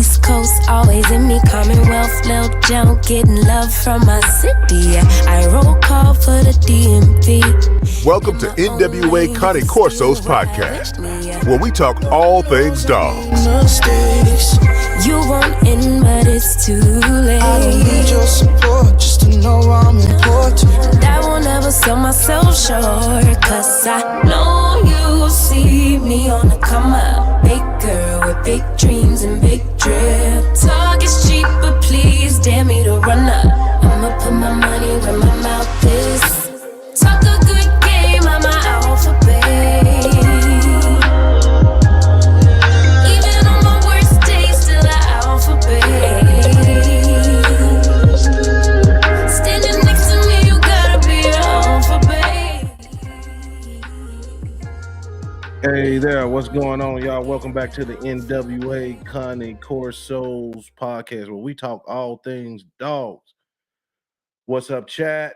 East Coast, always in me. Commonwealth, Lil Joe, getting love from my city. Yeah, I roll call for the DMV. Welcome to Nwacanecorsos podcast, where we talk all things dogs. You won't end, but it's too late. I don't need your support, just to know I'm important. I will never sell myself short, cause I know you see me on the come up. Big girl with big dreams and big drip. Talk is cheap, but please dare me to run up. I'ma put my money where my mouth is. Talk a good game, I'm my alphabet. Even on my worst days, still an alphabet. Standing next to me, you gotta be an alphabet. Hey there, what's going on, y'all? Welcome back to the Nwacanecorsos podcast, where we talk all things dogs. What's up, chat?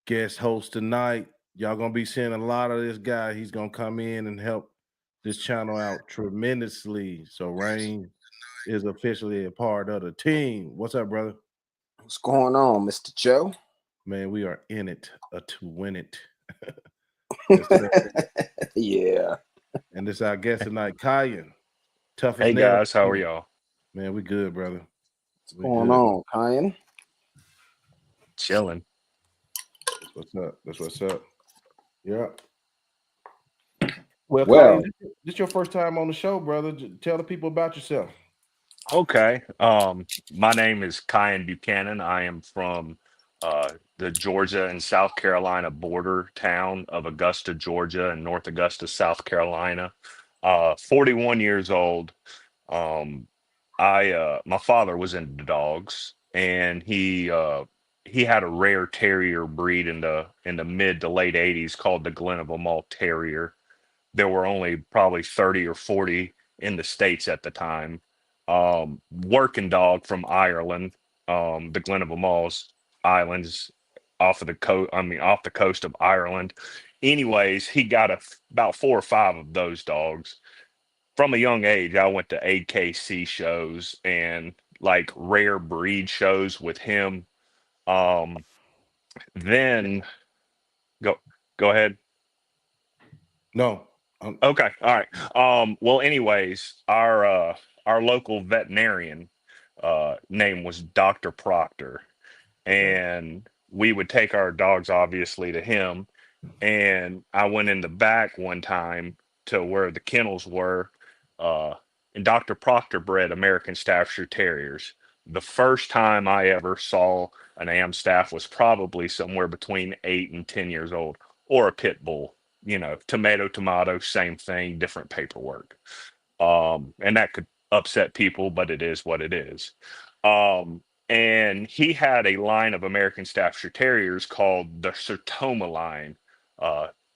Guest host tonight. Y'all gonna be seeing a lot of this guy. He's gonna come in and help this channel out tremendously. So Rain is officially a part of the team. What's up, brother? What's going on, Mr. Joe? Man, we are in it to win it. Yeah. And this is our guest tonight, Kyan. Tough as Hey nails. guys, how are y'all? Man, we good, brother. What's going on, Kyan? Chilling. That's what's up. Yeah. Well, Well, Kyan, this is your first time on the show, brother. Tell the people about yourself. Okay. My name is Kyan Buchanan. I am from the Georgia and South Carolina border town of Augusta, Georgia, and North Augusta, South Carolina. 41 years old. My father was into dogs, and he had a rare terrier breed in the mid to late 80s called the Glenavermont Terrier. There were only probably 30 or 40 in the States at the time. Working dog from Ireland, the Glenavermont Islands off the coast of Ireland. Anyways, he got about 4 or 5 of those dogs. From a young age, I went to AKC shows and like rare breed shows with him. Then go ahead. No. Okay. All right. Well, anyways, our local veterinarian name was Dr. Proctor, and we would take our dogs obviously to him. And I went in the back one time to where the kennels were, and Dr. Proctor bred American Staffordshire Terriers. The first time I ever saw an Amstaff was probably somewhere between 8 and 10 years old, or a Pitbull. You know, tomato, same thing, different paperwork. And that could upset people, but it is what it is. And he had a line of American Staffordshire Terriers called the Sertoma line,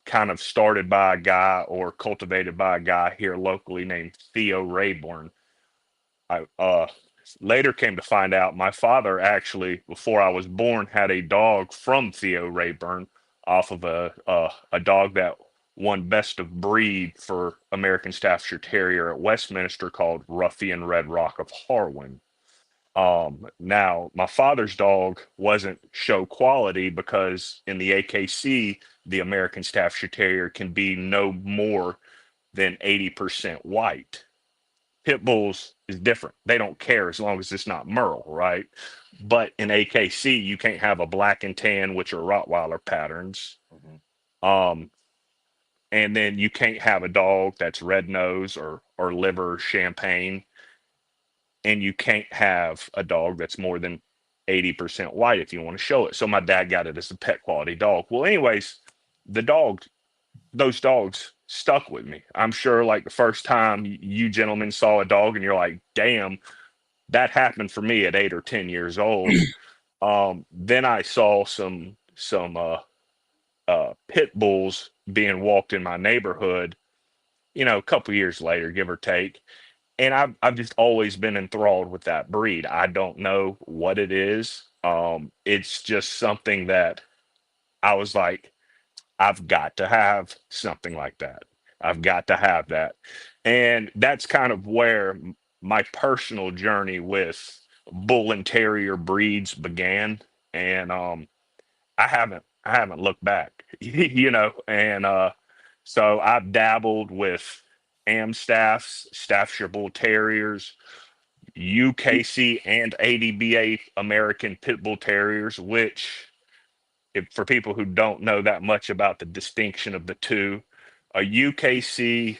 kind of started by a guy or cultivated by a guy here locally named Theo Rayburn. I later came to find out my father actually, before I was born, had a dog from Theo Rayburn off of a dog that won best of breed for American Staffordshire Terrier at Westminster called Ruffian Red Rock of Harwin. Now my father's dog wasn't show quality because in the AKC, the American Staffordshire Terrier can be no more than 80% white. Pit Bulls is different. They don't care as long as it's not Merle, right? But in AKC, you can't have a black and tan, which are Rottweiler patterns. And then you can't have a dog that's red nose or liver champagne. And you can't have a dog that's more than 80% white if you want to show it. So my dad got it as a pet quality dog. Well, anyways, those dogs stuck with me. I'm sure like the first time you gentlemen saw a dog and you're like, damn, that happened for me at 8 or 10 years old. Then I saw some pit bulls being walked in my neighborhood, you know, a couple years later, give or take. And I've just always been enthralled with that breed. I don't know what it is. It's just something that I was like, I've got to have something like that. I've got to have that. And that's kind of where my personal journey with bull and terrier breeds began, and I haven't looked back, and so I've dabbled with Amstaffs, Staffordshire Bull Terriers, UKC and ADBA American Pit Bull Terriers, which, if, for people who don't know that much about the distinction of the two, a UKC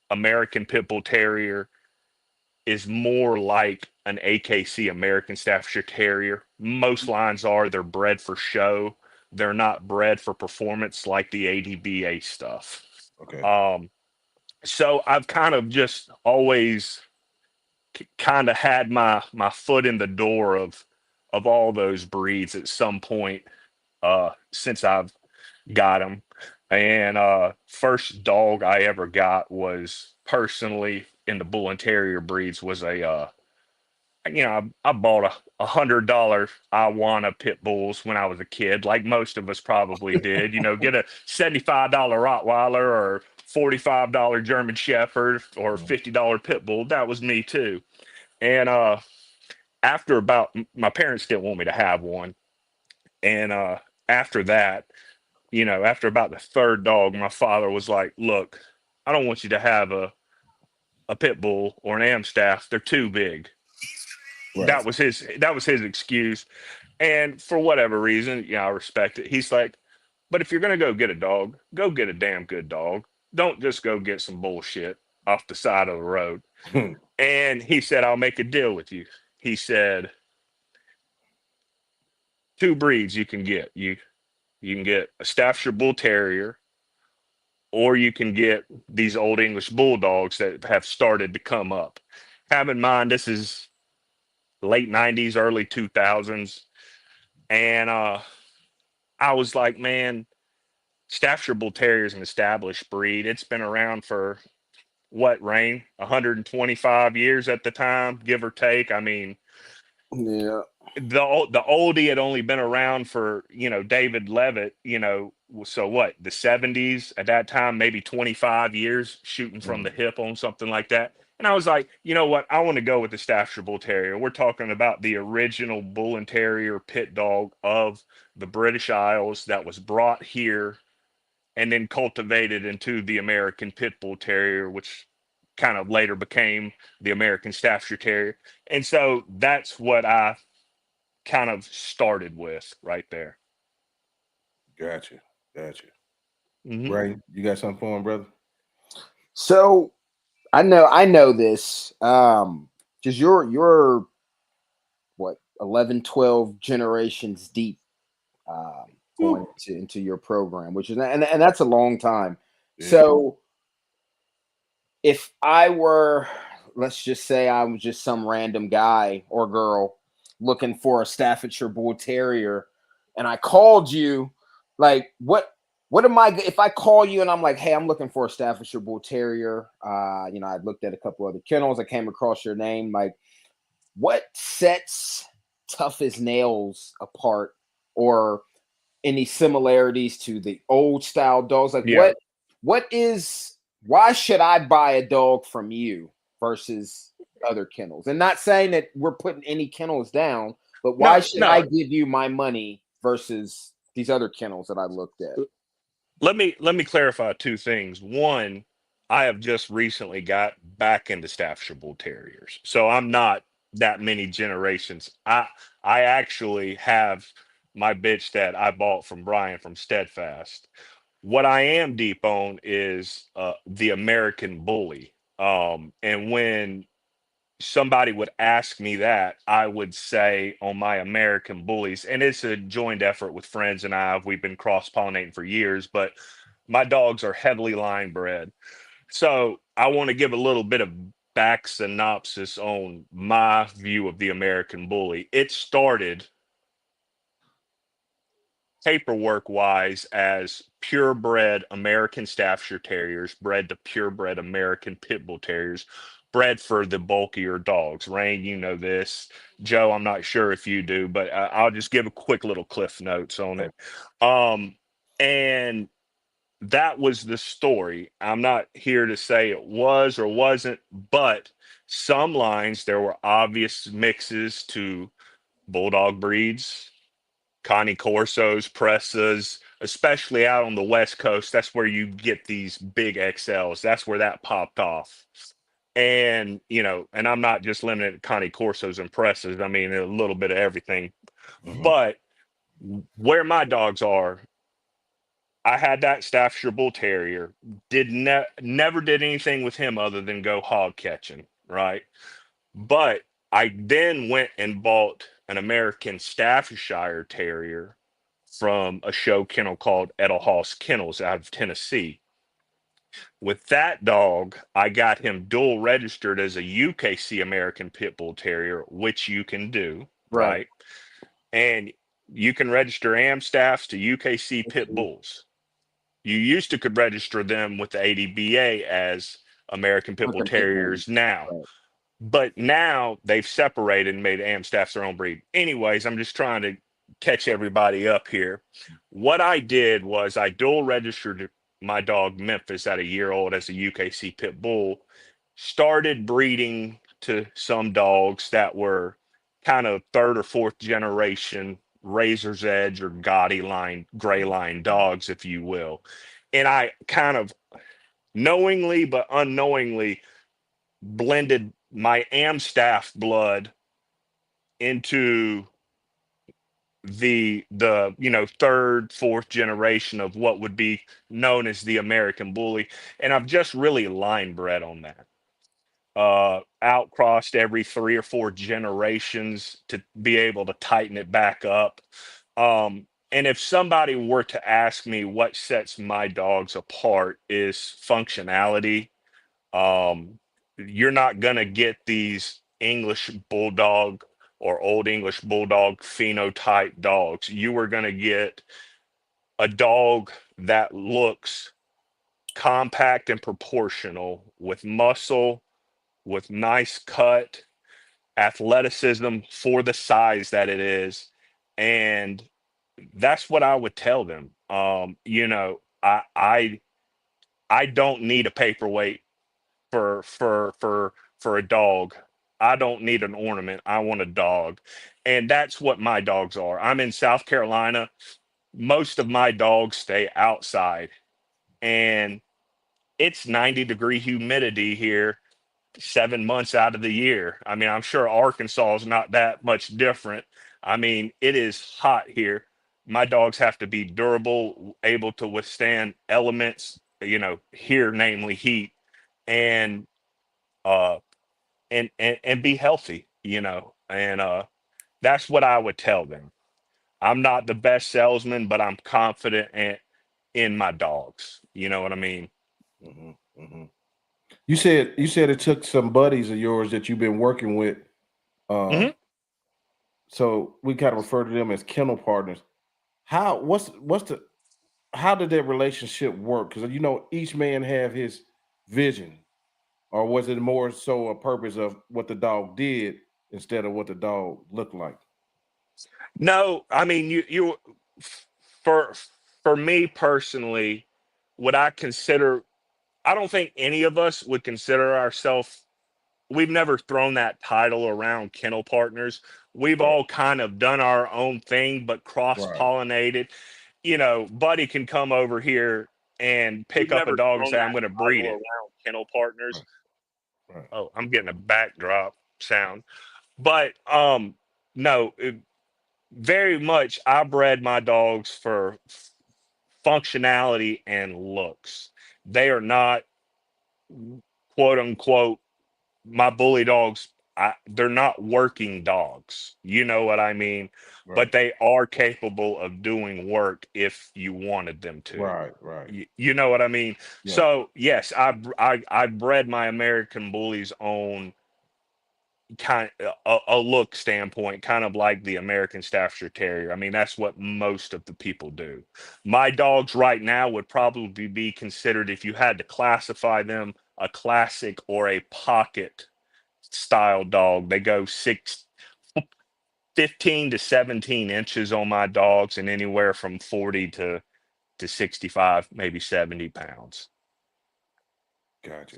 American Pit Bull Terrier is more like an AKC American Staffordshire Terrier. Most lines are they're bred for show. They're not bred for performance like the ADBA stuff. Okay. So I've kind of just always kind of had my foot in the door of all those breeds at some point since I've got them. And first dog I ever got was personally in the bull and terrier breeds was I bought $100 Awana pit bulls when I was a kid, like most of us probably did. Get a $75 Rottweiler or $45 German Shepherd or $50 pit bull. That was me too. And after about, my parents didn't want me to have one. And after that, after about the third dog, my father was like, "Look, I don't want you to have a pit bull or an Amstaff. They're too big." Right. That was his excuse. And for whatever reason, I respect it. He's like, "But if you're gonna go get a dog, go get a damn good dog. Don't just go get some bullshit off the side of the road." And he said, "I'll make a deal with you." He said, "Two breeds you can get. You can get a Staffordshire Bull Terrier, or you can get these old English Bulldogs that have started to come up." Have in mind, this is late 90s, early 2000s. And I was like, man, Staffordshire Bull Terrier is an established breed. It's been around for what, Rain? 125 years at the time, give or take. I mean, Yeah. the oldie had only been around for, David Levitt, so what, the 70s at that time, maybe 25 years shooting from the hip on something like that. And I was like, you know what? I want to go with the Staffordshire Bull Terrier. We're talking about the original bull and terrier pit dog of the British Isles that was brought here and then cultivated into the American Pit Bull Terrier, which kind of later became the American Staffordshire Terrier. And so that's what I kind of started with right there. Gotcha. Mhm. Right. You got something for him, brother? So I know this. Because you're what, 11, 12 generations deep going into your program, which is and that's a long time. Yeah. So if I were, let's just say I was just some random guy or girl looking for a Staffordshire Bull Terrier, and I called you, like, what am I, if I call you and I'm like, "Hey, I'm looking for a Staffordshire Bull Terrier," I looked at a couple other kennels, I came across your name, like, what sets Tough as Nails apart, or any similarities to the old style dogs? Like, Yeah. why should I buy a dog from you versus other kennels? And not saying that we're putting any kennels down, but why should I give you my money versus these other kennels that I looked at? Let me clarify two things. One, I have just recently got back into Staffordshire Bull Terriers, so I'm not that many generations. I actually have my bitch that I bought from Brian from Steadfast. What I am deep on is the American Bully. And when somebody would ask me that, I would say on my American Bullies, and it's a joint effort with friends and we've been cross pollinating for years, but my dogs are heavily line bred. So I want to give a little bit of back synopsis on my view of the American Bully. It started paperwork wise as purebred American Staffordshire Terriers, bred to purebred American Pit Bull Terriers, bred for the bulkier dogs. Rain, you know this. Joe, I'm not sure if you do, but I'll just give a quick little cliff notes on it. And that was the story. I'm not here to say it was or wasn't, but Some lines, there were obvious mixes to bulldog breeds, Corsos, Pressas, especially out on the West Coast. That's where you get these big XLs. That's where that popped off. And, and I'm not just limited to Corsos and Pressas. I mean, a little bit of everything. But where my dogs are, I had that Staffordshire Bull Terrier. Never did anything with him other than go hog catching, right? But I then went and bought an American Staffordshire Terrier from a show kennel called Edelhaus Kennels out of Tennessee. With that dog, I got him dual registered as a UKC American Pit Bull Terrier, which you can do, right? And you can register Amstaffs to UKC Pit Bulls. You used to could register them with the ADBA as American Pit Bull Terriers now. Right. But now they've separated and made Amstaffs their own breed. Anyways, I'm just trying to catch everybody up here. What I did was I dual registered my dog Memphis at a year old as a UKC Pit Bull, started breeding to some dogs that were kind of third or fourth generation Razor's Edge or Gaudy line, gray line dogs, if you will. And I kind of knowingly but unknowingly blended my Amstaff blood into the third, fourth generation of what would be known as the American Bully. And I've just really line bred on that. Outcrossed every 3 or 4 generations to be able to tighten it back up. And if somebody were to ask me what sets my dogs apart is functionality. You're not going to get these English Bulldog or Old English Bulldog phenotype dogs. You are going to get a dog that looks compact and proportional with muscle, with nice cut, athleticism for the size that it is. And that's what I would tell them. I don't need a paperweight for a dog. I don't need an ornament. I want a dog. And that's what my dogs are. I'm in South Carolina. Most of my dogs stay outside. And it's 90-degree humidity here 7 months out of the year. I mean, I'm sure Arkansas is not that much different. I mean, it is hot here. My dogs have to be durable, able to withstand elements, here, namely heat, and and be healthy, and that's what I would tell them. I'm not the best salesman, but I'm confident in my dogs. You know what I mean? You said it took some buddies of yours that you've been working with. So we kind of refer to them as kennel partners. How did that relationship work? Because each man have his vision, or was it more so a purpose of what the dog did instead of what the dog looked like? No, I mean you for me personally, what I consider, I don't think any of us would consider ourselves. We've never thrown that title around kennel partners. We've all kind of done our own thing, but cross-pollinated. Buddy can come over here and pick up a dog and say, I'm going to breed it. Around kennel partners. Right. Oh, I'm getting a backdrop sound. But no, very much I bred my dogs for functionality and looks. They are not, quote unquote, my bully dogs. They're not working dogs. You know what I mean? Right. But they are capable of doing work if you wanted them to. Right. You know what I mean? Yeah. So yes, I bred my American bullies on kind of a look standpoint, kind of like the American Staffordshire Terrier. I mean, that's what most of the people do. My dogs right now would probably be considered, if you had to classify them, a classic or a pocket style dog. They go 15 to 17 inches on my dogs, and anywhere from 40 to 65, maybe 70 pounds. Gotcha.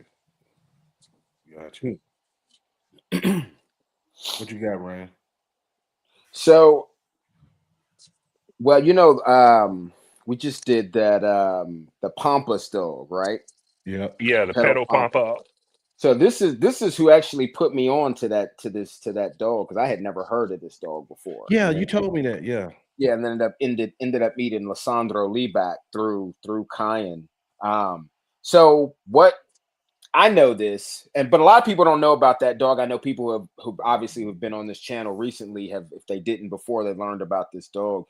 What you got, Rand? So, well, we just did that the Pampas dog, right? Yeah. Yeah, the Pedal pedal Pampa. pampa. So this is who actually put me on to that dog, because I had never heard of this dog before. Yeah, And you then- told me that. Yeah. yeah, and then ended up meeting Lissandro Lieback through Cayenne. So what I know this, but a lot of people don't know about that dog. I know people who obviously have been on this channel recently have, if they didn't before, they learned about this dog.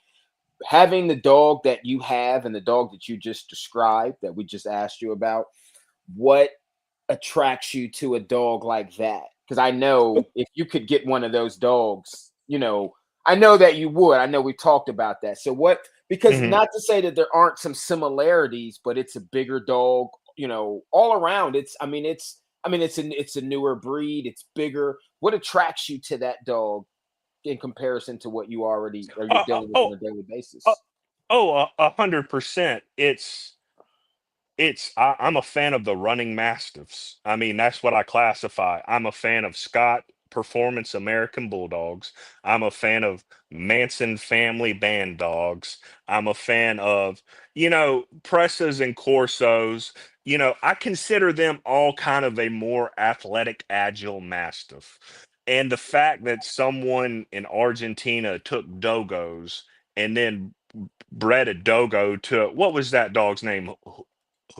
Having the dog that you have and the dog that you just described, that we just asked you about, what attracts you to a dog like that? Because I know if you could get one of those dogs, I know that you would. I know we talked about that. So what? Because not to say that there aren't some similarities, but it's a bigger dog, all around. It's a newer breed. It's bigger. What attracts you to that dog in comparison to what you already are you dealing with on a daily basis? 100%. I'm a fan of the running mastiffs. I mean, that's what I classify. I'm a fan of Scott Performance American Bulldogs. I'm a fan of Manson Family Band Dogs. I'm a fan of, Pressas and Corsos. I consider them all kind of a more athletic, agile mastiff. And the fact that someone in Argentina took Dogos and then bred a Dogo to, what was that dog's name?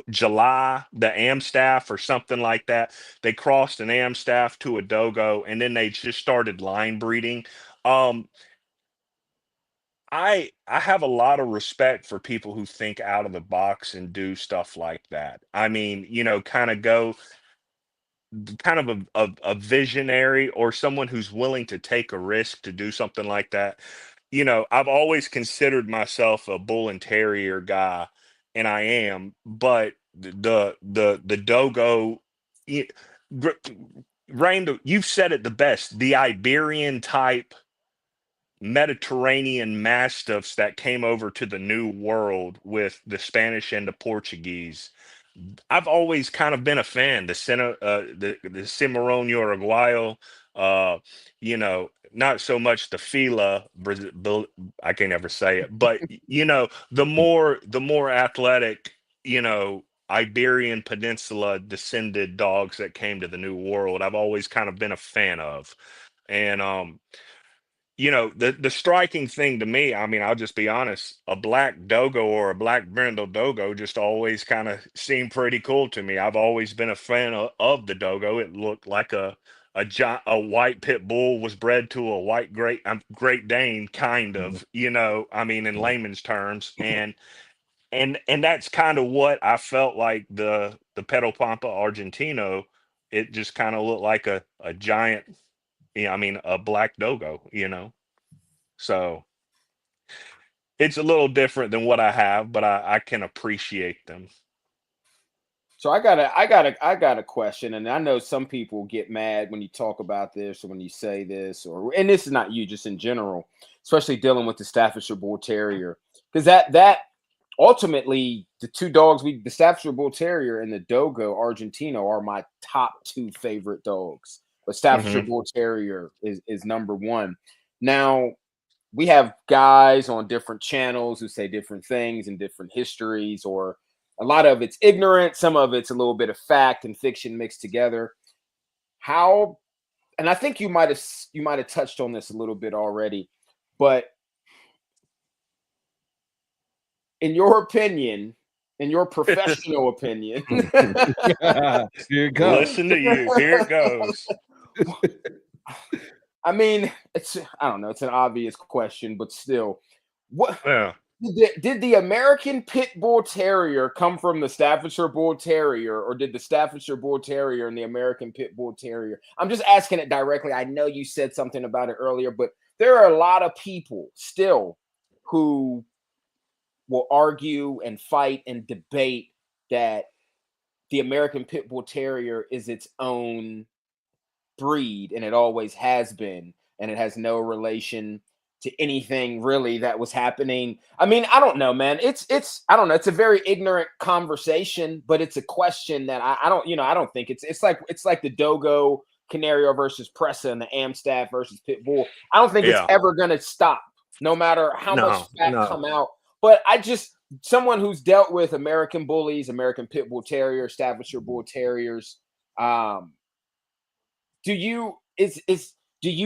July, the Amstaff or something like that. They crossed an Amstaff to a Dogo, and then they just started line breeding. I have a lot of respect for people who think out of the box and do stuff like that. I mean, kind of go kind of a visionary or someone who's willing to take a risk to do something like that. I've always considered myself a bull and terrier guy, and I am, but the Dogo, y- gr- Rain, you've said it the best. The Iberian type Mediterranean mastiffs that came over to the New World with the Spanish and the Portuguese. I've always kind of been a fan. The Cimarron Uruguayo, not so much the Fila, I can never say it, but the more athletic, Iberian Peninsula descended dogs that came to the New World. I've always kind of been a fan of, and the striking thing to me, I mean, I'll just be honest, a black Dogo or a black brindle Dogo just always kind of seemed pretty cool to me. I've always been a fan of the Dogo. It looked like a white pit bull was bred to a white Great Dane, kind of, I mean, in layman's terms. And that's kind of what I felt like the Pedal Pampa Argentino. It just kind of looked like a giant, I mean, a black Dogo. So it's a little different than what I have, but I can appreciate them. So I got a question, and I know some people get mad when you talk about this or when you say this, and this is not you, just in general, especially dealing with the Staffordshire Bull Terrier, because that ultimately the two dogs, the Staffordshire Bull Terrier and the Dogo Argentino, are my top two favorite dogs. But Staffordshire Bull Terrier is number one. Now, we have guys on different channels who say different things and different histories, or a lot of it's ignorant, some of it's a little bit of fact and fiction mixed together. And I think you might have touched on this a little bit already, but in your opinion, in your professional opinion, Here it goes. Listen to you. Here it goes. I mean, I don't know, it's an obvious question, but still, what Yeah. did the American Pit Bull Terrier come from the Staffordshire Bull Terrier, or did the Staffordshire Bull Terrier and the American Pit Bull Terrier? I'm just asking it directly. I know you said something about it earlier, but there are a lot of people still who will argue and fight and debate that the American Pit Bull Terrier is its own breed, and it always has been, and it has no relation to anything really that was happening. I mean, I don't know, man. It's I don't know. It's a very ignorant conversation, but it's a question that I don't think it's like the Dogo Canario versus Pressa and the Amstaff versus Pitbull. I don't think it's Yeah. ever going to stop, no matter how much fat No. come out. But someone who's dealt with American bullies, American Pitbull Terriers, Staffordshire Bull Terriers, do you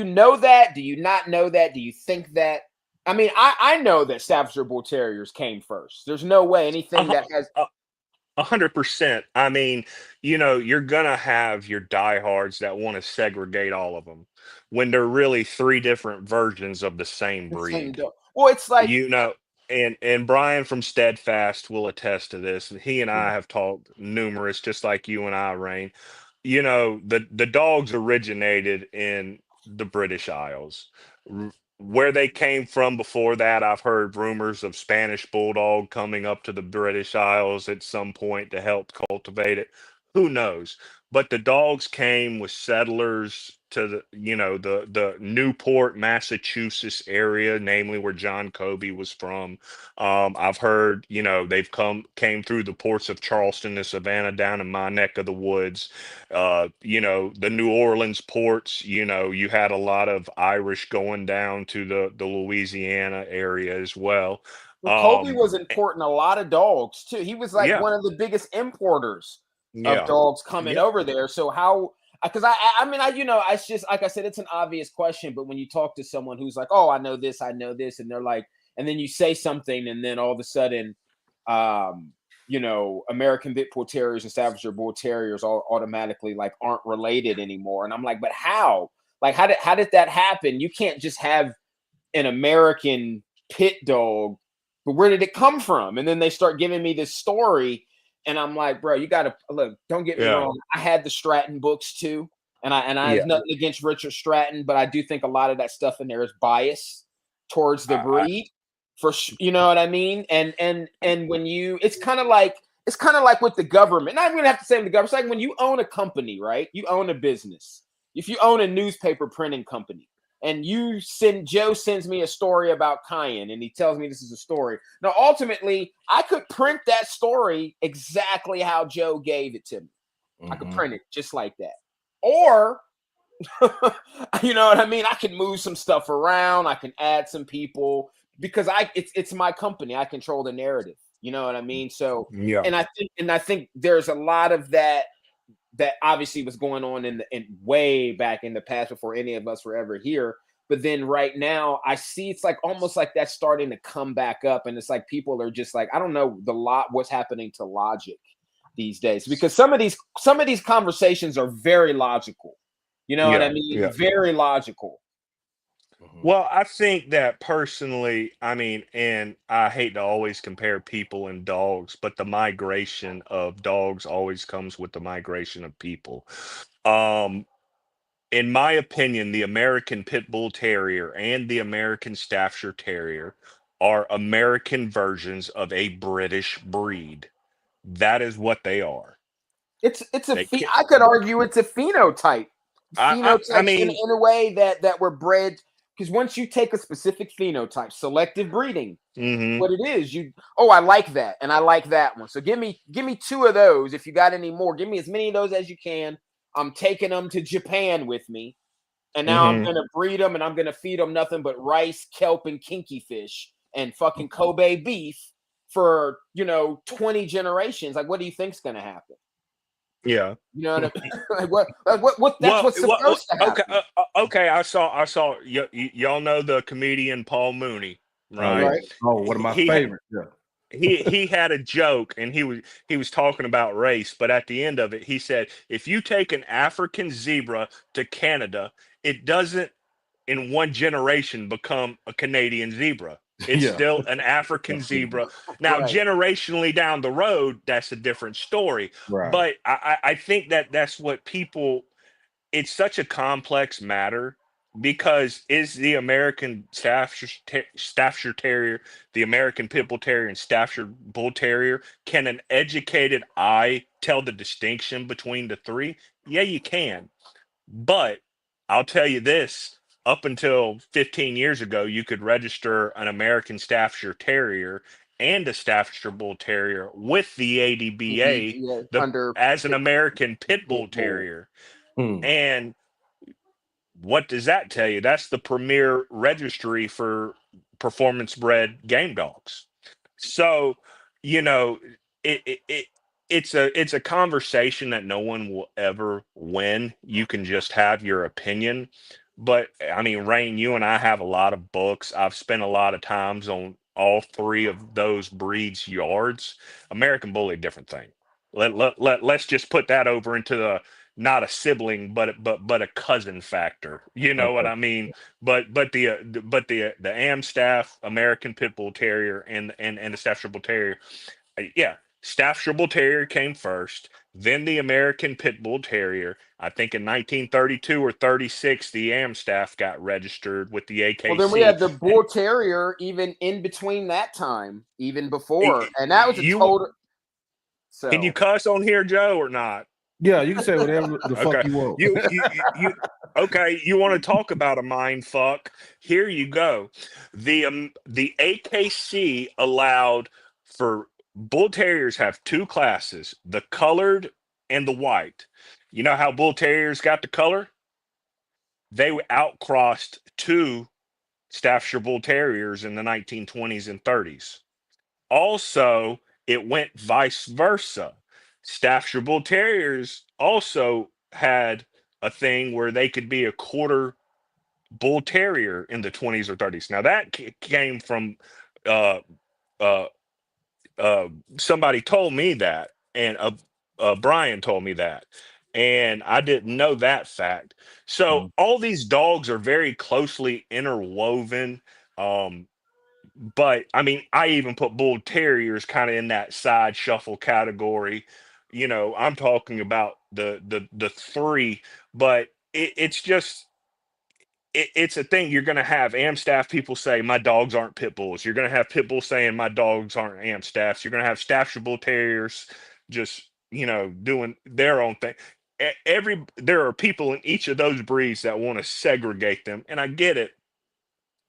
know that? Do you not know that? Do you think that? I mean, I know that Staffordshire Bull Terriers came first. There's no way anything that has 100%. I mean, you're gonna have your diehards that want to segregate all of them when they're really three different versions of the same the same breed. dog. Well, it's like And Brian from Steadfast will attest to this. And he and I Yeah. have talked numerous, just like you and I, Rain. The dogs originated in the British Isles. Where they came from before that, I've heard rumors of Spanish Bulldog coming up to the British Isles at some point to help cultivate it. Who knows? But the dogs came with settlers to the Newport, Massachusetts area, namely where John Kobe was from. I've heard, came through the ports of Charleston and Savannah down in my neck of the woods. The New Orleans ports, you had a lot of Irish going down to the Louisiana area as well. Kobe was importing a lot of dogs too. He was like one of the biggest importers of dogs coming over there. So how? Because it's just like I said, it's an obvious question. But when you talk to someone who's like, "Oh, I know this," and they're like, and then you say something, and then all of a sudden, American Pitbull Terriers and Staffordshire Bull Terriers all automatically like aren't related anymore. And I'm like, but how? Like, how did that happen? You can't just have an American pit dog, but where did it come from? And then they start giving me this story. And I'm like, bro, you gotta look. Don't get me wrong. I had the Stratton books too, and I have nothing against Richard Stratton, but I do think a lot of that stuff in there is bias towards the breed. You know what I mean? And when it's kind of like with the government. Not even have to say with the government. It's like when you own a company, right? You own a business. If you own a newspaper printing company, and Joe sends me a story about Cayenne, and he tells me this is a story. Now, ultimately, I could print that story exactly how Joe gave it to me. I could print it just like that. Or, you know what I mean? I can move some stuff around. I can add some people because it's my company. I control the narrative. You know what I mean? So, and I think there's a lot of that obviously was going on in way back in the past before any of us were ever here. But then right now I see it's like almost like that's starting to come back up. And it's like people are just like, I don't know what's happening to logic these days, because some of these conversations are very logical. You know what I mean? Yeah. Very logical. Well, I think that personally, I mean, and I hate to always compare people and dogs, but the migration of dogs always comes with the migration of people. In my opinion, the American Pit Bull Terrier and the American Staffordshire Terrier are American versions of a British breed. That is what they are. I could argue it's a phenotype. I mean, in a way that we're bred. Because once you take a specific phenotype, selective breeding, what it is, I like that and I like that one. So give me 2 of those. If you got any more, give me as many of those as you can. I'm taking them to Japan with me, and now I'm gonna breed them and I'm gonna feed them nothing but rice, kelp, and kinky fish and fucking Kobe beef for 20 generations. Like, what do you think's gonna happen? Yeah. You know what I mean? What that's what's supposed to happen. Okay. I saw y'all know the comedian Paul Mooney, right? Oh, one of my favorites. He had a joke, and he was talking about race, but at the end of it, he said, if you take an African zebra to Canada, it doesn't in one generation become a Canadian zebra. It's still an African zebra. Now, generationally down the road, that's a different story. Right. But I think that's what people. It's such a complex matter, because is the American Staffordshire Terrier, the American Pit Bull Terrier, and Staffordshire Bull Terrier, can an educated eye tell the distinction between the three? Yeah, you can. But I'll tell you this. Up until 15 years ago, you could register an American Staffordshire Terrier and a Staffordshire Bull Terrier with the ADBA as an American Pit Bull Terrier. And what does that tell you? That's the premier registry for performance bred game dogs. So, you know, it it's a conversation that no one will ever win. You can just have your opinion. But I mean, Rain, you and I have a lot of books. I've spent a lot of times on all three of those breeds' yards. American Bully, different thing. Let's just put that over into the not a sibling, but a cousin factor. You know what Okay. I mean? But the Amstaff American Pit Bull Terrier and the Staffordshire Bull Terrier, yeah, Staffordshire Bull Terrier came first, then the American Pit Bull Terrier. I think in 1932 or 36, the Amstaff got registered with the Well, then we AKC. had the Bull Terrier even in between that time, even before, Y- and that was a You total. can you So cuss on here, Joe, or not? Yeah, you can say whatever the fuck Okay. you want. You okay, you want to talk about a mind fuck? Here you go. The AKC allowed for bull terriers have two classes, the colored and the white. You know how bull terriers got the color? They were outcrossed two Staffordshire Bull Terriers in the 1920s and 30s. Also, it went vice versa. Staffordshire Bull Terriers also had a thing where they could be a quarter Bull Terrier in the 20s or 30s. Now, that came from uh, uh, somebody told me that, and Brian told me that. And I didn't know that fact. So, Mm. all these dogs are very closely interwoven. Um, but I mean, I even put bull terriers kind of in that side shuffle category. You know, I'm talking about the three, but it's just it's a thing. You're going to have Amstaff people say my dogs aren't pit bulls. You're going to have pit bulls saying my dogs aren't Amstaffs. You're going to have Staffordshire Bull Terriers just doing their own thing. There are people in each of those breeds that want to segregate them, and I get it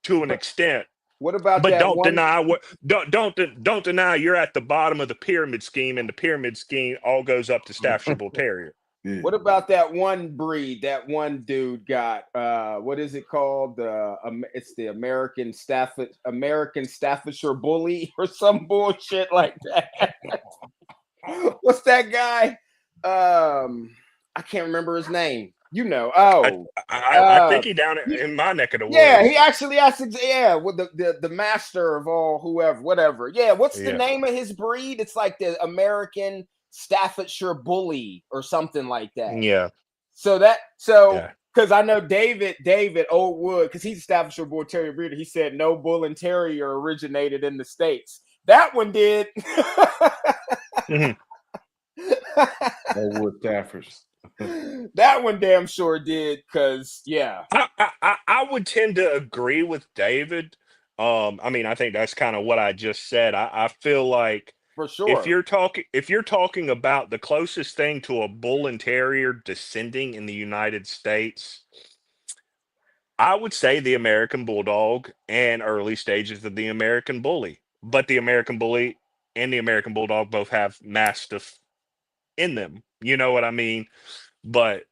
to an but extent. what about But that don't one? deny what don't deny you're at the bottom of the pyramid scheme, and the pyramid scheme all goes up to Staffordshire Bull Terrier. Yeah. What about that one breed? That one dude got what is it called? It's the American Staffordshire Bully or some bullshit like that. What's that guy? I can't remember his name. You know. I Oh, I think he down he- in my neck of the yeah, he woods. actually asked. Yeah, with the master of all, whoever, whatever. Yeah, what's the Yeah, name of his breed? It's like the American Staffordshire Bully or something like that. yeah, So yeah. because I know David Oldwood, because he's a Staffordshire Bull Terrier breeder, he said no bull and terrier originated in the States. That one did. Mhm. Wood Staffords. That one damn sure did, because yeah. I would tend to agree with David. I mean, I think that's kind of what I just said. I feel like For sure. if you're talking about the closest thing to a bull and terrier descending in the United States, I would say the American Bulldog and early stages of the American Bully. But the American Bully and the American Bulldog both have Mastiff in them. You know what I mean? But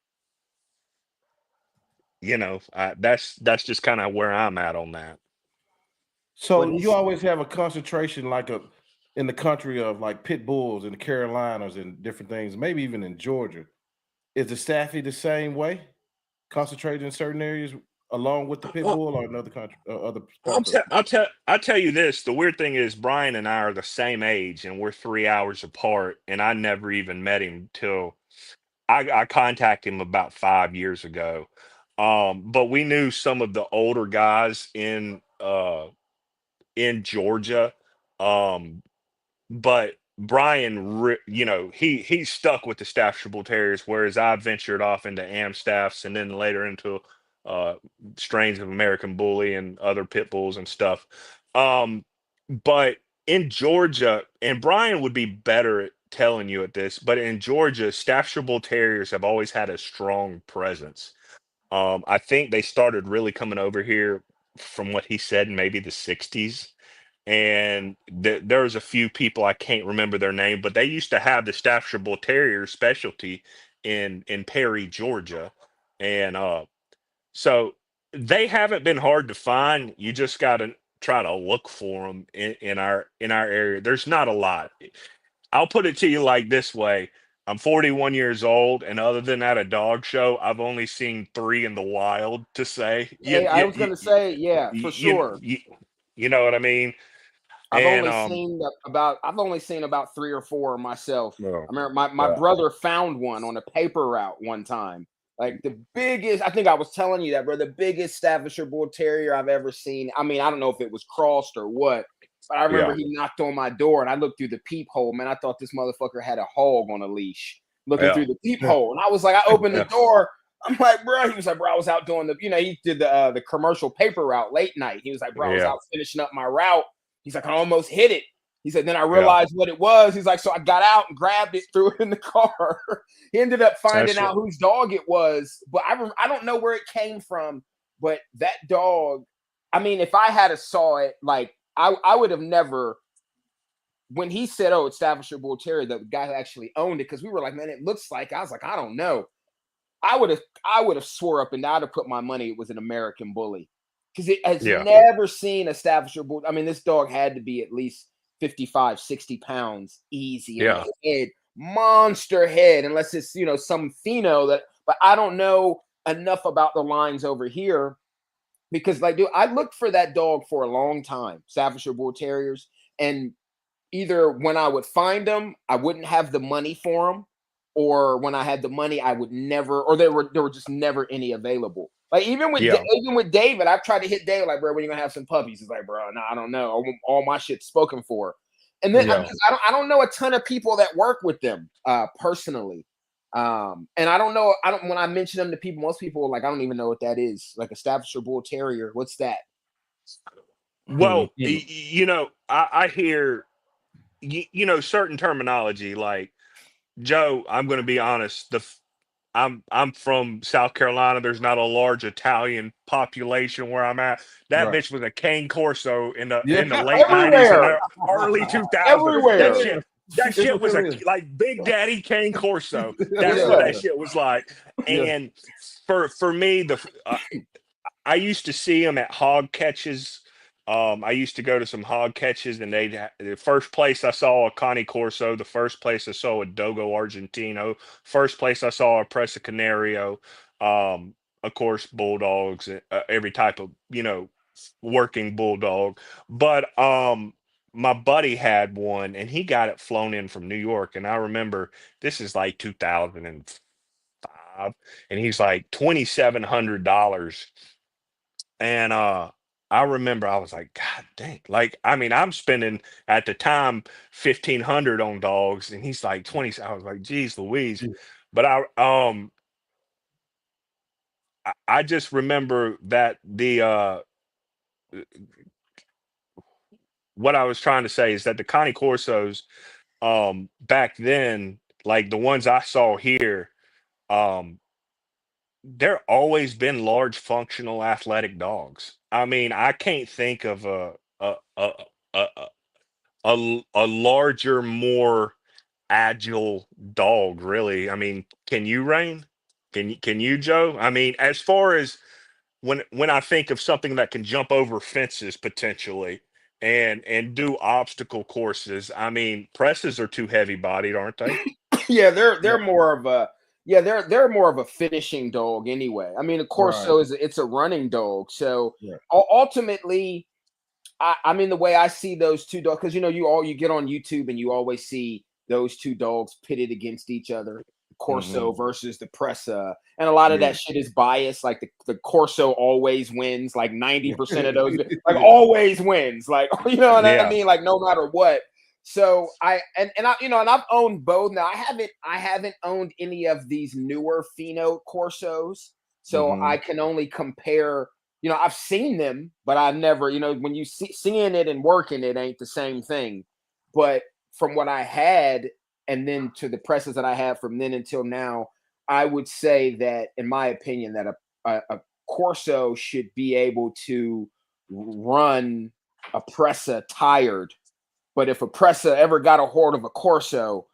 that's just kind of where I'm at on that. So But you always have a concentration in the country of like pit bulls in the Carolinas and different things, maybe even in Georgia. Is the Staffy the same way? Concentrated in certain areas along with the pit Well, bull or another country other I'll parts of tell I'll tell you this. The weird thing is Brian and I are the same age and we're 3 hours apart, and I never even met him till I contacted him about 5 years ago. But we knew some of the older guys in Georgia. Um, but Brian, he's stuck with the Staffordshire Bull Terriers, whereas I ventured off into Amstaffs and then later into uh, strains of American Bully and other pit bulls and stuff. Um, but in Georgia, and Brian would be better at telling you at this, but in Georgia, Staffordshire Bull Terriers have always had a strong presence. I think they started really coming over here from what he said, in maybe the 60s. And there was a few people, I can't remember their name, but they used to have the Staffordshire Bull Terrier specialty in Perry, Georgia. And So they haven't been hard to find. You just got to try to look for them in our area. There's not a lot. I'll put it to you like this way. I'm 41 years old, and other than at a dog show, I've only seen 3 in the wild. To say, Hey, I was gonna say, yeah, for sure. you know what I mean. I've And only seen about 3 or 4 myself. oh, I remember my brother found one on a paper route one time. Like the biggest, I think I was telling you that, bro, the biggest Staffordshire Bull Terrier I've ever seen. I mean, I don't know if it was crossed or what, but I remember he knocked on my door and I looked through the peephole. Man, I thought this motherfucker had a hog on a leash looking through the peephole. And I was like, I opened the door. I'm like, bro, he was like, bro, I was out doing he did the commercial paper route late night. He was like, bro, I was out finishing up my route. He's like, I almost hit it. He said, then I realized what it was. He's like, so I got out and grabbed it, threw it in the car. He ended up finding out whose dog it was. But I don't know where it came from. But that dog, I mean, if I had saw it, like I would have never, when he said, oh, it's Staffordshire Bull Terrier, the guy who actually owned it, because we were like, man, it looks like, I was like, I don't know. I would have swore up and down, I'd have put my money it was an American bully. Because it has never seen a Staffordshire Bull. I mean, this dog had to be at least 55, 60 pounds easy. In the head, monster head, unless it's, some pheno that, but I don't know enough about the lines over here because, like, dude, I looked for that dog for a long time, Staffordshire Bull Terriers. And either when I would find them, I wouldn't have the money for them, or when I had the money, I would never, or there were just never any available. Like even with David, I've tried to hit David like, bro, when are you gonna have some puppies? He's like, bro, no, I don't know. All my shit's spoken for. And then I don't know a ton of people that work with them personally. And I don't know. When I mention them to people, most people are like, I don't even know what that is. Like a Staffordshire Bull Terrier. What's that? Well, I hear certain terminology like Joe. I'm going to be honest. I'm from South Carolina. There's not a large Italian population where I'm at. That bitch was a cane corso in the late 90s and the early 2000s. Everywhere. That shit was like Big Daddy cane corso. That's what that shit was like. And for me, I used to see them at hog catches. I used to go to some hog catches, and the first place I saw a Nwacanecorsos, the first place I saw a Dogo Argentino, first place I saw a Pressa Canario, of course, bulldogs, every type of working bulldog. But my buddy had one, and he got it flown in from New York, and I remember this is like 2005, and he's like $2,700, and I remember I was like, God dang. Like, I mean, I'm spending at the time $1,500 on dogs, and he's like 20. I was like, geez Louise. But I just remember that what I was trying to say is that the Nwacanecorsos back then, like the ones I saw here, there always been large functional athletic dogs. I mean, I can't think of a larger, more agile dog, really. I mean, can you, Rain? Can you, Joe? I mean, as far as when I think of something that can jump over fences potentially and do obstacle courses, I mean, presses are too heavy bodied, aren't they? Yeah, they're more of a they're more of a finishing dog anyway. I mean, of course, so it's a running dog. So ultimately, I mean, the way I see those two dogs, because you get on YouTube and you always see those two dogs pitted against each other, Corso versus the Pressa, and a lot of that shit is biased. Like the Corso always wins, like 90% of those, like always wins, like what I mean, like no matter what. So and I've owned both. Now I haven't owned any of these newer pheno Corsos, so I can only compare. I've seen them, but I've never, when you seeing it and working it ain't the same thing. But from what I had, and then to the presses that I have from then until now, I would say that, in my opinion, that a Corso should be able to run a Pressa tired. But if a Pressa ever got a hold of a Corso,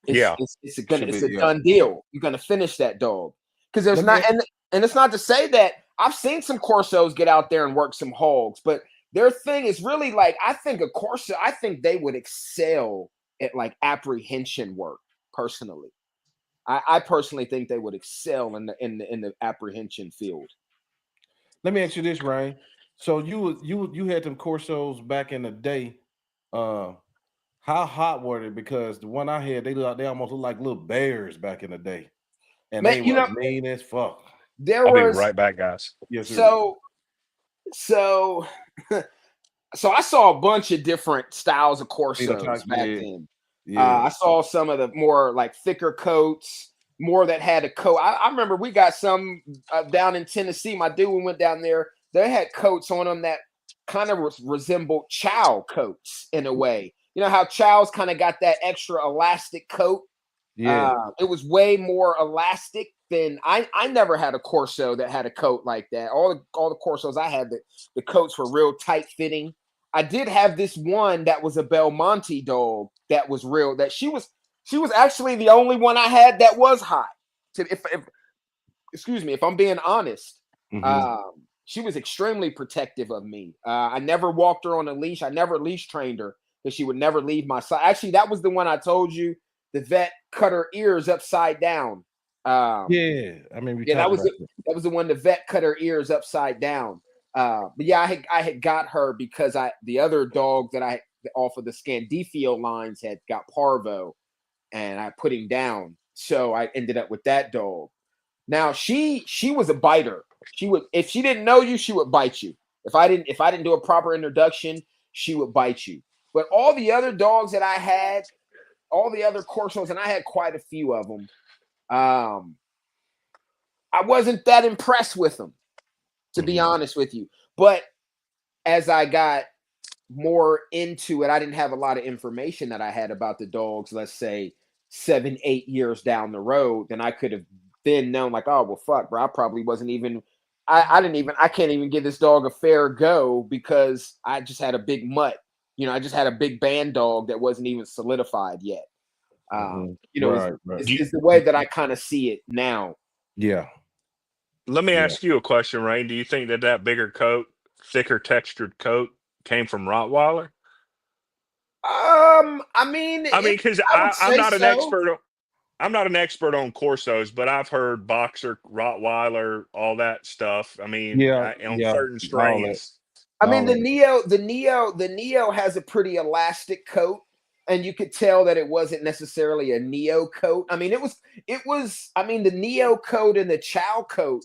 it's a done deal. You're gonna finish that dog, because there's not, and it's not to say that I've seen some Corsos get out there and work some hogs, but their thing is really like, I think a Corso, I think they would excel at like apprehension work personally. I personally think they would excel in the apprehension field. Let me ask you this, Ryan. So you had them Corsos back in the day. How hot were they? Because the one I had, they almost looked like little bears back in the day, and Man, they were mean as fuck. There I'll be was right back, guys. Yes, sir. so I saw a bunch of different styles of Corsos back then. Yeah. I saw some of the more like thicker coats, more that had a coat. I remember we got some down in Tennessee. My dude, we went down there. They had coats on them that kind of resembled chow coats in a way. You know how chows kind of got that extra elastic coat? Yeah. It was way more elastic than I never had a Corso that had a coat like that. All the Corsos I had, the coats were real tight fitting. I did have this one that was a Belmonte dog that was real. That she was actually the only one I had that was hot. If I'm being honest, she was extremely protective of me. I never walked her on a leash. I never leash trained her because she would never leave my side. Actually, that was the one I told you. The vet cut her ears upside down. Yeah, I mean, that was the one the vet cut her ears upside down. But yeah, I had got her because the other dog that I off of the Scandifio lines had got parvo, and I put him down. So I ended up with that dog. Now she was a biter. She would, if she didn't know you, she would bite you. If I didn't do a proper introduction, she would bite you. But all the other dogs that I had, all the other Corsos, and I had quite a few of them, I wasn't that impressed with them, to be honest with you. But as I got more into it, I didn't have a lot of information that I had about the dogs, let's say 7-8 years down the road, then I could have then known like, oh, well, fuck, bro, I probably wasn't even, I can't even give this dog a fair go because I just had a big mutt. You know, I just had a big band dog that wasn't even solidified yet. You know, is the way that I kind of see it now. Yeah. Let me ask you a question, Rain. Do you think that bigger coat, thicker textured coat came from Rottweiler? I mean, because I'm not an expert. I'm not an expert on Corsos, but I've heard Boxer, Rottweiler, all that stuff. I mean, on certain strains. I mean, the Neo has a pretty elastic coat, and you could tell that it wasn't necessarily a Neo coat. I mean, it was. I mean, the Neo coat and the Chow coat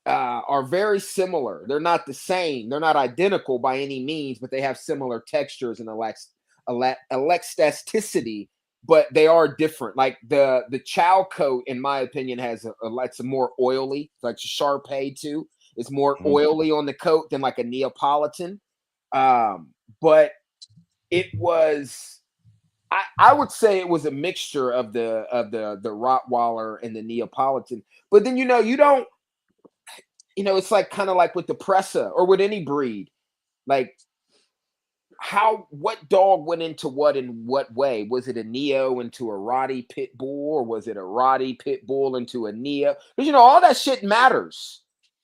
are very similar. They're not the same. They're not identical by any means, but they have similar textures and elasticity. But they are different. Like the Chow coat, in my opinion, has it's a more oily, like Shar-Pei too. It's more oily on the coat than like a Neapolitan. But it was, I would say it was a mixture of the Rottweiler and the Neapolitan. But then it's like kind of like with the Pressa or with any breed, like what dog went into what in what way? Was it a Neo into a Rottie Pitbull, or was it a Rottie Pitbull into a Neo? Because all that shit matters.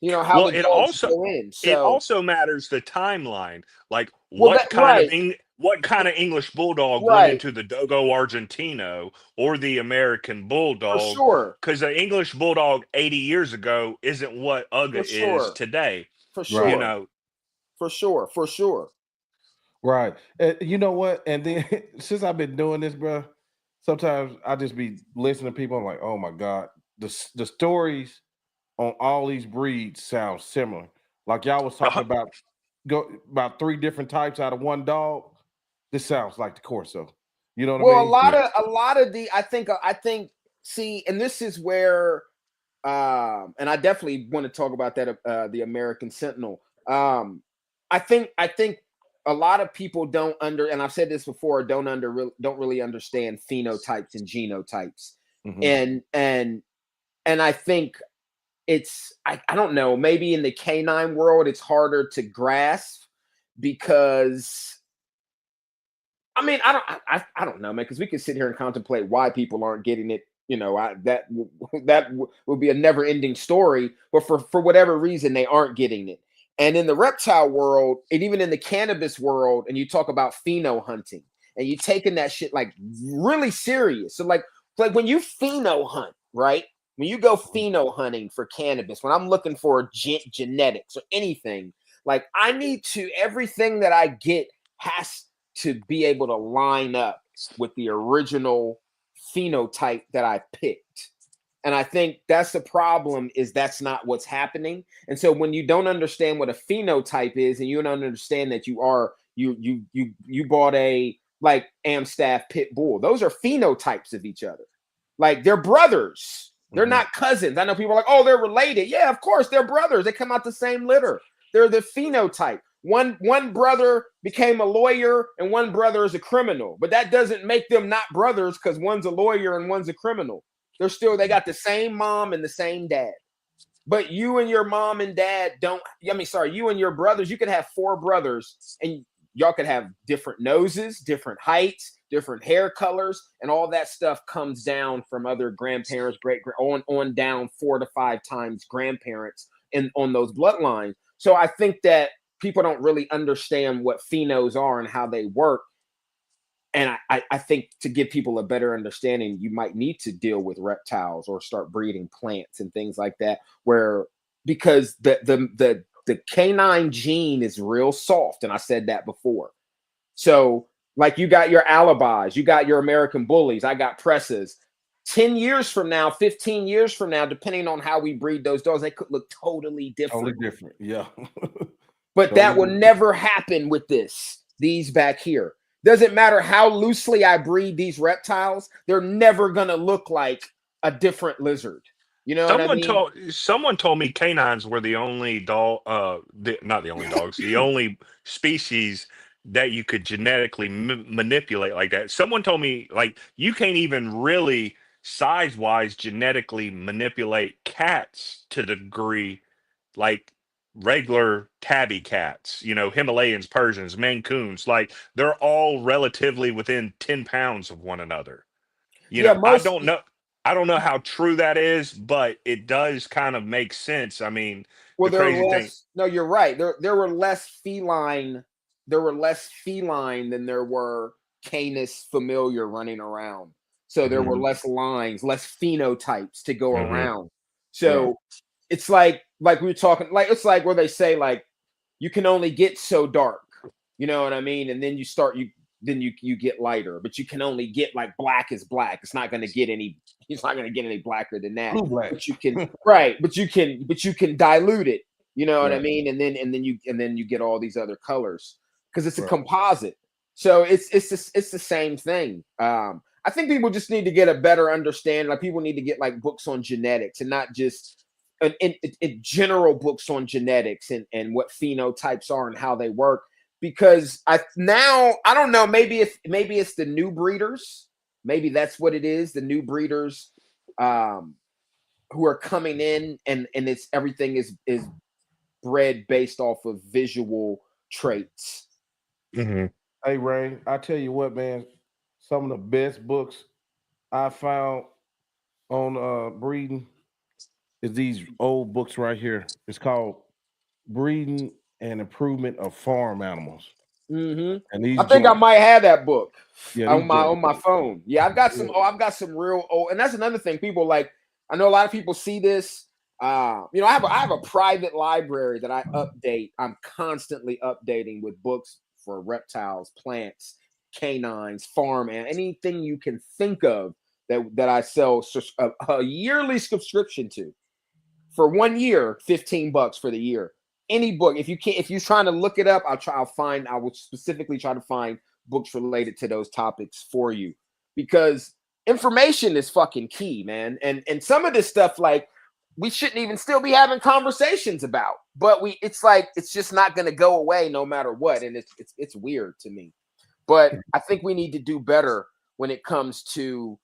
How the dogs go in. So it also matters the timeline. Like what kind of English Bulldog went into the Dogo Argentino or the American Bulldog? For sure. Because the English Bulldog 80 years ago isn't what Uga is today. For sure. For sure. Right. You know what? And then since I've been doing this, bro, sometimes I just be listening to people. I'm like, oh my God, the stories on all these breeds sound similar. Like y'all was talking about 3 different types out of one dog. This sounds like the Corso. You know what I mean? A lot of the I think see, and this is where and I definitely want to talk about that the American Sentinel. I think a lot of people and I've said this before, don't really understand phenotypes and genotypes. And I think it's I don't know, maybe in the canine world it's harder to grasp because I mean I don't know, man, because we can sit here and contemplate why people aren't getting it that would be a never-ending story. But for whatever reason, they aren't getting it. And in the reptile world, and even in the cannabis world, and you talk about pheno hunting, and you taking that shit like really serious. So like when you pheno hunt, right? When you go pheno hunting for cannabis, when I'm looking for genetics or anything, like I need to, everything that I get has to be able to line up with the original phenotype that I picked. And I think that's the problem, is that's not what's happening. And so when you don't understand what a phenotype is, and you don't understand that you bought a like Amstaff Pitbull, those are phenotypes of each other. Like they're brothers. They're not cousins. I know people are like, oh, they're related. Yeah, of course, they're brothers. They come out the same litter. They're the phenotype. One brother became a lawyer and one brother is a criminal, but that doesn't make them not brothers because one's a lawyer and one's a criminal. They got the same mom and the same dad. But you and your mom and dad you and your brothers, you could have 4 brothers and y'all could have different noses, different heights, different hair colors, and all that stuff comes down from other grandparents, on down 4 to 5 times grandparents on those bloodlines. So I think that people don't really understand what phenos are and how they work. And I think to give people a better understanding, you might need to deal with reptiles or start breeding plants and things like that, because the canine gene is real soft. And I said that before. So like you got your alibis, you got your American bullies, I got Pressas. 10 years from now, 15 years from now, depending on how we breed those dogs, they could look totally different. Totally different, yeah. But that will never happen with these back here. Doesn't matter how loosely I breed these reptiles, they're never going to look like a different lizard. You know what I mean? Someone told me canines were the only not the only dogs, the only species that you could genetically manipulate like that. Someone told me like you can't even really size-wise genetically manipulate cats to the degree like regular tabby cats, Himalayans, Persians, Maine Coons, like they're all relatively within 10 pounds of one another. I don't know how true that is, but it does kind of make sense. I mean, well, the crazy thing. No, you're right. There were less feline. There were less feline than there were Canis familiar running around. So there were less lines, less phenotypes to go around. So it's like we were talking, like it's like where they say like you can only get so dark, you know what I mean? And then you get lighter, but you can only get like black is black. It's not going to get any blacker than that. But you can but you can dilute it, you know what I mean? And then you get all these other colors because it's a composite. So it's the same thing. I think people just need to get a better understanding. Like people need to get like books on genetics and not just in general books on genetics and what phenotypes are and how they work. Because I don't know, maybe it's the new breeders. Maybe that's what it is. The new breeders who are coming in and everything is bred based off of visual traits. Hey, Ray, I tell you what, man, some of the best books I found on breeding is these old books right here. It's called Breeding and Improvement of Farm Animals. And these I think I might have that book on my phone. Yeah, I've got some real old, and that's another thing. People like, I know a lot of people see this. I have a private library that I update. I'm constantly updating with books for reptiles, plants, canines, farm, and anything you can think of that I sell a yearly subscription to for 1 year, $15 for the year. Any book, if you're trying to look it up, I will specifically try to find books related to those topics for you, because information is fucking key, man. And some of this stuff, like, we shouldn't even still be having conversations about, but it's like, it's just not going to go away no matter what. And it's weird to me, but I think we need to do better when it comes to,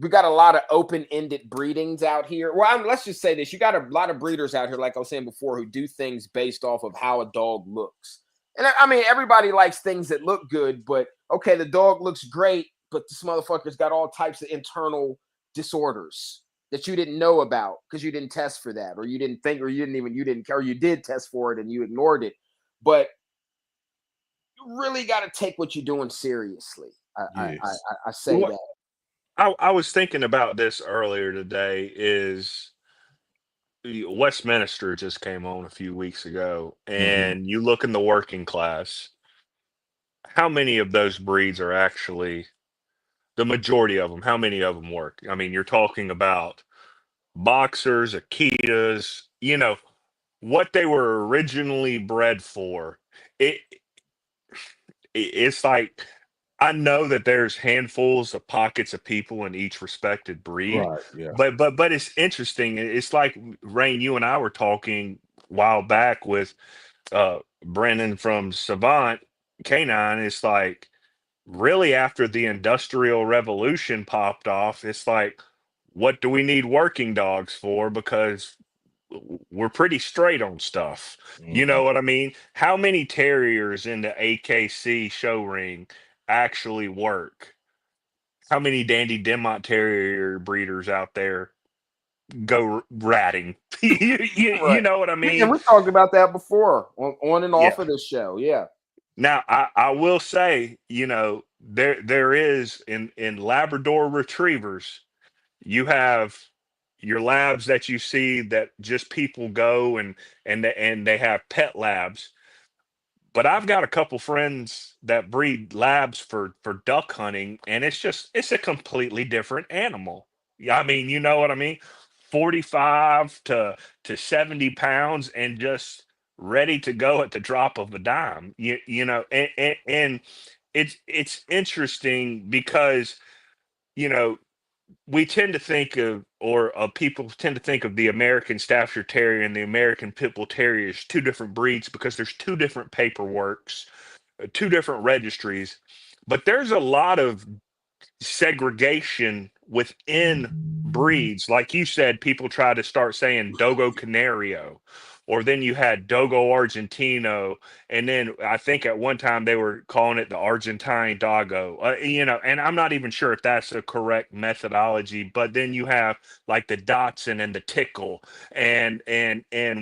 we got a lot of open-ended breedings out here. Well, let's just say this. You got a lot of breeders out here, like I was saying before, who do things based off of how a dog looks. And I mean, everybody likes things that look good, but okay, the dog looks great, but this motherfucker's got all types of internal disorders that you didn't know about because you didn't test for that, or you didn't think, or you didn't care, or you did test for it and you ignored it. But you really got to take what you're doing seriously. I say Well, that. I was thinking about this earlier today. Is Westminster just came on a few weeks ago, and you look in the working class, how many of those breeds are actually the majority of them? How many of them work? I mean, you're talking about boxers, Akitas, what they were originally bred for. It, it's like, I know that there's handfuls of pockets of people in each respected breed, Right. Yeah. but it's interesting. It's like, Rain, you and I were talking a while back with Brennan from Savant Canine. It's like, really, after the Industrial Revolution popped off, it's like, what do we need working dogs for? Because we're pretty straight on stuff. You know what I mean? How many terriers in the AKC show ring actually work? How many Dandy Dinmont Terrier breeders out there go ratting? You Right. know what I And mean? we talked about that before on and Yeah. off of this show. Yeah. Now, I will say, there is in Labrador Retrievers, you have your labs that you see that just people go and they have pet labs. But I've got a couple friends that breed labs for duck hunting, and it's a completely different animal. Yeah, I mean, you know what I mean? 45 to 70 pounds and just ready to go at the drop of a dime. And it's interesting because, you know, we tend to think of, or people tend to think of the American Staffordshire Terrier and the American Pitbull Terrier as two different breeds because there's two different paperworks, two different registries. But there's a lot of segregation within breeds. Like you said, people try to start saying Dogo Canario, or then you had Dogo Argentino, and then I think at one time they were calling it the Argentine Doggo. And I'm not even sure if that's a correct methodology. But then you have like the Dotson and the Tickle, and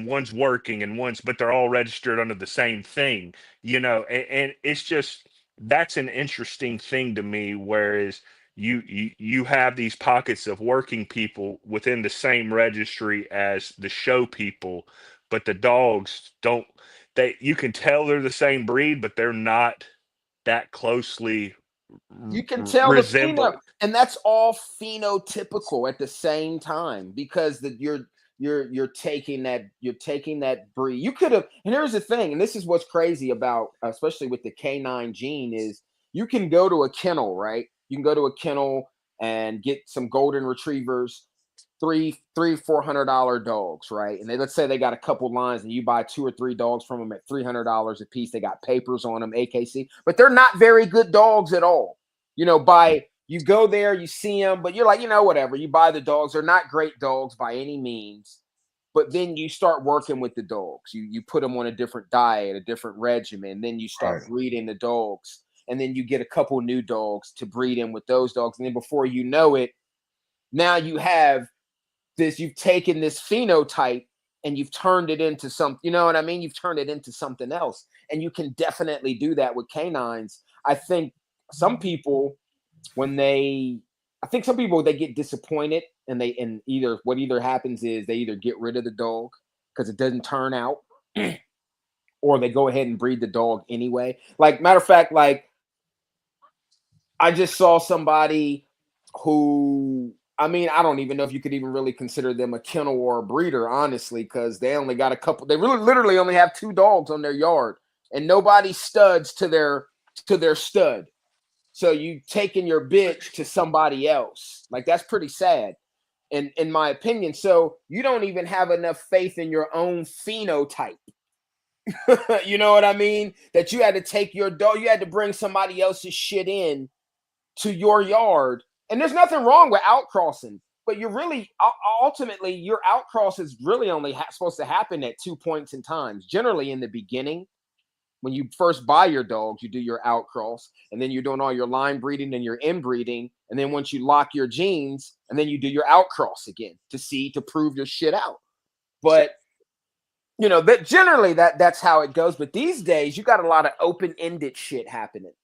one's working and one's, but they're all registered under the same thing. And it's just, that's an interesting thing to me. Whereas you have these pockets of working people within the same registry as the show people, but the dogs don't. You can tell they're the same breed, but they're not that closely You can tell the resemble. pheno, and that's all phenotypical at the same time because you're taking that breed. You could have, and here's the thing, and this is what's crazy about, especially with the canine gene, is you can go to a kennel, right? You can go to a kennel and get some golden retrievers, $400 dogs, right? And let's say they got a couple lines, and you buy 2 or 3 dogs from them at $300 a piece. They got papers on them, AKC, but they're not very good dogs at all. You go there, you see them, but you're like, whatever. You buy the dogs; they're not great dogs by any means. But then you start working with the dogs. You put them on a different diet, a different regimen. Then you start breeding the dogs. And then you get a couple new dogs to breed in with those dogs. And then before you know it, now you have this, you've taken this phenotype and you've turned it into something, you know what I mean? You've turned it into something else. And you can definitely do that with canines. I think some people, they get disappointed and what either happens is they either get rid of the dog because it doesn't turn out, or they go ahead and breed the dog anyway. Like, matter of fact, like, I just saw somebody who, I mean, I don't even know if you could even really consider them a kennel or a breeder, honestly, because they only got a couple. They really literally only have 2 dogs on their yard, and nobody studs to their stud. So you taking your bitch to somebody else. Like, that's pretty sad, in my opinion. So you don't even have enough faith in your own phenotype. You know what I mean? That you had to take your dog, you had to bring somebody else's shit in to your yard. And there's nothing wrong with outcrossing, but you're really, ultimately, your outcross is really only supposed to happen at 2 points in time, generally in the beginning. When you first buy your dogs, you do your outcross, and then you're doing all your line breeding and your inbreeding. And then once you lock your genes, and then you do your outcross again to prove your shit out. But that generally that's how it goes. But these days you got a lot of open-ended shit happening.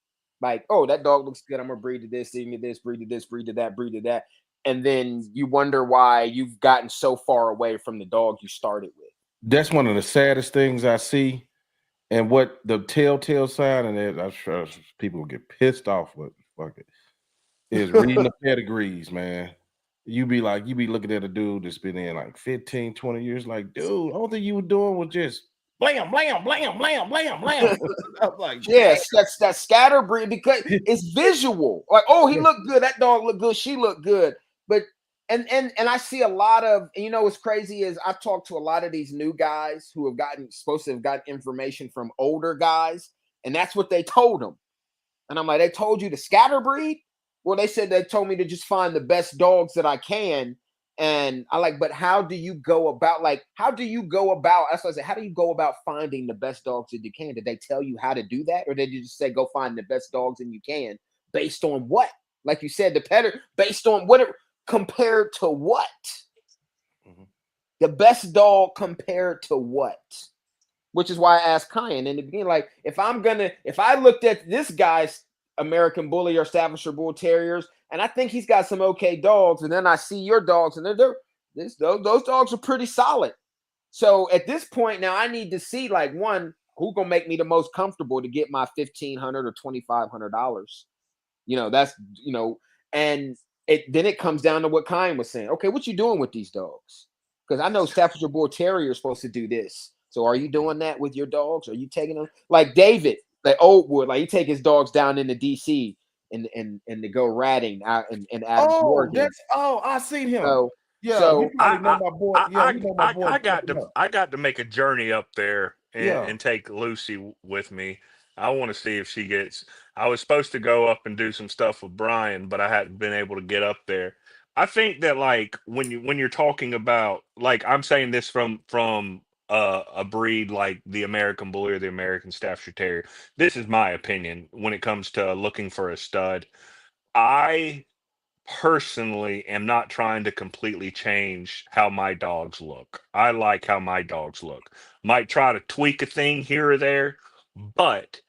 Like, oh, that dog looks good. I'm gonna breed to this, breed to this, breed to this, breed to that, breed to that. And then you wonder why you've gotten so far away from the dog you started with. That's one of the saddest things I see. And what the telltale sign, and I'm sure people will get pissed off with, fuck it, is reading the pedigrees, man. You be looking at a dude that's been in like 15, 20 years, like, dude, all that you were doing was just blam, blam, blam, blam, blam, blam. I'm like, yes, that's scatter breed because it's visual. Like, oh, he looked good, that dog looked good, she looked good. But and I see a lot of, what's crazy is I've talked to a lot of these new guys who have supposed to have gotten information from older guys, and that's what they told them. And I'm like, they told you to scatter breed? Well, they said they told me to just find the best dogs that I can. And I like, but how do you go about, that's what I said, how do you go about finding the best dogs that you can? Did they tell you how to do that? Or did you just say, go find the best dogs that you can based on what? Like you said, based on what compared to what? Mm-hmm. The best dog compared to what? Which is why I asked Kyan in the beginning, like, if I looked at this guy's American Bully or Staffordshire Bull Terriers, and I think he's got some okay dogs, and then I see your dogs, and those dogs are pretty solid. So at this point now, I need to see, like, one, who's gonna make me the most comfortable to get my $1,500 or $2,500. And then it comes down to what Kyan was saying. Okay, what you doing with these dogs? Because I know Staffordshire Bull Terrier is supposed to do this. So are you doing that with your dogs? Are you taking them like David, like Oldwood, like he take his dogs down into DC and to go ratting out and Adams, Oregon. I seen him. So you probably know my boy. Yeah, you know my boy. I got to make a journey up there and take Lucy with me. I want to see if she gets. I was supposed to go up and do some stuff with Brian, but I hadn't been able to get up there. I think that, like, when you're talking about, like, I'm saying this from a breed like the American Bully or the American Staffordshire Terrier. This is my opinion when it comes to looking for a stud. I personally am not trying to completely change how my dogs look. I like how my dogs look. Might try to tweak a thing here or there, but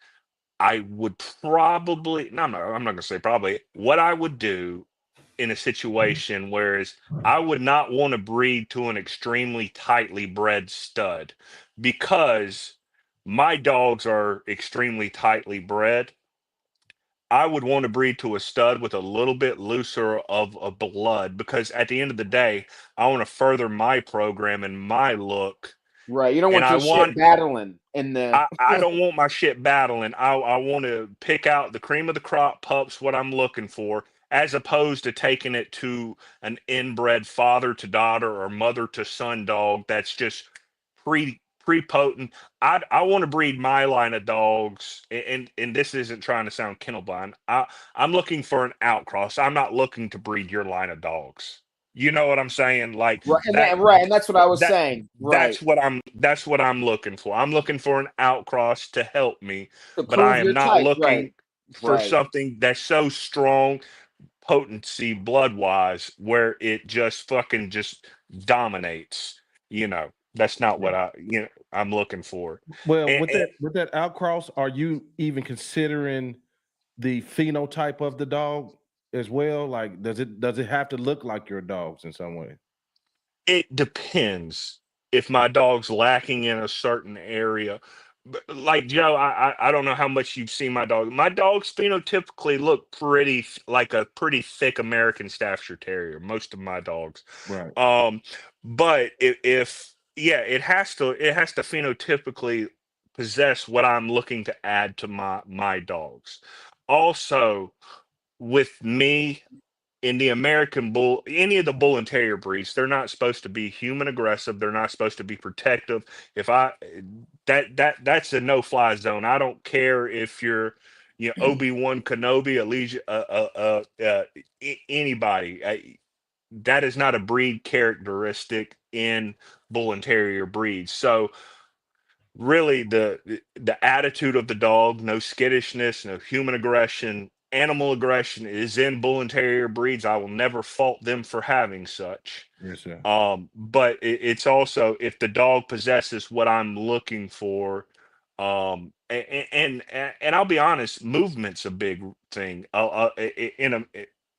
I would probably, no, I'm not going to say probably, what I would do in a situation whereas I would not want to breed to an extremely tightly bred stud because my dogs are extremely tightly bred. I would want to breed to a stud with a little bit looser of a blood because at the end of the day, I want to further my program and my look. Right. You don't want your shit battling in the I don't want my shit battling. I want to pick out the cream of the crop pups, what I'm looking for, as opposed to taking it to an inbred father to daughter or mother to son dog that's just pre-potent. I want to breed my line of dogs, and this isn't trying to sound kennel blind. I'm looking for an outcross. I'm not looking to breed your line of dogs. You know what I'm saying? Like right, and that's what I was saying. Right. That's what I'm looking for. I'm looking for an outcross to help me, but I am not looking for something that's so strong, potency blood wise, where it just fucking just dominates. That's not what I'm looking for. Well, with that outcross, are you even considering the phenotype of the dog as well? Like, does it have to look like your dogs in some way? It depends. If my dog's lacking in a certain area, like Joe, I don't know how much you've seen my dog. My dogs phenotypically look like a pretty thick American Staffordshire Terrier. Most of my dogs, right? But if it has to phenotypically possess what I'm looking to add to my dogs. Also, with me in the American Bull, any of the Bull and Terrier breeds, they're not supposed to be human aggressive. They're not supposed to be protective. That's a no-fly zone. I don't care if you're, Obi-Wan Kenobi, anybody. That is not a breed characteristic in Bull and Terrier breeds. So really the attitude of the dog, no skittishness, no human aggression. Animal aggression is in bull and terrier breeds. I will never fault them for having such. Yes, sir. But it's also if the dog possesses what I'm looking for, and I'll be honest, movement's a big thing.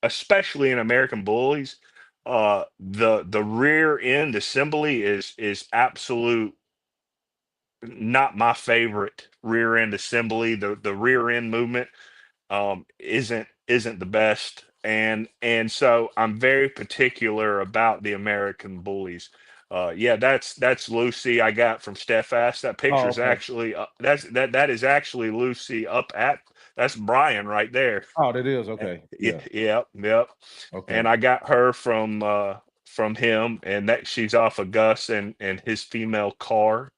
Especially in American bullies, the rear end assembly is absolute not my favorite rear end assembly. The rear end movement isn't the best, and so I'm very particular about the American bullies. Yeah, that's Lucy I got from Steadfast. That Oh, picture's okay. actually that is actually Lucy up at that's Brian right there. Oh, that is okay. Yeah. Yep. Okay. And I got her from him, and that she's off of Gus and his female car.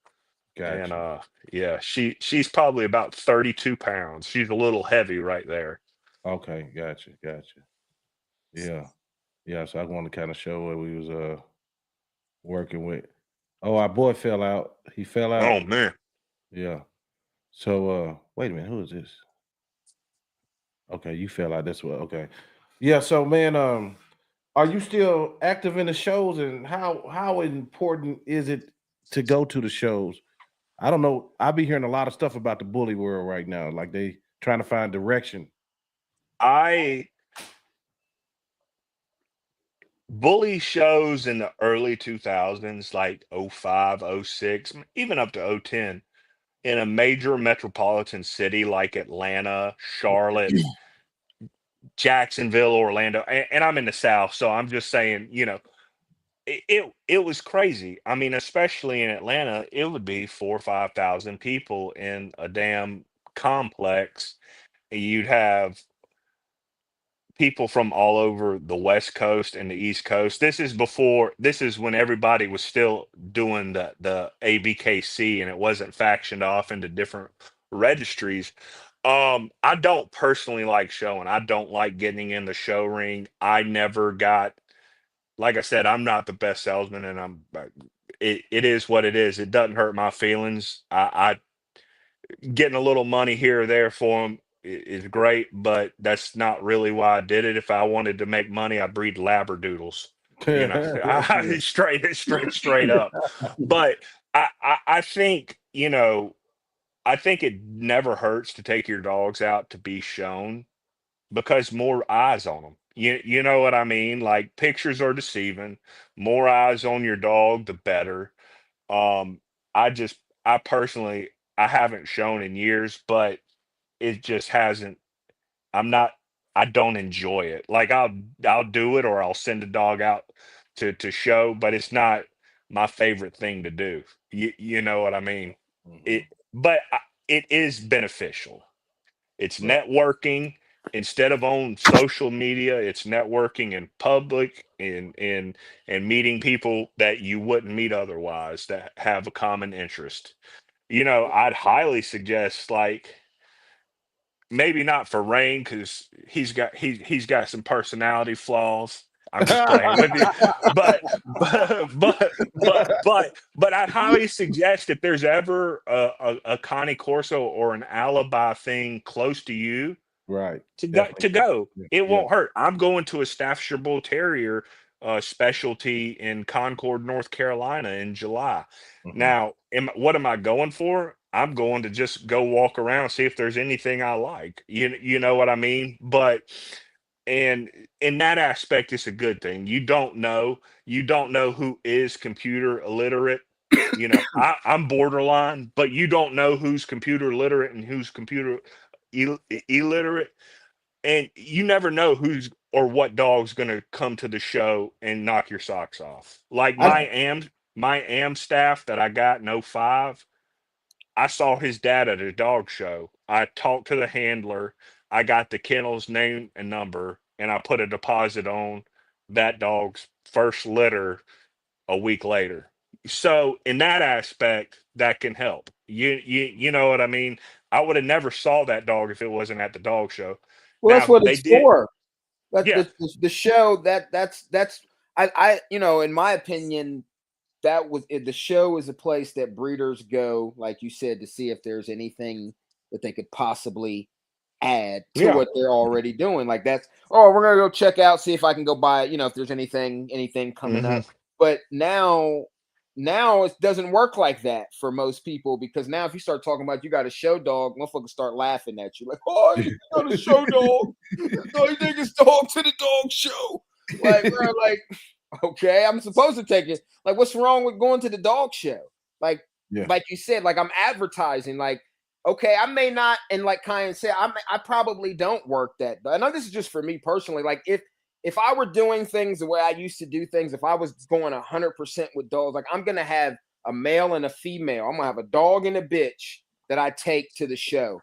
And Gotcha. yeah, she's probably about 32 pounds. She's a little heavy right there. Okay. Gotcha. Yeah. Yeah. So I want to kind of show what we was working with. Oh, our boy fell out. He fell out. Oh man. Yeah. So wait a minute, who is this? Okay, you fell out this way. Okay. Yeah, so man, are you still active in the shows, and how important is it to go to the shows? I don't know. I'll be hearing a lot of stuff about the bully world right now. Like they trying to find direction. I bully shows in the early 2000s, like '05, '06, even up to '10, in a major metropolitan city like Atlanta, Charlotte, Jacksonville, Orlando, and I'm in the South, so I'm just saying, it was crazy. I mean, especially in Atlanta, it would be 4 or 5 thousand people in a damn complex. You'd have people from all over the West Coast and the East Coast. This is when everybody was still doing the ABKC and it wasn't factioned off into different registries. I don't personally like showing. I don't like getting in the show ring. I never got, like I said, I'm not the best salesman, and it is what it is. It doesn't hurt my feelings. I getting a little money here or there for them is great, but that's not really why I did it. If I wanted to make money, I'd breed labradoodles. Yeah. Straight up. But I think I think it never hurts to take your dogs out to be shown because more eyes on them. You know what I mean? Like pictures are deceiving. More eyes on your dog, the better. Um, I personally I haven't shown in years, but it just hasn't. I'm not. I don't enjoy it. Like I'll do it or I'll send a dog out to show, but it's not my favorite thing to do. You know what I mean? It, Mhm. but it is beneficial. It's Right. networking instead of on social media. It's networking in public and meeting people that you wouldn't meet otherwise that have a common interest. I'd highly suggest like maybe not for Rain because he's got some personality flaws. I'm just playing with you, but I highly suggest if there's ever a Connie Corso or an alibi thing close to you, Right. to go Definitely. to go. Yeah. It Yeah. won't hurt. I'm going to a Staffordshire Bull Terrier specialty in Concord, North Carolina in July. Mhm. Now, what am I going for? I'm going to just go walk around, see if there's anything I like. You know what I mean? But and in that aspect, it's a good thing. You don't know who is computer illiterate. I'm borderline, but you don't know who's computer literate and who's computer illiterate, and you never know who's or what dog's going to come to the show and knock your socks off. Like I my am staff that I got in '05, I saw his dad at a dog show. I talked to the handler. I got the kennel's name and number, and I put a deposit on that dog's first litter a week later. So in that aspect, that can help. You know what I mean? I would have never saw that dog if it wasn't at the dog show. Well, that's Now what they it's did, for. That yeah. the show, that's I in my opinion, that was it. The show is a place that breeders go, like you said, to see if there's anything that they could possibly add to Yeah. what they're already doing. Like that's, oh, we're gonna go check out, see if I can go buy it, if there's anything coming up. But now it doesn't work like that for most people, because now if you start talking about you got a show dog, motherfuckers start laughing at you like, oh, you got a show dog. No, you take his dog to the dog show. Like, bro, like, okay, I'm supposed to take it. Like, what's wrong with going to the dog show? Like, like you said, like I'm advertising. Like, okay, I may not, and like Kyan said, I probably don't work that. I know this is just for me personally. Like, if I were doing things the way I used to do things, if I was going 100% with dogs, like I'm gonna have a male and a female. I'm gonna have a dog and a bitch that I take to the show,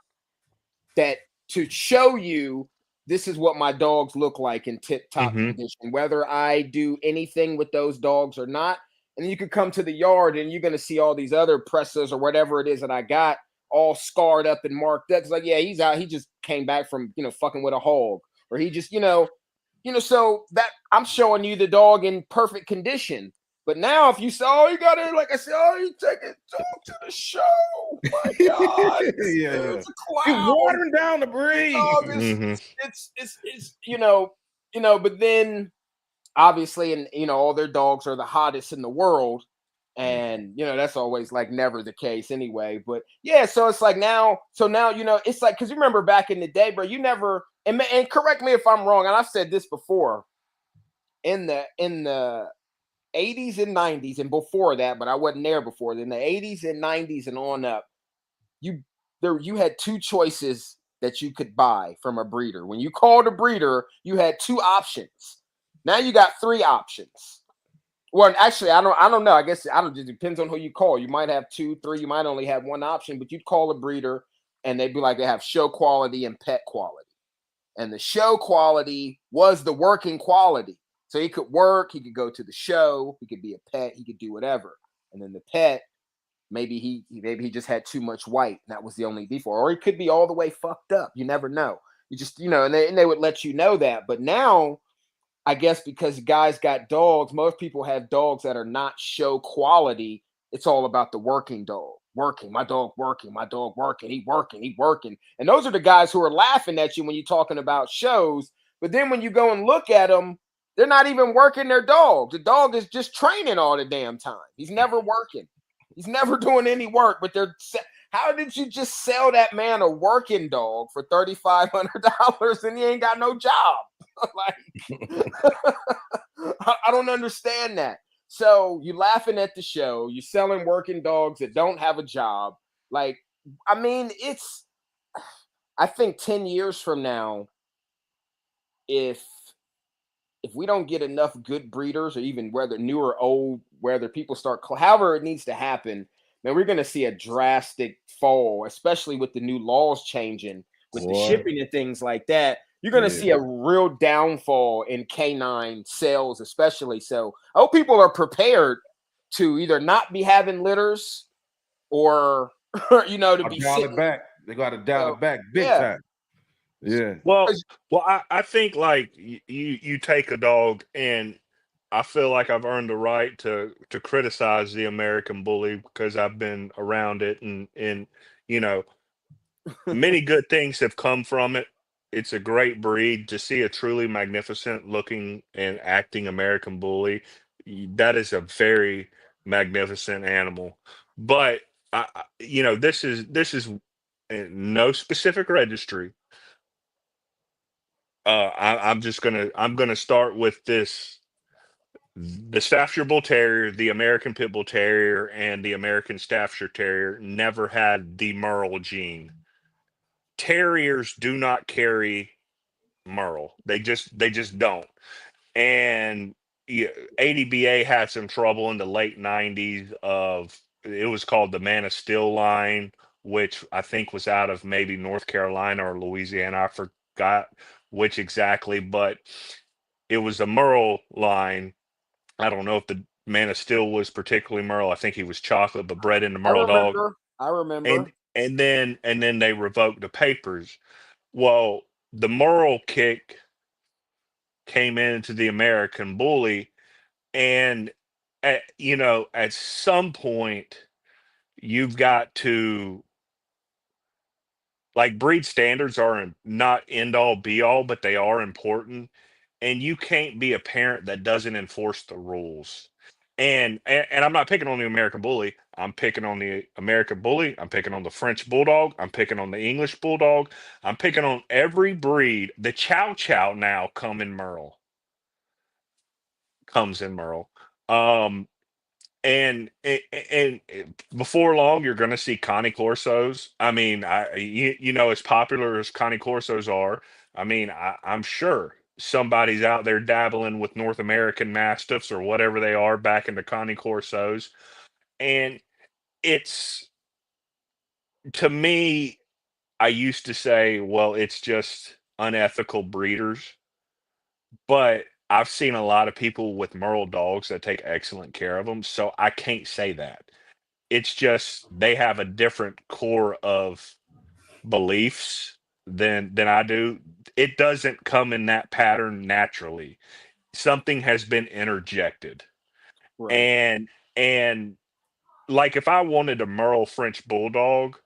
that to show you this is what my dogs look like in tip-top condition, whether I do anything with those dogs or not. And then you could come to the yard and you're going to see all these other Pressas or whatever it is that I got all scarred up and marked up. It's like, yeah, he's out. He just came back from, fucking with a hog, or he just, so that I'm showing you the dog in perfect condition. But now, if you say, "Oh, you got it," like I said, "Oh, you take a dog to the show." My God, it's a clown. You're watering down the breed. It's But then, obviously, and all their dogs are the hottest in the world, and that's always like never the case anyway. But yeah, so it's like now, it's like, because you remember back in the day, bro, you never, and correct me if I'm wrong, and I've said this before, in the 80s and 90s and before that, but I wasn't there before. In the 80s and 90s and on up, you had two choices that you could buy from a breeder. When you called a breeder, you had two options. Now you got three options. Well, actually, I don't know. I guess it depends on who you call. You might have two, three. You might only have one option, but you'd call a breeder and they'd be like, they have show quality and pet quality. And the show quality was the working quality. So he could work, he could go to the show, he could be a pet, he could do whatever. And then the pet, maybe he just had too much white, and that was the only default. Or he could be all the way fucked up. You never know. You just, and they would let you know that. But now, I guess because guys got dogs, most people have dogs that are not show quality. It's all about the working dog. Working, my dog working, he working. And those are the guys who are laughing at you when you're talking about shows. But then when you go and look at them, they're not even working their dog. The dog is just training all the damn time. He's never working. He's never doing any work. But how did you just sell that man a working dog for $3,500 and he ain't got no job? Like, I don't understand that. So you're laughing at the show. You're selling working dogs that don't have a job. Like, I mean, I think 10 years from now, if we don't get enough good breeders, or even whether new or old, whether people start, however it needs to happen, man, we're going to see a drastic fall, especially with the new laws changing with the shipping and things like that. You're going to see a real downfall in canine sales, especially. So I hope people are prepared to either not be having litters or, to be dial it back. They got to dial it back big time. Yeah. Well, I think like you take a dog, and I feel like I've earned the right to criticize the American Bully because I've been around it, and many good things have come from it. It's a great breed. To see a truly magnificent looking and acting American Bully, that is a very magnificent animal. But this is no specific registry. I'm gonna start with this: the Staffordshire Bull Terrier, the American Pitbull Terrier, and the American Staffordshire Terrier never had the Merle gene. Terriers do not carry Merle. They just don't. And ADBA had some trouble in the late '90s. It was called the Man of Steel line, which I think was out of maybe North Carolina or Louisiana. I forgot which exactly, but it was a Merle line. I don't know if the Man of Steel was particularly Merle. I think he was chocolate, but bred in the Merle dog. I remember. And then they revoked the papers. Well, the Merle kick came into the American Bully, and at some point, you've got to, like, breed standards are not end all be all, but they are important. And you can't be a parent that doesn't enforce the rules. And I'm not picking on the American Bully. I'm picking on the American Bully. I'm picking on the French Bulldog. I'm picking on the English Bulldog. I'm picking on every breed. The Chow Chow now comes in Merle. Um, and before long, you're going to see Connie Corsos. I mean, as popular as Connie Corsos are, I mean, I'm sure somebody's out there dabbling with North American Mastiffs or whatever they are back into Connie Corsos. And it's, to me, I used to say, well, it's just unethical breeders. But I've seen a lot of people with Merle dogs that take excellent care of them. So I can't say that. It's just they have a different core of beliefs than I do. It doesn't come in that pattern naturally. Something has been interjected. Right. And like, if I wanted a Merle French Bulldog,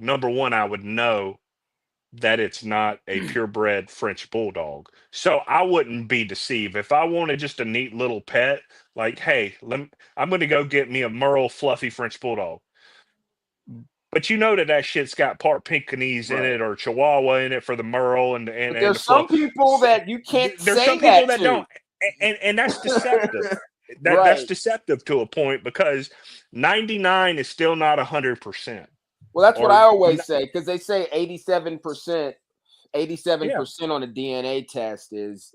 number one, I would know that it's not a purebred French Bulldog. So I wouldn't be deceived. If I wanted just a neat little pet, like, hey, I'm going to go get me a Merle fluffy French Bulldog. But that shit's got part Pekingese in it or Chihuahua in it for the Merle and there's the some people that you can't There's say some people that to. don't, and that's deceptive. That's deceptive to a point, because 99 is still not 100%. Well, that's what I always say, because they say 87% on a DNA test is,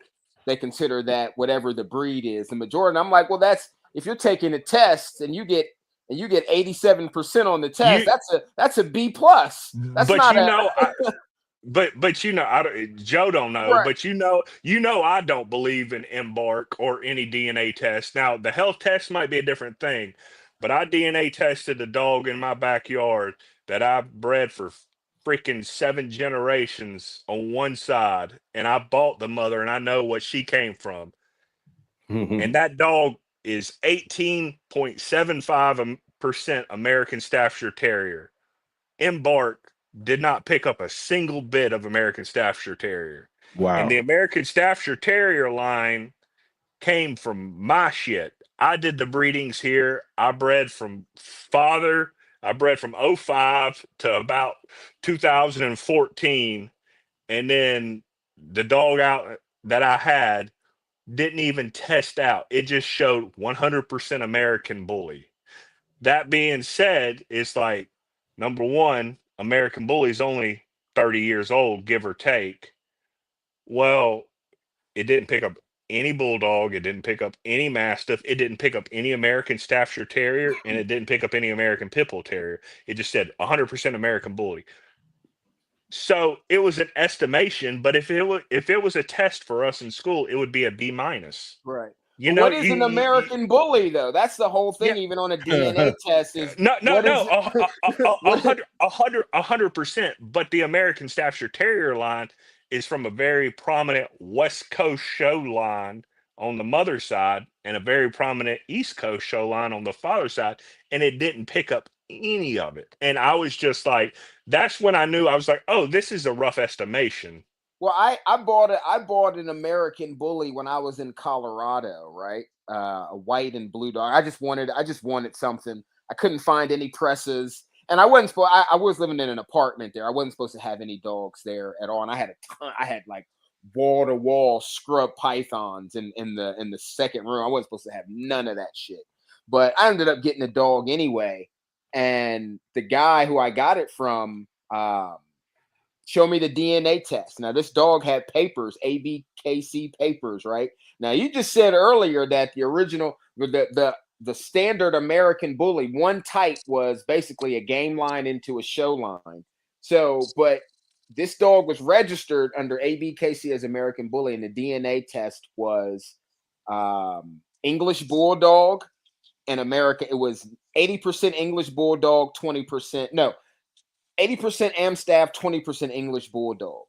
they consider that whatever the breed is the majority. And I'm like, well, that's, if you're taking a test and you get 87% on the test, that's a B plus. That's but not Joe don't know, right. but I don't believe in embark or any DNA test. Now, the health test might be a different thing, but I DNA tested a dog in my backyard that I've bred for freaking 7 generations on one side, and I bought the mother, and I know what she came from. And that dog is 18.75% American Staffordshire Terrier. Embark did not pick up a single bit of American Staffordshire Terrier. Wow. And the American Staffordshire Terrier line came from my shit. I did the breedings here. I bred from father. I bred from 05 to about 2014. And then the dog out that I had didn't even test out. It just showed 100% American Bully. That being said, it's like, number one, American Bully is only 30 years old, give or take. Well, it didn't pick up any Bulldog. It didn't pick up any Mastiff. It didn't pick up any American Staffordshire Terrier, and it didn't pick up any American Pitbull Terrier. It just said 100% American Bully. So it was an estimation, but if it was a test for us in school, it would be a B minus. Right. What is an American Bully, though? That's the whole thing. Yeah. Even on a DNA test, is 100%. But the American Staffordshire Terrier line is from a very prominent West Coast show line on the mother's side and a very prominent East Coast show line on the father's side, and it didn't pick up any of it. And I was just like, that's when I knew. I was like, oh, this is a rough estimation. Well, I bought an American Bully when I was in Colorado, right? A white and blue dog. I just wanted something. I couldn't find any presses, and I wasn't supposed. I was living in an apartment there. I wasn't supposed to have any dogs there at all. And I had a ton. I had like wall to wall scrub pythons in the second room. I wasn't supposed to have none of that shit. But I ended up getting a dog anyway. And the guy who I got it from showed me the DNA test. Now, this dog had papers, ABKC papers, right? Now, you just said earlier that the original, the standard American Bully, one type was basically a game line into a show line. So, but this dog was registered under ABKC as American Bully, and the DNA test was English Bulldog. In America, it was 80% English Bulldog, 80% Amstaff, 20% English Bulldog.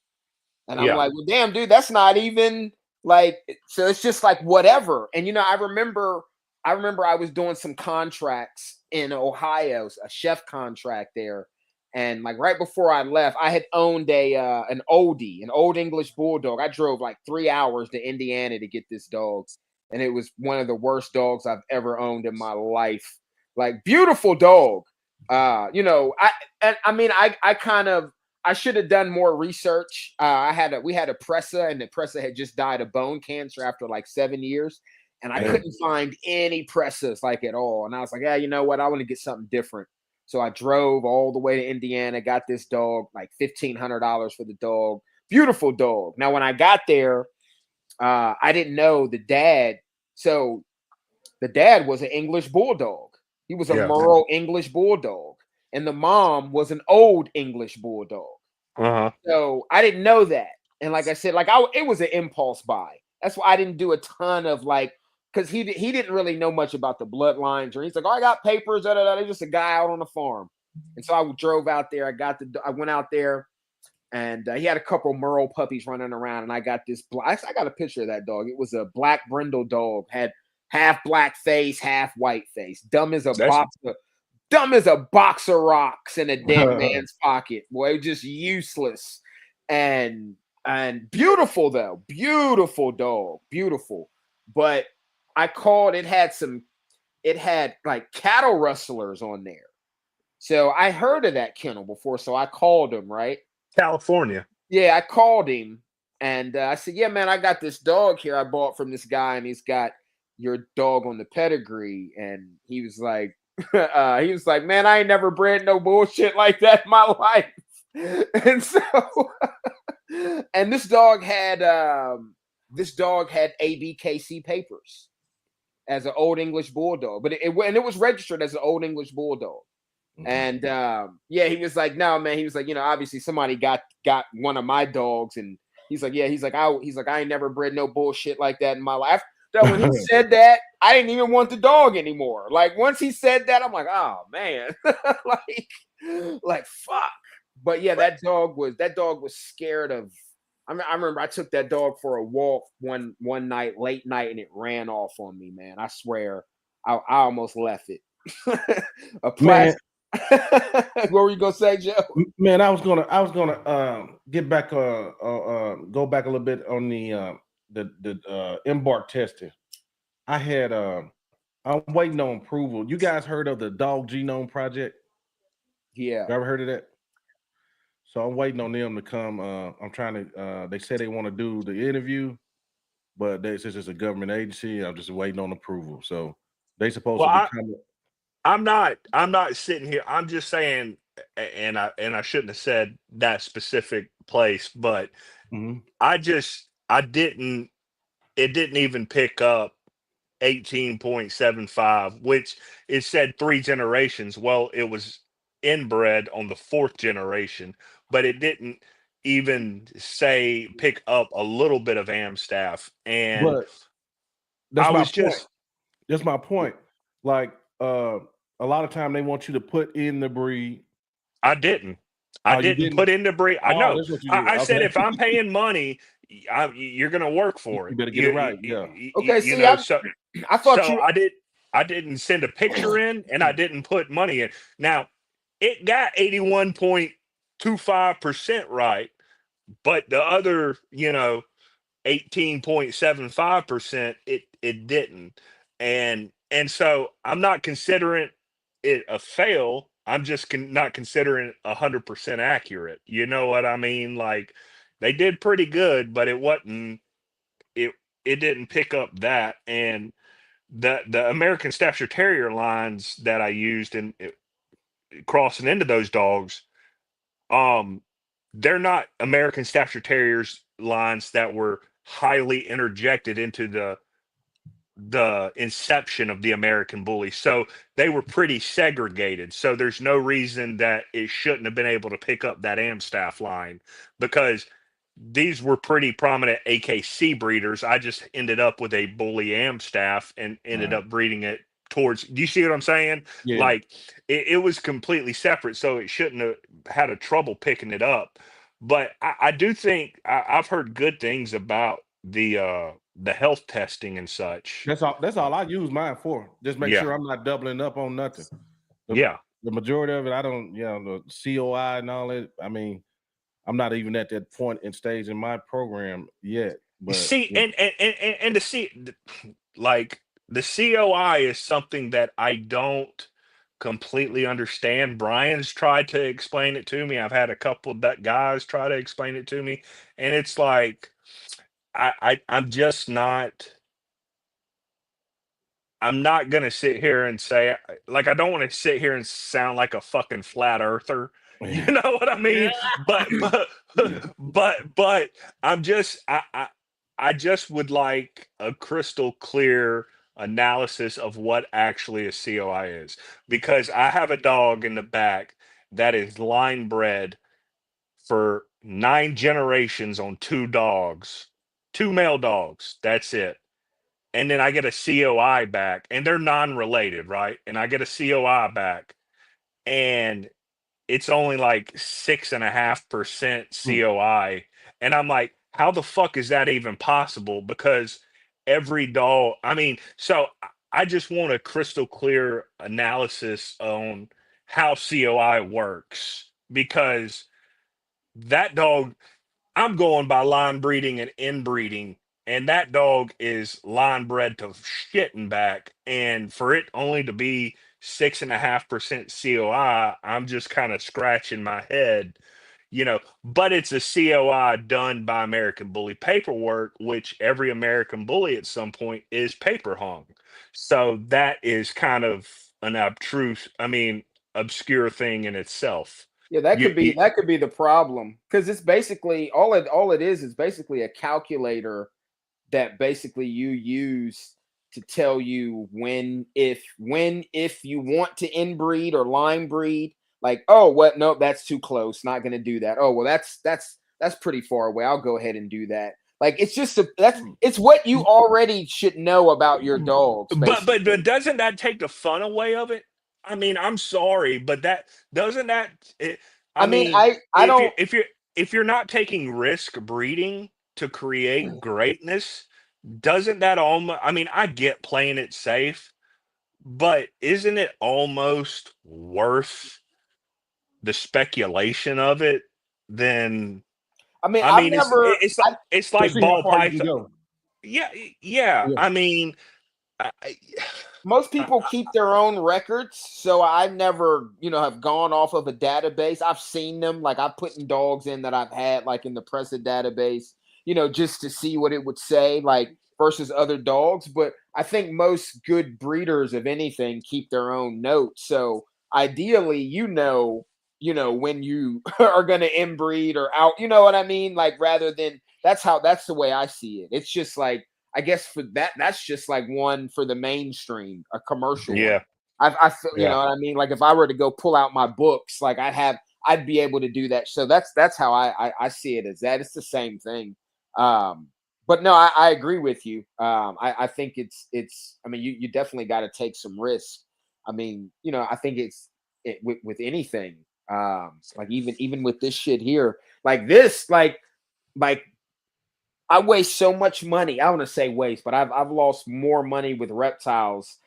And I'm like, well, damn, dude, that's not even Like, so it's just like whatever. And I remember I was doing some contracts in Ohio, a chef contract there. And like right before I left, I had owned an old English bulldog. I drove like 3 hours to Indiana to get this dog. And it was one of the worst dogs I've ever owned in my life. Like, beautiful dog. I should have done more research. We had a Pressa, and the Pressa had just died of bone cancer after like 7 years. And I couldn't find any Pressas like at all. And I was like, yeah, you know what? I want to get something different. So I drove all the way to Indiana, got this dog, like $1,500 for the dog. Beautiful dog. Now, when I got there, I didn't know the dad. So the dad was an English bulldog. He was a Merle English bulldog. And the mom was an old English bulldog. So I didn't know that. And like I said, it was an impulse buy. That's why I didn't do a ton of because he didn't really know much about the bloodlines, or he's like, oh, I got papers. He's just a guy out on the farm. And so I drove out there. I went out there, and he had a couple Merle puppies running around, and I got this I got a picture of that dog. It was a black brindle dog, had half black face, half white face, dumb as a box of rocks in a dead man's pocket. Boy, just useless. And beautiful though. Beautiful dog. Beautiful. But I called, it had like cattle rustlers on there. So I heard of that kennel before. So I called him, right? California. Yeah, I called him, and I said, yeah, man, I got this dog here I bought from this guy, and he's got your dog on the pedigree. And he was like, man, I ain't never bred no bullshit like that in my life. And so, and this dog had ABKC papers as an old English bulldog, but it was registered as an old English bulldog. And he was like, no, man, he was like, obviously somebody got one of my dogs, and he's like, I ain't never bred no bullshit like that in my life. That when he said I didn't even want the dog anymore. Like, once he said that, I'm like, oh man, like fuck. But yeah, that dog was scared of. I remember I took that dog for a walk one night, late night, and it ran off on me, man. I swear, I almost left it. A plastic. What were you gonna say, Joe? Man, I was gonna get back go back a little bit on the embark testing. I'm waiting on approval. You guys heard of the Dog Genome Project? Yeah. You ever heard of that? So I'm waiting on them to come. I'm trying to. They said they want to do the interview, but since it's a government agency, I'm just waiting on approval. So they supposed to be coming. I'm not sitting here. I'm just saying, and I shouldn't have said that specific place, but it didn't even pick up 18.75, which it said 3 generations. Well, it was inbred on the 4th generation, but it didn't even say pick up a little bit of Amstaff. And that's my point. Like, a lot of time they want you to put in the breed. I didn't put in the breed. I know. I said, if I'm paying money, you're going to work for it. You better get it right. Yeah. Okay. I didn't send a picture in, and I didn't put money in. Now, it got 81.25% right, but the other, 18.75%, it didn't. And so I'm not considering it a fail. I'm just not considering it 100% accurate. You know what I mean? Like, they did pretty good, but it wasn't. It didn't pick up that. And the American Staffordshire Terrier lines that I used in crossing into those dogs, they're not American Staffordshire Terriers lines that were highly interjected into the inception of the American Bully. So they were pretty segregated. So there's no reason that it shouldn't have been able to pick up that Amstaff line, because these were pretty prominent AKC breeders. I just ended up with a Bully Amstaff and ended up breeding it towards. Do you see what I'm saying? Yeah. Like, it was completely separate, so it shouldn't have had a trouble picking it up. But I do think I've heard good things about the health testing and such. That's all I use mine for. Just make sure I'm not doubling up on nothing. The majority of it, I don't, the COI and all that. I mean, I'm not even at that point and stage in my program yet. But see, and to see, like, the COI is something that I don't completely understand. Brian's tried to explain it to me. I've had a couple of guys try to explain it to me, and it's like I'm just not. I'm not gonna sit here and say, like, I don't want to sit here and sound like a fucking flat earther. You know what I mean? But I'm just I just would like a crystal clear analysis of what actually a COI is, because I have a dog in the back that is line bred for 9 generations on 2 dogs, 2 male dogs. That's it. And then I get a COI back, and they're non-related, right? And I get a COI back, and it's only like 6.5% COI. And I'm like, how the fuck is that even possible? Because every dog, I mean, so I just want a crystal clear analysis on how COI works, because that dog, I'm going by line breeding and inbreeding, and that dog is line bred to shitting back. And for it only to be 6.5% COI, I'm just kind of scratching my head, But it's a COI done by American Bully paperwork, which every American Bully at some point is paper hung. So that is kind of an obscure thing in itself. Yeah, that could be the problem, because it's basically all it is basically a calculator that basically you use to tell you if you want to inbreed or line breed. Like, oh, what? No, that's too close. Not going to do that. Oh, well, that's pretty far away. I'll go ahead and do that. Like, it's just it's what you already should know about your dogs. But doesn't that take the fun away of it? I mean, I'm sorry, but that doesn't that. I mean, I don't. If you're not taking risk breeding to create greatness, doesn't that almost? I mean, I get playing it safe, but isn't it almost worth the speculation of it than? I mean, it's like ball python. Yeah. I mean. Most people keep their own records, so I never, have gone off of a database. I've seen them, like I've put in dogs in that I've had, like in the Pressa database, just to see what it would say, like versus other dogs. But I think most good breeders of anything keep their own notes. So ideally, when you are going to inbreed or out, you know what I mean? Like, rather than that's the way I see it. It's just like, I guess for that's just like one for the mainstream, a commercial. Yeah. I feel, you know what I mean? Like, if I were to go pull out my books, like I'd be able to do that. So that's how I see it, as that. It's the same thing. But no, I agree with you. I think it's, I mean, you definitely got to take some risk. I mean, I think with anything, like even with this shit here, like this, like I waste so much money. I want to say waste, but I've lost more money with reptiles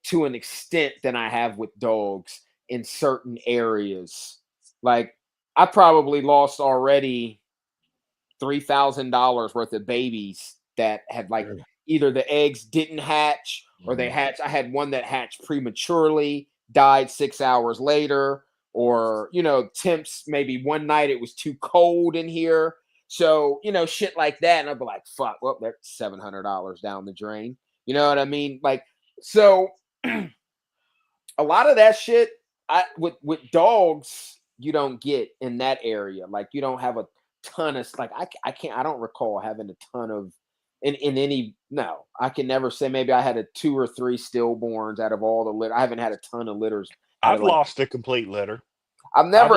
to an extent than I have with dogs in certain areas. Like, I probably lost already $3,000 worth of babies that had, like, either the eggs didn't hatch or they hatched. I had one that hatched prematurely, died 6 hours later, or, temps, maybe one night it was too cold in here. So, shit like that. And I'd be like, fuck, well, that's $700 down the drain. You know what I mean? Like, so a lot of that shit with dogs, you don't get in that area. Like, you don't have a ton of, like, I don't recall having a ton of in any, no, I can never say. Maybe I had 2 or 3 stillborns out of all the litter. I haven't had a ton of litters. I've lost a complete litter. I've never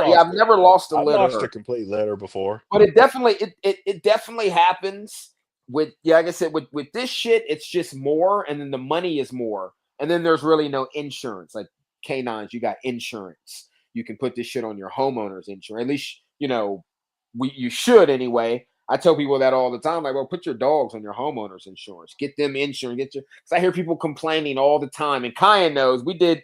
lost a litter. I've lost a complete litter before. But it definitely happens with, like I said, with this shit, it's just more, and then the money is more. And then there's really no insurance. Like canines, you got insurance. You can put this shit on your homeowner's insurance. At least, you should anyway. I tell people that all the time. Like, well, put your dogs on your homeowner's insurance. Get them insurance. Because I hear people complaining all the time. And Kaya knows we did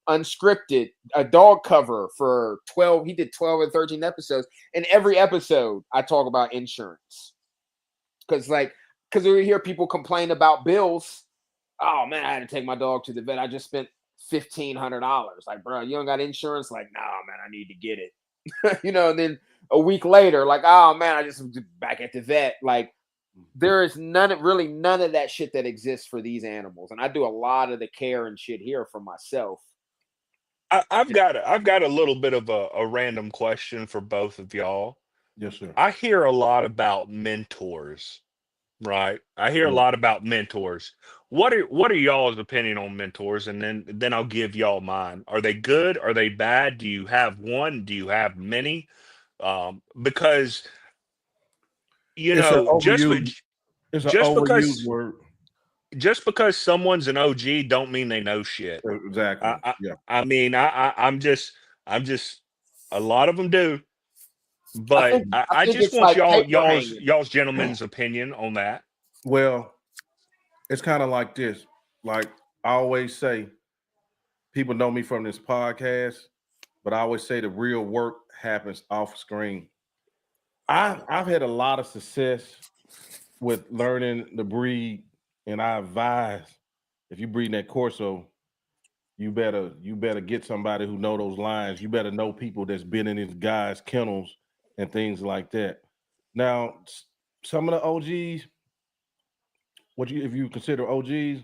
unscripted a dog cover for 12. He did 12 or 13 episodes. And every episode I talk about insurance. Because we hear people complain about bills. Oh man, I had to take my dog to the vet. I just spent $1,500. Like, bro, you don't got insurance? Like, no, man, I need to get it. And then a week later, like, oh man, I just back at the vet. Like, there is none of that shit that exists for these animals. And I do a lot of the care and shit here for myself. I've got a little bit of a random question for both of y'all. Yes, sir. I hear a lot about mentors, right? I hear a lot about mentors. What are y'all's opinion on mentors? And then I'll give y'all mine. Are they good? Are they bad? Do you have one? Do you have many? Because It's an overused word. Just because someone's an OG don't mean they know shit. Exactly. I'm just a lot of them do. But I just want like y'all's gentlemen's opinion on that. Well, it's kind of like this. Like I always say, people know me from this podcast, but I always say the real work happens off screen. I've had a lot of success with learning the breed, and I advise if you breed that Corso, you better get somebody who know those lines. You better know people that's been in these guys' kennels and things like that. Now, some of the OGs, if you consider OGs,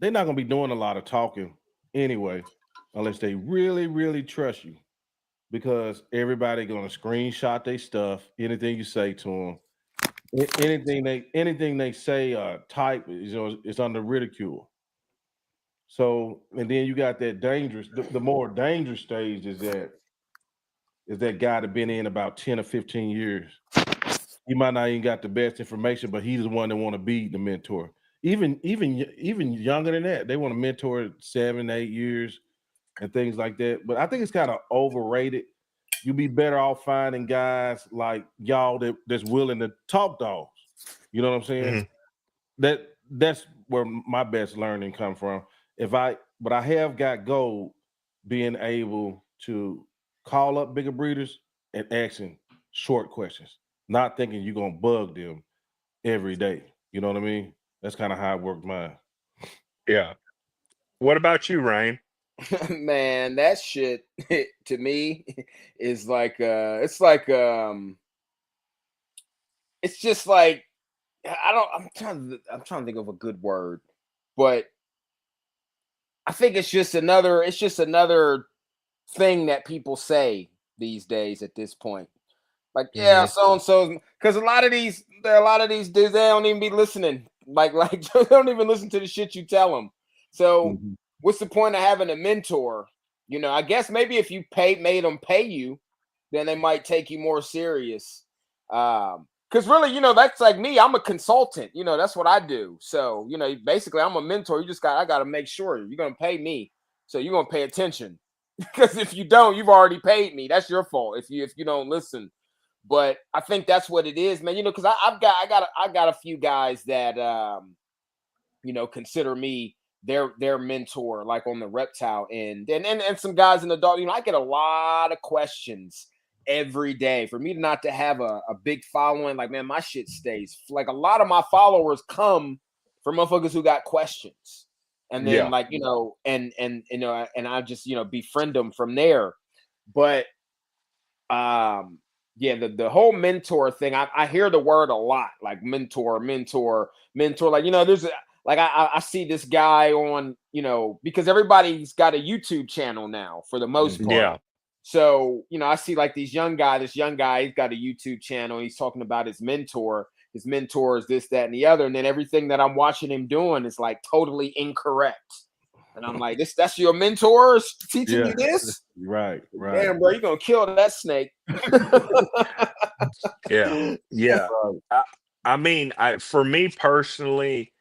they're not gonna be doing a lot of talking anyway, unless they really, really trust you. Because everybody gonna screenshot their stuff, anything you say to them, anything they say, type is under ridicule. So, and then you got that dangerous. The more dangerous stage is that guy that been in about 10 or 15 years. He might not even got the best information, but he's the one that want to be the mentor. Even younger than that, they want to mentor 7, 8 years and things like that. But I think it's kind of overrated. You'd be better off finding guys like y'all that's willing to talk dogs. You know what I'm saying? Mm-hmm. That's where my best learning come from. But I have got gold being able to call up bigger breeders and asking short questions, not thinking you're gonna bug them every day. You know what I mean? That's kind of how it worked mine. Yeah. What about you, Rain? Man, that shit to me is like it's just like I'm trying to think of a good word, but I think it's just another thing that people say these days at this point. Like, yeah, so and so, because a lot of these dudes, they don't even be listening. Like they don't even listen to the shit you tell them. So what's the point of having a mentor? I guess maybe if you made them pay you, then they might take you more serious. Because really, that's like me. I'm a consultant. That's what I do. So, basically, I'm a mentor. I got to make sure you're going to pay me. So you're going to pay attention. Because if you don't, you've already paid me. That's your fault if you don't listen. But I think that's what it is, man. Because I got a few guys that consider me their mentor, like on the reptile end, and some guys in the dog. I get a lot of questions every day. For me not to have a big following, like, man, my shit stays. Like, a lot of my followers come from motherfuckers who got questions, and then and I just befriend them from there. But the whole mentor thing, I hear the word a lot, like mentor. Like, there's I see this guy on, because everybody's got a YouTube channel now for the most part. Yeah. So, I see like this young guy, he's got a YouTube channel. He's talking about his mentor. His mentor is this, that, and the other. And then everything that I'm watching him doing is like totally incorrect. And I'm like, that's your mentor teaching you this? Right. Damn, bro, you're going to kill that snake. Yeah. For me personally,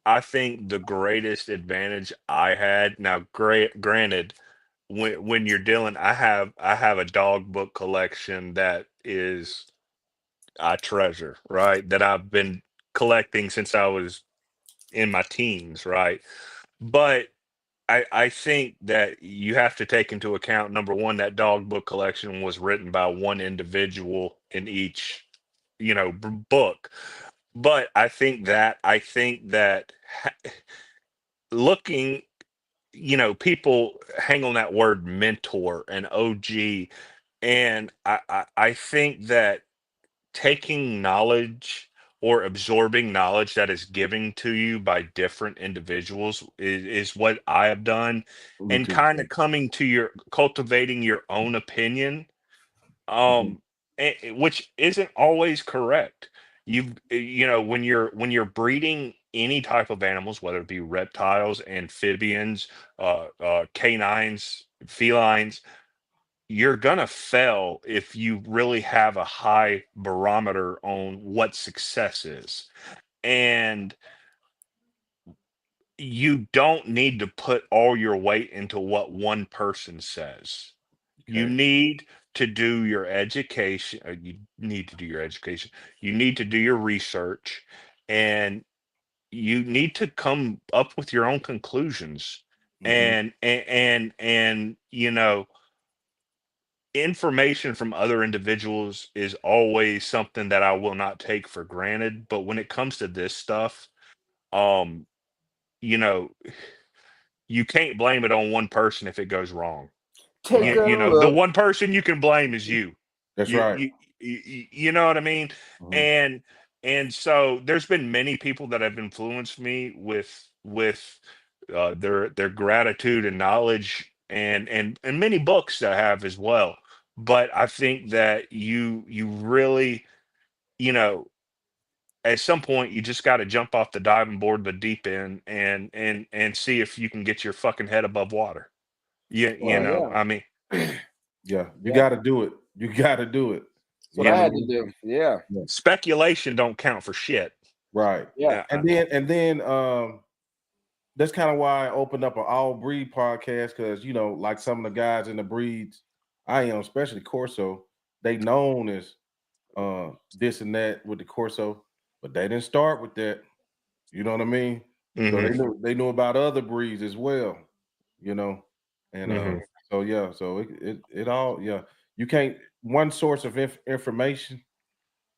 I think the greatest advantage I had, now granted, when you're dealing, I have a dog book collection that is I treasure, right? That I've been collecting since I was in my teens, right? But I think that you have to take into account number one, that dog book collection was written by one individual in each, book. But I think that looking, people hang on that word mentor and OG, and I think that taking knowledge or absorbing knowledge that is given to you by different individuals is what I have done, Me and too. kind of coming to your cultivating your own opinion, Mhm. um which isn't always correct. When you're breeding any type of animals, whether it be reptiles, amphibians, canines, felines, you're gonna fail if you really have a high barometer on what success is. And you don't need to put all your weight into what one person says. You Okay. need to do your education. You need to do your education. You need to do your research, and you need to come up with your own conclusions. Hmm. And information from other individuals is always something that I will not take for granted. But when it comes to this stuff, um, you know, you can't blame it on one person if it goes wrong. Take You, Right. a you know, the look. one person you can blame is you. That's You right. you you know what I mean? Mhm. And so there's been many people that have influenced me with their gratitude and knowledge, and many books that I have as well. But I think that you really, you know, at some point you just got to jump off the diving board, the deep end, and see if you can get your fucking head above water. You Oh Right. know, yeah. I mean, Yeah. You Yeah. got to do it. You got to do it. That's what You I yeah, know. had to do. Yeah. Yeah. speculation don't count for shit. Right. Yeah. And then that's kind of why I opened up an all breed podcast, because like some of the guys in the breeds I am, especially Corso, they known as this and that with the Corso, but they didn't start with that. You know what I mean? So Hmm. they knew about other breeds as well, you know. And Hmm. so yeah, so it all, yeah. You can't, one source of information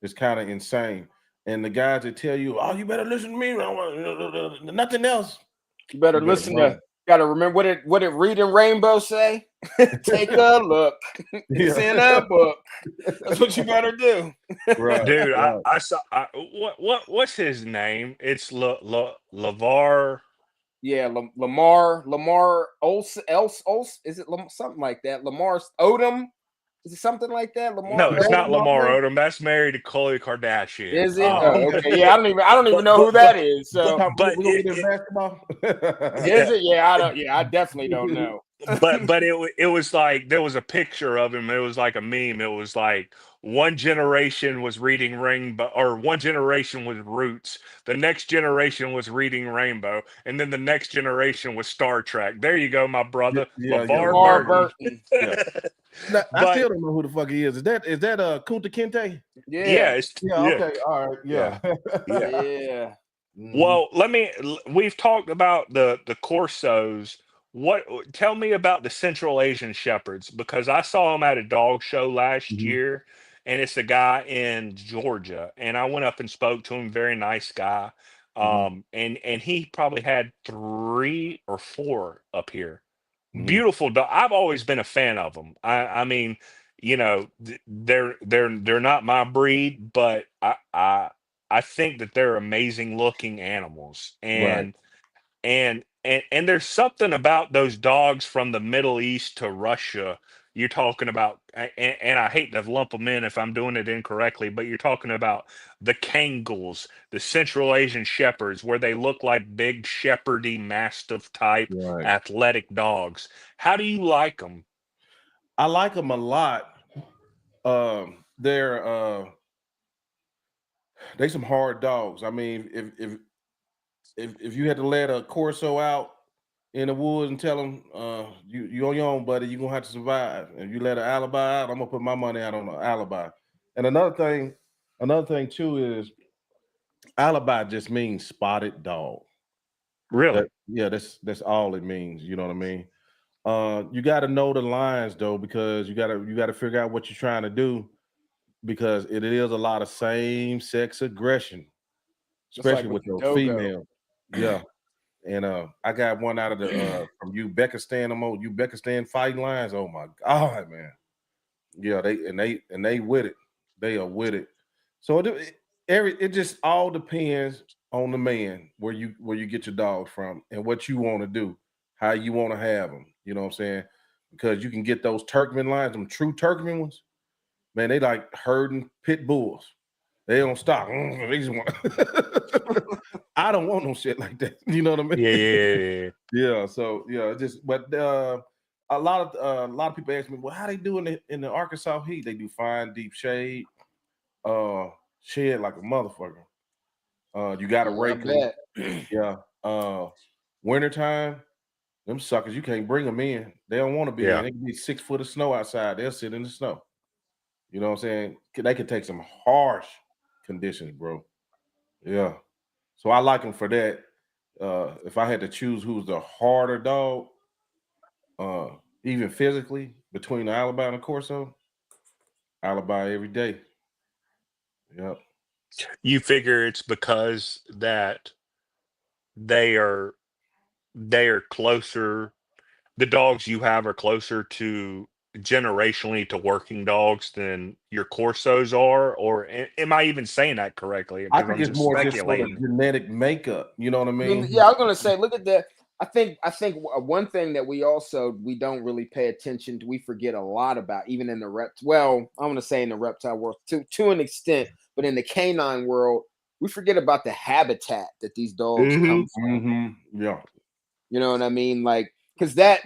is kind of insane. And the guys that tell you, "Oh, you better listen to me, nothing else," You better you better listen to. run. Got to remember what did Reading Rainbow say? Take a look. It's Yeah. in a book. That's what you better do. Right, Dude, right. I saw what's his name? It's Lavar. Yeah, Lamar Ols, is it something like that? Lamar Odom, is it something like that? Lamar No, it's not Lamar Odom, Odom. That's married to Khloe Kardashian. is it? Oh, okay. Yeah, I don't even But know who but that but is. What So time but we gonna get in basketball? is yeah. it? Yeah, I don't. Yeah, I definitely don't know. But it was like there was a picture of him. It was like a meme. It was like one generation was reading Rainbow, or one generation was Roots. The next generation was reading Rainbow, and then the next generation was Star Trek. There you go, my Yeah, brother, yeah, yeah, LeVar Lamar LeVar. Burton. Burton. Yeah. Now, I But still don't know who the fuck he is. Is that Kunta Kinte? yeah, Yeah, Yeah, yeah, okay, all right, yeah, yeah. yeah. yeah. Mhm. Well, we've talked about the Corsos. What tell me about the Central Asian Shepherds, because I saw him at a dog show last Mhm. year, and it's a guy in Georgia, and I went up and spoke to him. Very nice guy. Mhm. And he probably had three or four up here. Mhm. Beautiful dog. I've always been a fan of them. I mean, they're not my breed, but I think that they're amazing looking animals. Right. And there's something about those dogs from the Middle East to Russia. You're talking about, and I hate to lump them in if I'm doing it incorrectly, but you're talking about the Kangals, the Central Asian Shepherds, where they look like big shepherdy mastiff type Right. athletic dogs. How do you like them? I like them a lot. They're they some hard dogs. I mean, if you had to let a Corso out in the woods and tell them, you on your own, buddy. You're gonna have to survive. If you let an alibi out, I'm gonna put my money out on an alibi. And another thing too is alibi just means spotted dog. Really? That's all it means. You know what I mean? You got to know the lines though, because you gotta figure out what you're trying to do, because it is a lot of same sex aggression, especially with your female. Yeah. And I got one out of the from Uzbekistan, Uzbekistan fighting lines. Oh my God, man. Yeah, they with it. They are with it. So it just all depends on the man where you get your dog from and what you want to do, how you want to have them. You know what I'm saying? Because you can get those Turkmen lines, them true Turkmen ones. Man, they like herding pit bulls. They don't stop. They just want. I don't want no shit like that. You know what I mean? Yeah. Yeah. So yeah, but a lot of people ask me, well, how they doing it in the Arkansas heat? They do fine deep shade, shed like a motherfucker. You got to rake them. Yeah. Wintertime, them suckers, you can't bring them in. They don't want to be in. They can be 6 foot of snow outside. They'll sit in the snow. You know what I'm saying? They can take some harsh conditions, bro. Yeah. So I like them for that. If I had to choose who's the harder dog, even physically, between the Alibi and the Corso, Alibi every day. Yep. You figure it's because that they are closer, the dogs you have are closer to generationally to working dogs than your Corsos are, or am I even saying that correctly? I Because think I'm it's just more just sort of speculating. genetic makeup. You know what I mean? Yeah, I was gonna say, look at that. I think one thing that we don't really pay attention to, we forget a lot about, even in the well, I want to say in the reptile world to an extent, but in the canine world, we forget about the habitat that these dogs come from. Yeah. You know what I mean? Like, because that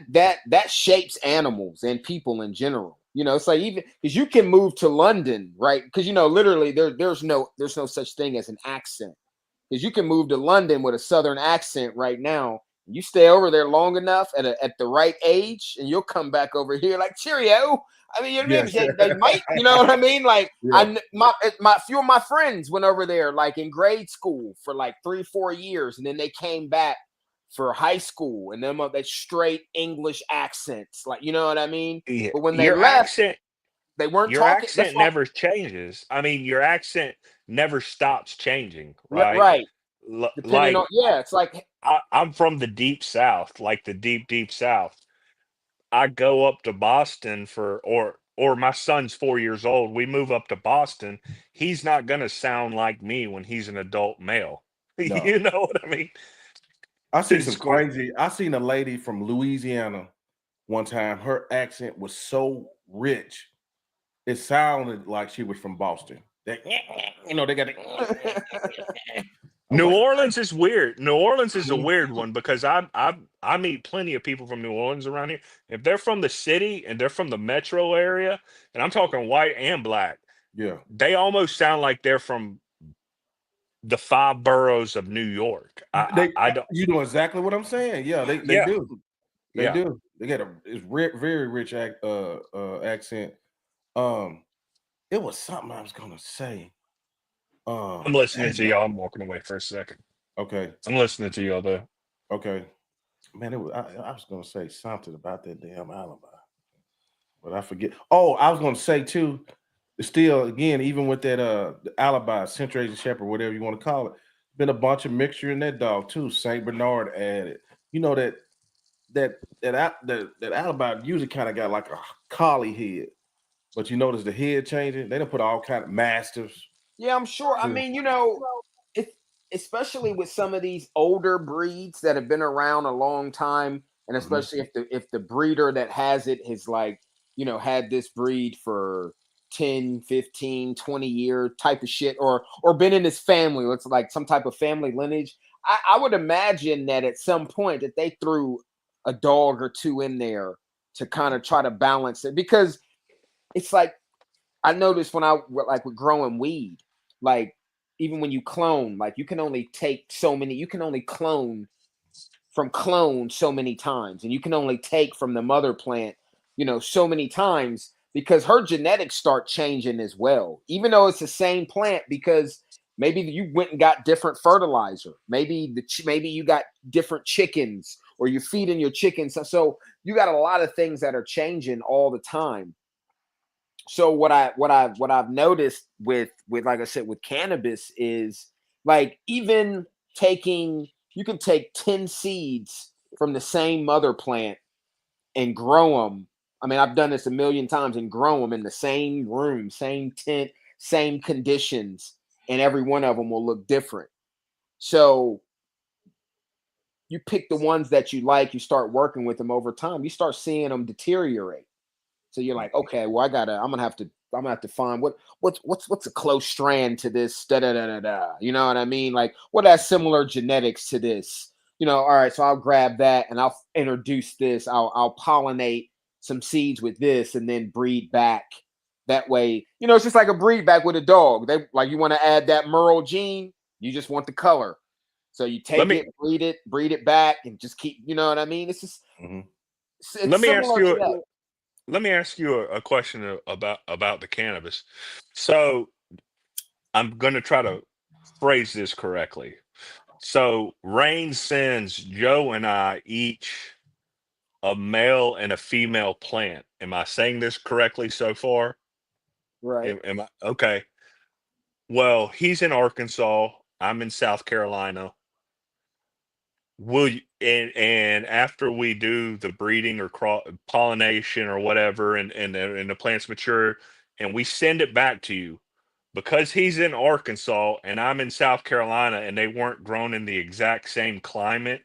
shapes animals and people in general. You know, it's like, even because you can move to London, right? Because literally there's no such thing as an accent. Because you can move to London with a southern accent right now. You stay over there long enough at the right age, and you'll come back over here like, cheerio. I mean, you know what I mean? They might, you know what I mean? Like, yeah. My few of my friends went over there like in grade school for like 3-4 years, and then they came back for high school, and them that straight English accents, like, you know what I mean? Yeah. But when they Your left, accent, they weren't your talking. accent never changes. I mean, your accent never stops changing, right? Right. Depending Like, on, it's like, I'm from the deep South, like the deep South. I go up to Boston or my son's 4 years old. We move up to Boston. He's not gonna sound like me when he's an adult male. No. You know what I mean? I seen a lady from Louisiana one time. Her accent was so rich, it sounded like she was from Boston. They got New Orleans is weird. New Orleans is a weird one, because I meet plenty of people from New Orleans around here. If they're from the city and they're from the metro area, and I'm talking white and black, yeah, they almost sound like they're from the 5 boroughs of New York. I don't. You know exactly what I'm saying. Yeah, they do. They do. They got very rich accent. It was something I was gonna say. I'm listening to y'all. I'm walking away for a second. Okay. I'm listening to y'all though. Okay. Man, I was gonna say something about that damn alibi, but I forget. Oh, I was gonna say too. Still, again, even with that the alibi, Central Asian Shepherd, whatever you want to call it, been a bunch of mixture in that dog too. Saint Bernard added. You know that alibi usually kind of got like a collie head, but you notice the head changing. They don't put all kind of mastiffs. Yeah, I'm sure. I mean, especially with some of these older breeds that have been around a long time, and especially if the breeder that has it has, like, had this breed for 10, 15, 20 year type of shit, or been in his family. It's like some type of family lineage. I would imagine that at some point that they threw a dog or two in there to kind of try to balance it, because it's like, I noticed when with growing weed, like, even when you clone, like, you can only take so many, you can only clone from clones so many times, and you can only take from the mother plant, so many times, because her genetics start changing as well, even though it's the same plant, because maybe you went and got different fertilizer. Maybe you got different chickens, or you're feeding your chickens. So you got a lot of things that are changing all the time. So what I've noticed with like I said, with cannabis is, like, even you can take 10 seeds from the same mother plant and grow them. I mean, I've done this a million times, and grow them in the same room, same tent, same conditions, and every one of them will look different. So you pick the ones that you like, you start working with them over time, you start seeing them deteriorate. So you're like, okay, well, I'm gonna have to find what's a close strand to this, da da da da da. You know what I mean? Like, what has similar genetics to this? All right, so I'll grab that and I'll introduce this. I'll pollinate some seeds with this and then breed back. That way, it's just like a breed back with a dog. You want to add that Merle gene, you just want the color. So you take breed it back, and just keep, you know what I mean? It's just it's Let me ask similar to you. that. Let me ask you a question about the cannabis. So I'm going to try to phrase this correctly. So Rain sends Joe and I each a male and a female plant. Am I saying this correctly so far? Right. Am I okay? Well, he's in Arkansas. I'm in South Carolina. Will you, and after we do the breeding or pollination or whatever, and the plants mature, and we send it back to you, because he's in Arkansas and I'm in South Carolina, and they weren't grown in the exact same climate,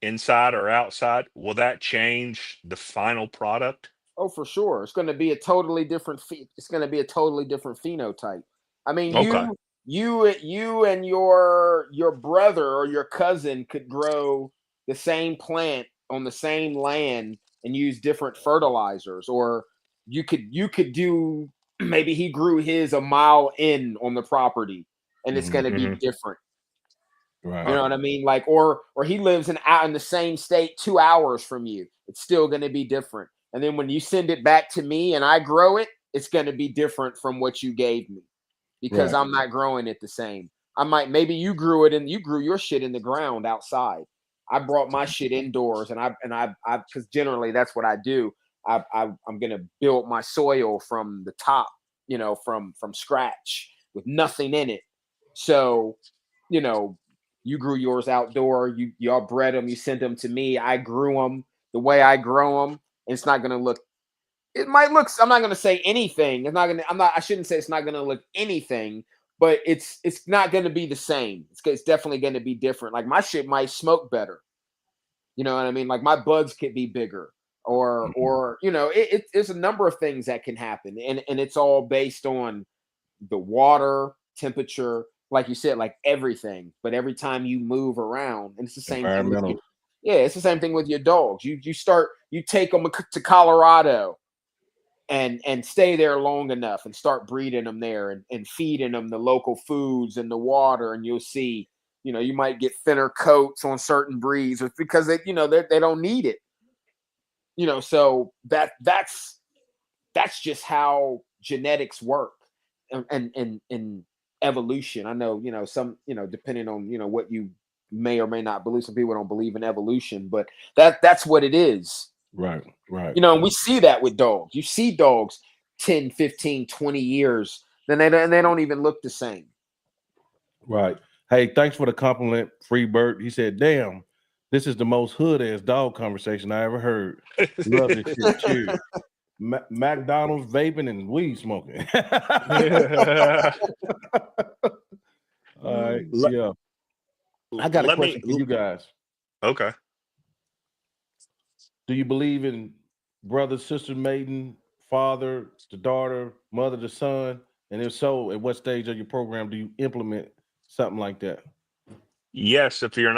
inside or outside, will that change the final product? Oh, for sure. It's going to be a totally different it's going to be a totally different phenotype. I mean, Okay. you and your brother or your cousin could grow the same plant on the same land and use different fertilizers, or you could do, maybe he grew his a mile in on the property, and it's going to be Mhm. different. Right. You know what I mean? Like, or he lives out in the same state 2 hours from you. It's still going to be different. And then when you send it back to me and I grow it, it's going to be different from what you gave me, because Right. I'm not growing it the same. Maybe you grew it and you grew your shit in the ground outside. I brought my shit indoors, and I because generally that's what I do. I'm going to build my soil from the top, from scratch with nothing in it. So, you know, you grew yours outdoor. Y'all bred them. You sent them to me. I grew them the way I grow them. It's not going to look. It might look. I'm not going to say anything. It's not going to. I'm not. I shouldn't say it's not going to look anything. But it's not going to be the same. It's definitely going to be different. Like, my shit might smoke better. You know what I mean? Like, my buds could be bigger, or it's a number of things that can happen, and it's all based on the water temperature, like you said, like everything. But every time you move around, and it's the same thing with you. Environmental. Yeah, it's the same thing with your dogs. You take them to Colorado and stay there long enough and start breeding them there, and feeding them the local foods and the water, and you'll see, you might get thinner coats on certain breeds, or because they don't need it. So that's just how genetics work, and evolution. I know, some, depending on, what you may or may not believe. Some people don't believe in evolution, but that's what it is. Right. Right. And we see that with dogs. You see dogs 10, 15, 20 years, then they don't even look the same. Right. Hey, thanks for the compliment, Freebird. He said, "Damn, this is the most hood ass dog conversation I ever heard. Love this shit. Cheers." McDonald's vaping and weed smoking. All right. Yeah. I got a question for you guys. Okay. Do you believe in brother, sister, maiden, father to daughter, mother to son? And if so, at what stage of your program do you implement something like that? Yes, if you're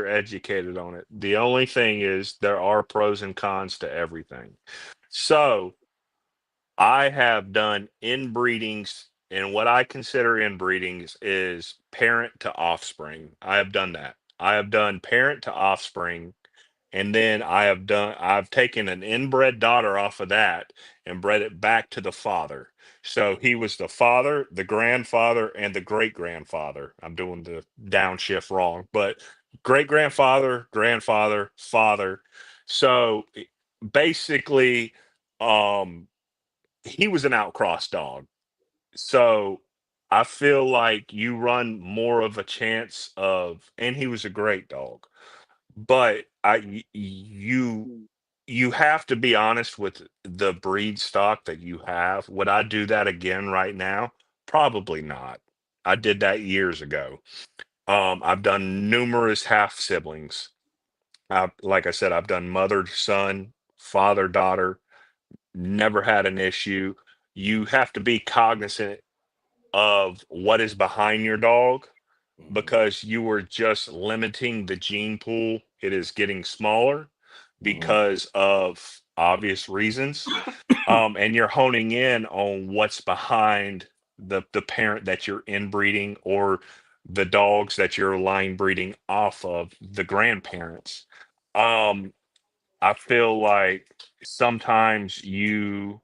educated on it. The only thing is, there are pros and cons to everything. So I have done inbreedings, and what I consider inbreedings is parent to offspring. I have done that. I have done parent to offspring, and then I've taken an inbred daughter off of that and bred it back to the father. So he was the father, the grandfather, and the great grandfather. I'm doing the downshift wrong, but great grandfather, grandfather, father. So basically, um, he was an outcross dog. So I feel like you run more of a chance of, and he was a great dog, but you have to be honest with the breed stock that you have. Would I do that again right now? Probably not. I did that years ago. I've done numerous half siblings. Like I said, I've done mother son, father daughter. Never had an issue. You have to be cognizant of what is behind your dog, because you were just limiting the gene pool. It is getting smaller because of obvious reasons. And you're honing in on what's behind the parent that you're inbreeding, or the dogs that you're line breeding off of the grandparents. Um, I feel like sometimes you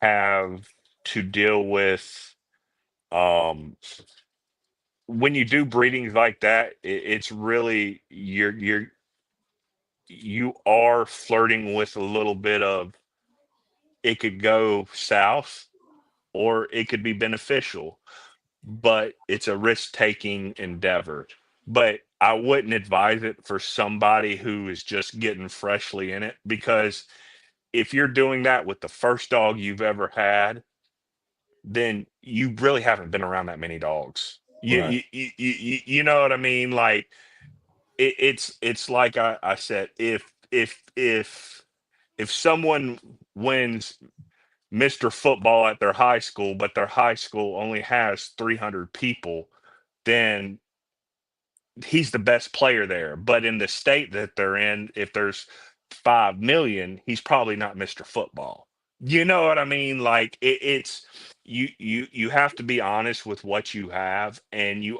have to deal with, um when you do breedings like that, it's really you are flirting with a little bit of, it could go south or it could be beneficial, but it's a risk-taking endeavor. But I wouldn't advise it for somebody who is just getting freshly in it, because if you're doing that with the first dog you've ever had, then you really haven't been around that many dogs. Right. You know what I mean? Like, it's like I said, if someone wins Mr. Football at their high school, but their high school only has 300 people, then he's the best player there. But in the state that they're in, if there's 5 million, he's probably not Mr. Football. You know what I mean? Like, it's you have to be honest with what you have, and you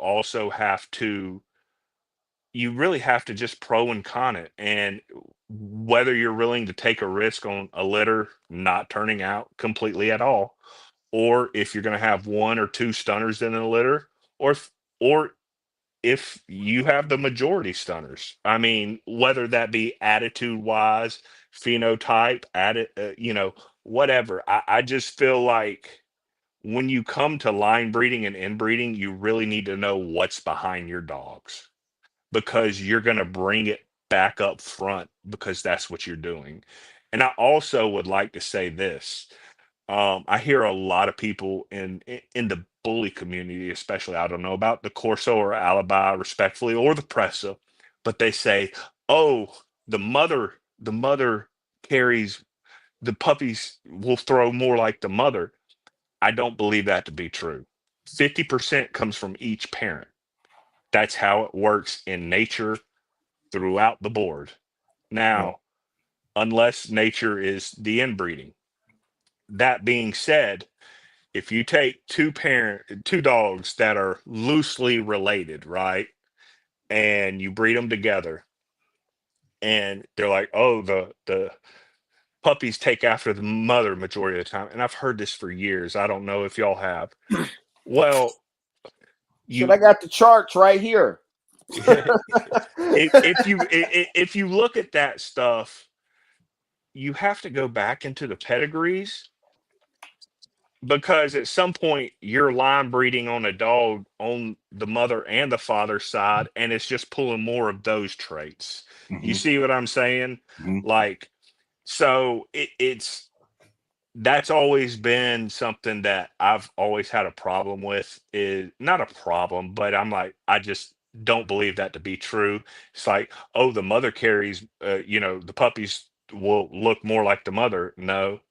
really have to just pro and con it. And whether you're willing to take a risk on a litter not turning out completely at all, or if you're going to have one or two stunners in a litter, or if you have the majority stunners. I mean, whether that be attitude wise, phenotype, whatever. I just feel like when you come to line breeding and inbreeding, you really need to know what's behind your dogs, because you're going to bring it back up front, because that's what you're doing. And I also would like to say this. I hear a lot of people in the bully community, especially, I don't know about the Corso or Alibi, respectfully, or the Pressa, but they say, "Oh, the mother carries the puppies will throw more like the mother." I don't believe that to be true. 50% comes from each parent. That's how it works in nature throughout the board. Right. Now, unless nature is the inbreeding. That being said, if you take two dogs that are loosely related, right, and you breed them together, and they're like, "Oh, the puppies take after the mother majority of the time," and I've heard this for years. I don't know if y'all have. Well, Should you I got the charts right here? if you look at that stuff, you have to go back into the pedigrees, because at some point you're line breeding on a dog on the mother and the father side, and it's just pulling more of those traits. You Mhm. see what I'm saying? Mhm. Like, so it's that's always been something that I've always had a problem with. Is not a problem, but I'm like, I just don't believe that to be true. It's like, oh, the mother carries, the puppies will look more like the mother. No,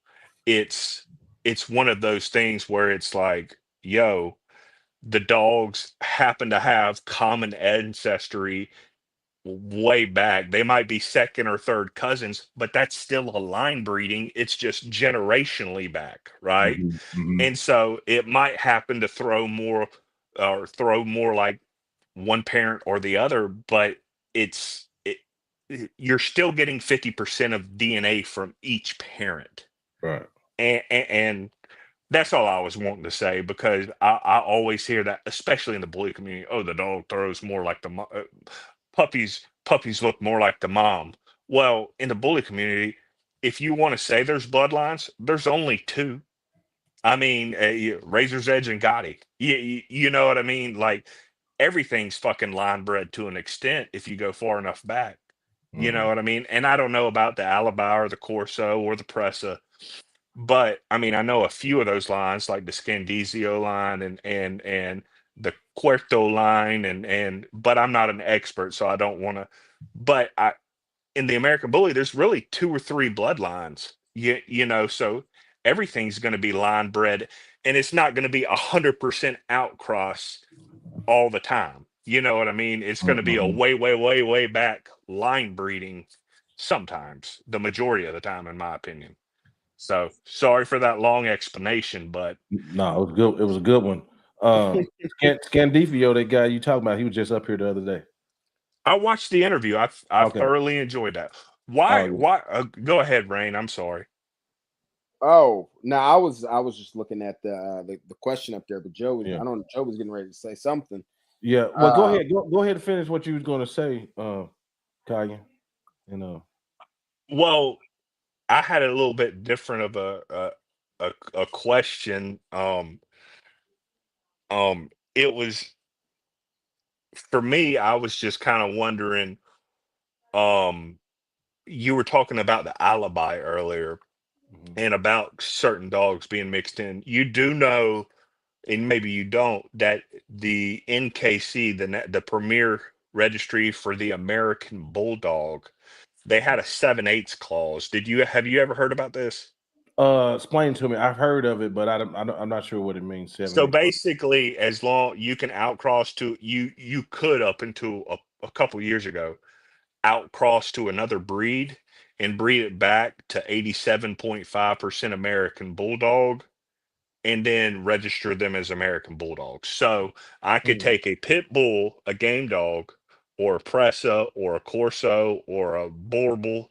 it's it's one of those things where it's like, yo, the dogs happen to have common ancestry way back. They might be second or third cousins, but that's still a line breeding. It's just generationally back, right? Mhm. Mhm. And so it might happen to throw more like one parent or the other, but you're still getting 50% of DNA from each parent. Right. And that's all I was wanting to say, because I always hear that, especially in the bully community. Oh, the dog throws more like the puppies look more like the mom. Well, in the bully community, if you want to say there's bloodlines, there's only two. I mean, Razor's Edge and Gotti. You know what I mean? Like, everything's fucking line bred to an extent if you go far enough back. You know what I mean? And I don't know about the Alibi or the Corso or the Pressa, but I mean, I know a few of those lines, like the Scandizio line and the Cuerto line, but I'm not an expert, so I don't want to. But in the American Bully, there's really two or three bloodlines. You know, so everything's going to be line bred, and it's not going to be 100% outcross all the time. You know what I mean? It's going to be a way back line breeding sometimes, the majority of the time, in my opinion. So sorry for that long explanation, but No, it was good. It was a good one. Scandifio, that guy you talking about, he was just up here the other day. I watched the interview. I Okay. thoroughly enjoyed that. Why? Go ahead, Rain. I'm sorry. Oh no, I was just looking at the question up there, but Joe was Yeah. I don't know, Joe was getting ready to say something. Yeah. Well, go ahead. Go ahead and finish what you was going to say, Kaya. Well, I had a little bit different of a question. It was, for me, I was just kind of wondering. You were talking about the Alibi earlier, and about certain dogs being mixed in. You do know, and maybe you don't, that the NKC, the premier registry for the American Bulldog, they had a 7/8 clause. Have you ever heard about this? Explain to me. I've heard of it, but I'm not sure what it means. So basically, as long you can outcross to you could, up until a couple years ago, outcross to another breed and breed it back to 87.5% American Bulldog, and then register them as American Bulldogs. So I could take a Pitbull, a game dog, or a Pressa, or a Corso, or a Borble,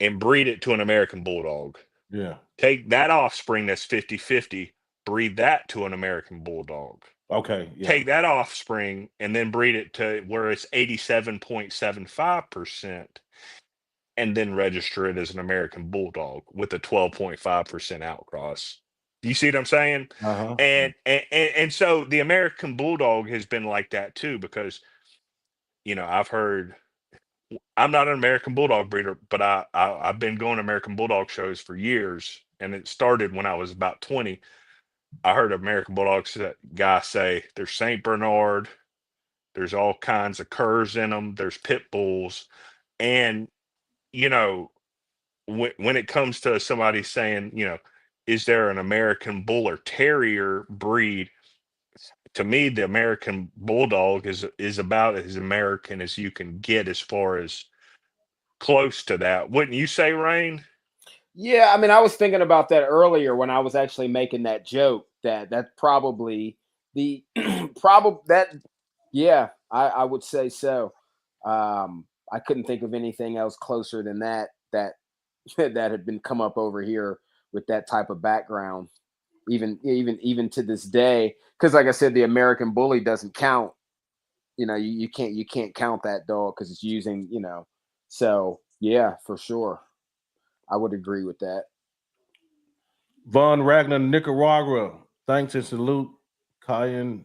and breed it to an American Bulldog. Yeah. Take that offspring that's 50-50, breed that to an American Bulldog. Okay. Yeah. Take that offspring and then breed it to where it's 87.75%, and then register it as an American Bulldog with a 12.5% outcross. Do you see what I'm saying? Uh-huh. And so the American Bulldog has been like that too, because I've heard, I'm not an American Bulldog breeder, but I've been going to American Bulldog shows for years, and it started when I was about 20. I heard American Bulldogs guy say there's Saint Bernard, there's all kinds of curs in them, there's pit bulls, and when it comes to somebody saying, is there an American Bull or Terrier breed? To me, the American Bulldog is about as American as you can get, as far as close to that. Wouldn't you say, Rain? Yeah, I mean, I was thinking about that earlier when I was actually making that joke. That's probably the Yeah, I would say so. I couldn't think of anything else closer than that that had been come up over here with that type of background, even to this day. Because, like I said, the American Bully doesn't count. You can't count that dog because it's using. So yeah, for sure, I would agree with that. Von Ragnar, Nicaragua. Thanks and salute, Kyan,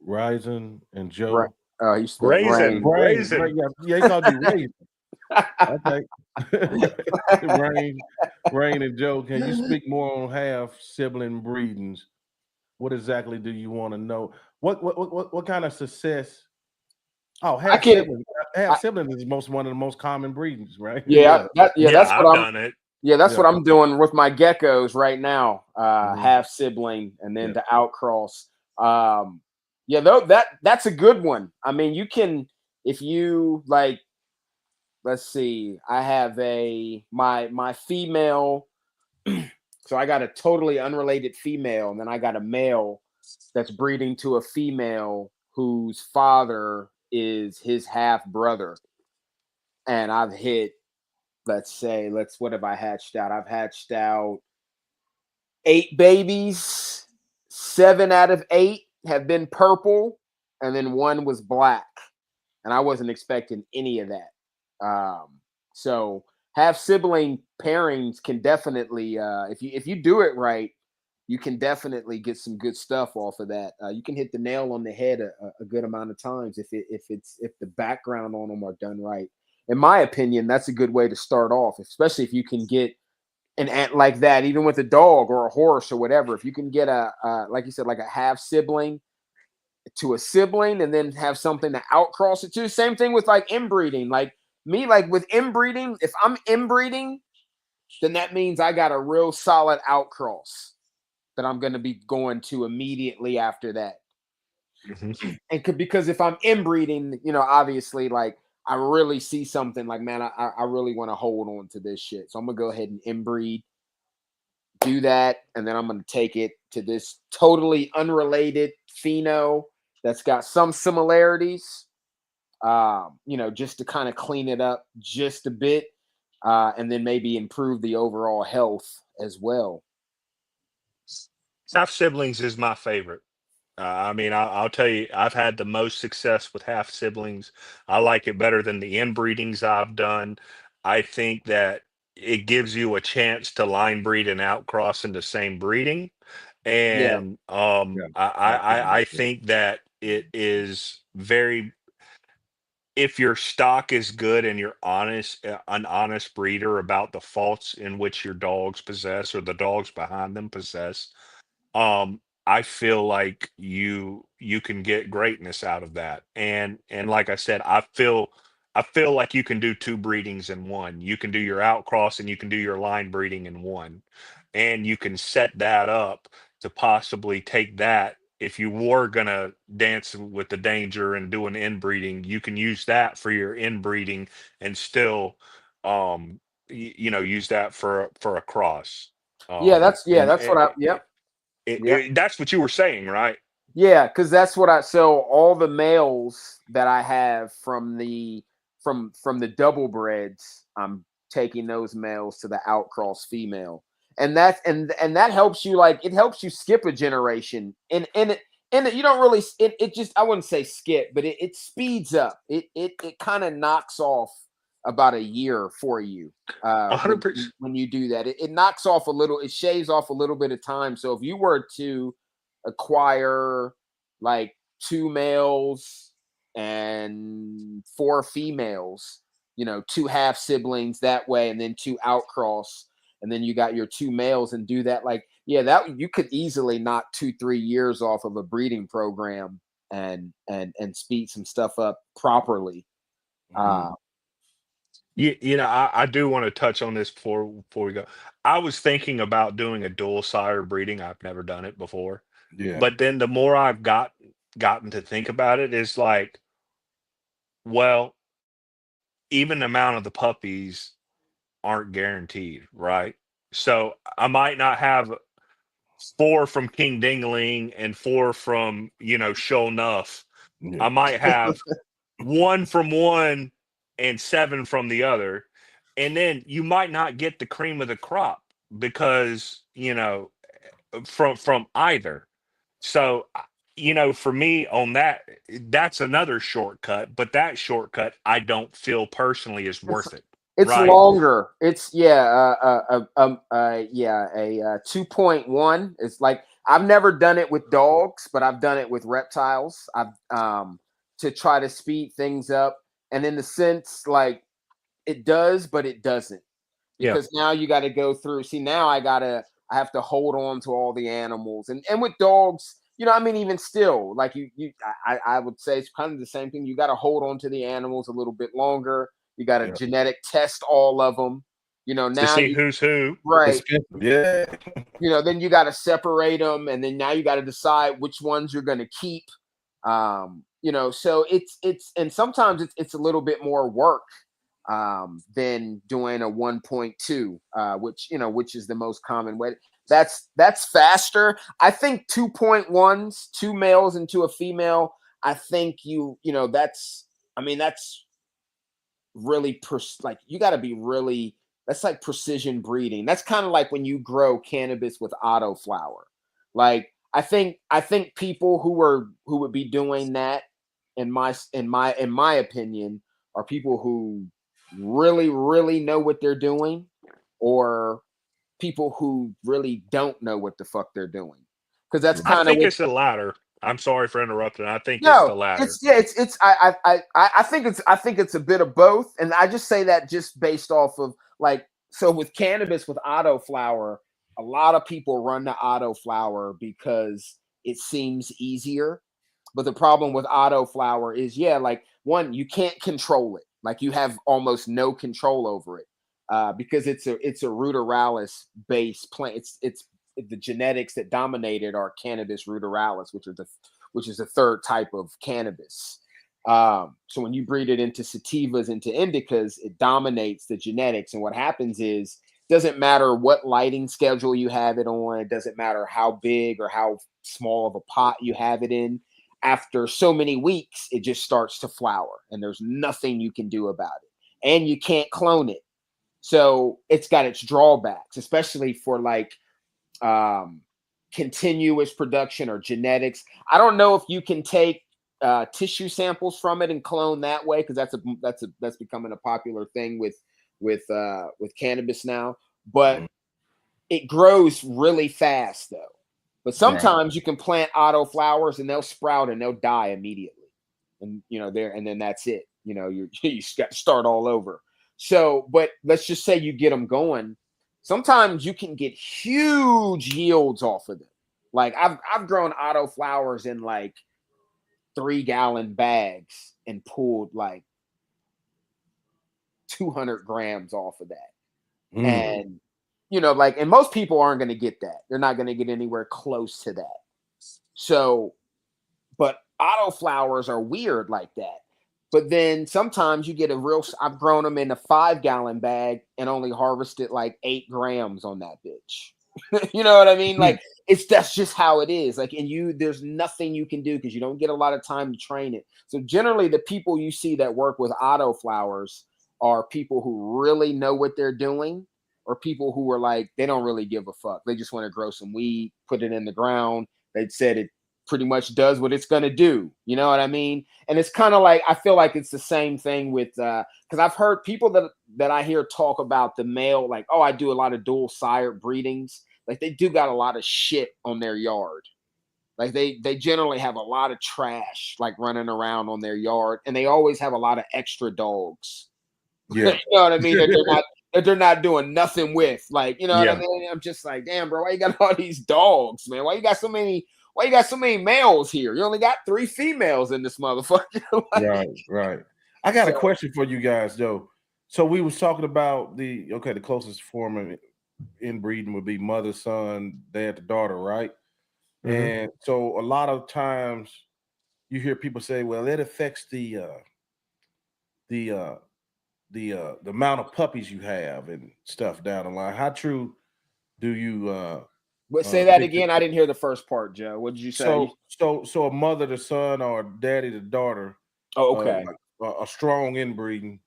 Ryzen, and Joe. Right. He's Raisin. Yeah, he called you Raisin. Okay. Rain and Joe, can you speak more on half sibling breedings? What exactly do you want to know? What kind of success? Oh, half siblings is one of the most common breedings, right? Yeah, that's what done it. Yeah, that's what I'm doing with my geckos right now. Half sibling, and then to outcross. That's a good one. I mean, you can, if you like. Let's see. I have my female. So I got a totally unrelated female, and then I got a male that's breeding to a female whose father is his half brother. And I've hit, what have I hatched out? I've hatched out 8 babies. 7 out of 8 have been purple, and then 1 was black. And I wasn't expecting any of that. So half sibling pairings can definitely, if you do it right, you can definitely get some good stuff off of that. You can hit the nail on the head a good amount of times if the background on them are done right. In my opinion, that's a good way to start off, especially if you can get an ant like that, even with a dog or a horse or whatever. If you can get like you said, like a half sibling to a sibling, and then have something to outcross it to. Same thing with like inbreeding. Like me, like with inbreeding, if I'm inbreeding, then that means I got a real solid outcross that I'm going to be going to immediately after that. And because if I'm inbreeding, obviously, like I really see something like, man, I really want to hold on to this shit. So I'm gonna go ahead and inbreed, do that, and then I'm gonna take it to this totally unrelated pheno that's got some similarities, just to kind of clean it up just a bit, and then maybe improve the overall health as well. Half siblings is my favorite. I mean, I'll tell you, I've had the most success with half siblings. I like it better than the inbreedings I've done. I think that it gives you a chance to line breed and outcross in the same breeding. Yeah. And I think that it is very, if your stock is good and you're an honest breeder about the faults in which your dogs possess or the dogs behind them possess, I feel like you can get greatness out of that. And like I said, I feel like you can do 2 breedings in one. You can do your outcross and you can do your line breeding in one. And you can set that up to possibly take that. If you were gonna dance with the danger and do an inbreeding, you can use that for your inbreeding and still use that for a cross. That's And what I yep. that's what you were saying, right? Yeah, because that's what I so all the males that I have from the double breds, I'm taking those males to the outcross female. And that helps you, like it helps you skip a generation. And you don't really it just, I wouldn't say skip, but it speeds up. It kind of knocks off about a year for you 100%. when you do that. It knocks off a little, it shaves off a little bit of time. So if you were to acquire like 2 males and 4 females, 2 half siblings that way, and then 2 outcross, and then you got your 2 males, and do that, like, that you could easily knock 2-3 years off of a breeding program and speed some stuff up properly. I do want to touch on this before we go. I was thinking about doing a dual sire breeding. I've never done it before. Yeah. But then the more I've gotten to think about it, is like, well, even the amount of the puppies aren't guaranteed, right? So I might not have 4 from King Dingling and 4 from, Show Enough. Yeah. I might have 1 from one and 7 from the other. And then you might not get the cream of the crop because, from either. So, for me on that, that's another shortcut, but that shortcut I don't feel personally is worth it. It's Right. longer. It's a 2.1. It's like, I've never done it with dogs, but I've done it with reptiles. I've to try to speed things up, and in the sense, like, it does, but it doesn't, because now you got to go through. See, now I have to hold on to all the animals, and with dogs, even still, like I would say it's kind of the same thing. You got to hold on to the animals a little bit longer. You got to genetic test all of them, now to see who's who. Right. Yeah. Then you got to separate them, and then now you got to decide which ones you're going to keep. So it's and sometimes it's a little bit more work than doing a 1.2, which is the most common way. That's faster. I think 2.1s, 2 males into a female, I think that's really like you got to be really, that's like precision breeding. That's kind of like when you grow cannabis with autoflower. Like I think people who would be doing that, in my opinion, are people who really know what they're doing, or people who really don't know what the fuck they're doing. Because that's I kind of think what. it's the latter. I'm sorry for interrupting. I think it's the No, latter. I think it's a bit of both, and I just say that just based off of like, so with cannabis with autoflower, a lot of people run to autoflower because it seems easier. But the problem with autoflower is, like, one, you can't control it. Like, you have almost no control over it because it's a ruderalis based plant. It's the genetics that dominated are cannabis ruderalis, which is the third type of cannabis. So when you breed it into sativas, into indicas, it dominates the genetics. And what happens is, doesn't matter what lighting schedule you have it on. It doesn't matter how big or how small of a pot you have it in. After so many weeks, it just starts to flower, and there's nothing you can do about it. And you can't clone it. So it's got its drawbacks, especially for like continuous production or genetics. I don't know if you can take tissue samples from it and clone that way, because that's becoming a popular thing with cannabis now. But it grows really fast though. But sometimes you can plant autoflowers and they'll sprout and they'll die immediately, and then that's it. You got to start all over. So, but let's just say you get them going. Sometimes you can get huge yields off of them. Like I've grown autoflowers in like 3-gallon bags and pulled like 200 grams off of that. And and most people aren't going to get that. They're not going to get anywhere close to that. So, but autoflowers are weird like that. But then sometimes you get I've grown them in a 5-gallon bag and only harvested like 8 grams on that bitch. You know what I mean? Like that's just how it is. Like, and there's nothing you can do because you don't get a lot of time to train it. So generally the people you see that work with autoflowers are people who really know what they're doing, or people who are like, they don't really give a fuck. They just want to grow some weed, put it in the ground. They said it pretty much does what it's going to do. You know what I mean? And it's kind of like, I feel like it's the same thing with, because I've heard people that I hear talk about the male, like, oh, I do a lot of dual sire breedings. Like they do got a lot of shit on their yard. Like they generally have a lot of trash like running around on their yard, and they always have a lot of extra dogs. Yeah. You know what I mean? That they're not doing nothing with. Like, you know what I mean? I'm just like, damn, bro, why you got all these dogs, man? Why you got so many males here? You only got 3 females in this motherfucker. Like, right. I got a question for you guys though. So we was talking about the closest form of inbreeding would be mother, son, dad to daughter, right? And so a lot of times you hear people say, well, it affects the amount of puppies you have and stuff down the line. How true do you say that again? I didn't hear the first part, Joe. What did you say? So a mother to son or a daddy to daughter. Oh, okay. A strong inbreeding.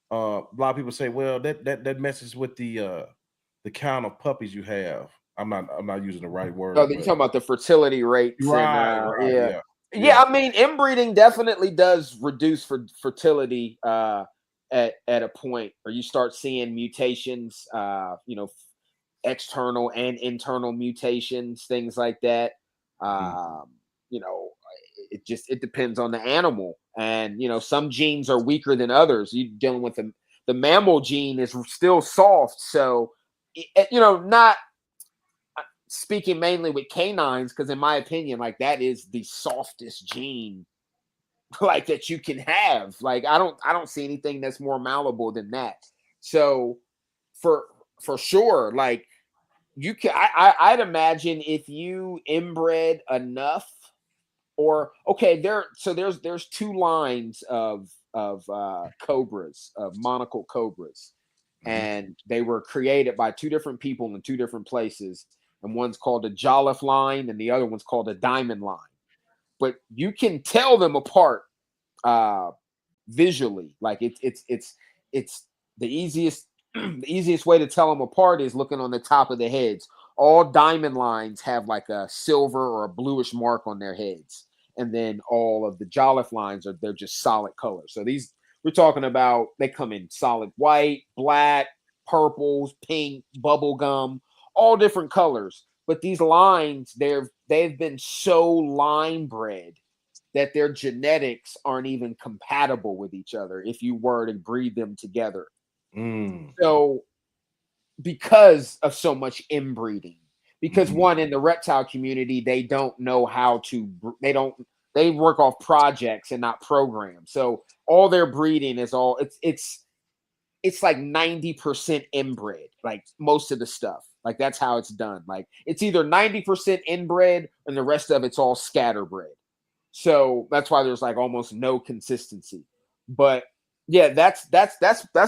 A lot of people say, well, that messes with the count of puppies you have. I'm not using the right word. Oh, you're talking about the fertility rates. Right. Yeah. I mean, inbreeding definitely does reduce fertility at a point where you start seeing mutations, external and internal mutations, things like that. It depends on the animal, and some genes are weaker than others. You're dealing with the mammal gene is still soft, so not speaking mainly with canines, because in my opinion, like that is the softest gene like that you can have. Like I don't see anything that's more malleable than that. So for sure, like you can, I'd imagine if you inbred enough, or there's 2 lines of cobras, of monocle cobras, and they were created by 2 different people in 2 different places, and one's called a Jolliffe line and the other one's called a diamond line. but you can tell them apart visually. Like it's the easiest the easiest way to tell them apart is looking on the top of the heads. All diamond lines have like a silver or a bluish mark on their heads, and then all of the Jolliffe lines they're just solid colors. So these we're talking about, they come in solid white, black, purples, pink, bubblegum, all different colors. But these lines, they've been so line bred that their genetics aren't even compatible with each other if you were to breed them together. So because of so much inbreeding, because one, in the reptile community, they don't know how to, they work off projects and not programs. So all their breeding is all, it's like 90% inbred, like most of the stuff. Like that's how it's done. Like it's either 90% inbred and the rest of it's all scatterbred. So that's why there's like almost no consistency. But yeah, that's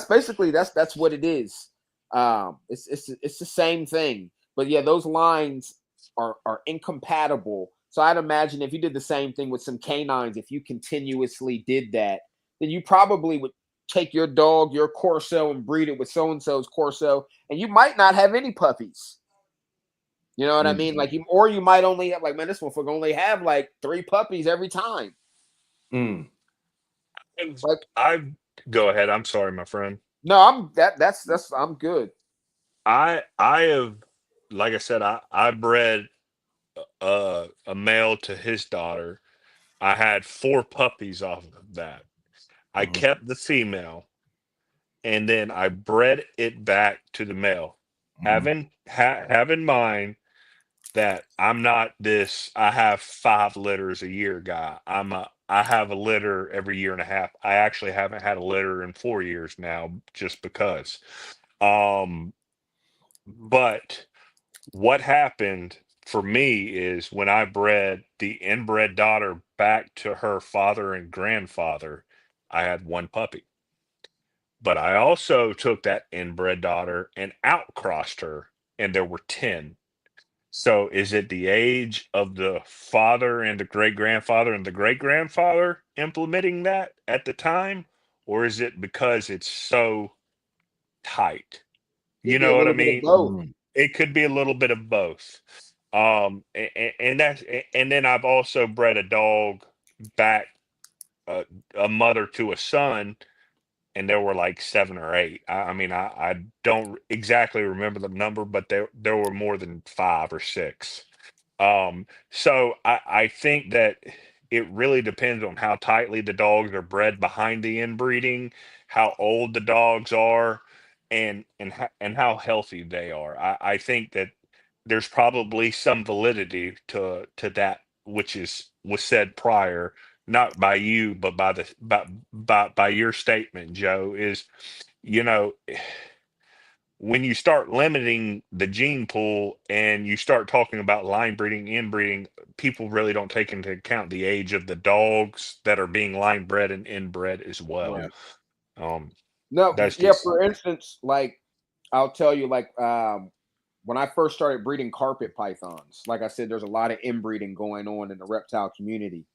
basically that's what it is. It's the same thing. But yeah, those lines are incompatible. So I'd imagine if you did the same thing with some canines, if you continuously did that, then you probably would take your dog, your Corso, and breed it with so-and-so's Corso, and you might not have any puppies. You know what I mean? Like you might only have, like, man, this motherfucker only have like 3 puppies every time. Like, I go ahead. I'm sorry, my friend. No, I'm good. I have, like I said, I bred a male to his daughter. I had 4 puppies off of that. I kept the female, and then I bred it back to the male. Have in mind that I'm not this. I have 5 litters a year guy. I have a litter every year and a half. I actually haven't had a litter in 4 years now, just because. But what happened for me is when I bred the inbred daughter back to her father and grandfather, I had 1 puppy. But I also took that inbred daughter and outcrossed her, and there were 10. So is it the age of the father and the great grandfather and the great grandfather implementing that at the time? Or is it because it's so tight? You It'd be a know what I little bit of mean? both. It could be a little bit of both. And that's, and then I've also bred a dog back, a mother to a son, and there were like 7 or 8. I mean, I don't exactly remember the number, but there were more than 5 or 6. So I think that it really depends on how tightly the dogs are bred behind the inbreeding, how old the dogs are, and how healthy they are. I think that there's probably some validity to that, which was said prior, not by you, but by your statement, Joe, is, you know, when you start limiting the gene pool and you start talking about line breeding, inbreeding, people really don't take into account the age of the dogs that are being line bred and inbred as well. Yeah. No, That's yeah, just for instance, like I'll tell you, like when I first started breeding carpet pythons, like I said, there's a lot of inbreeding going on in the reptile community.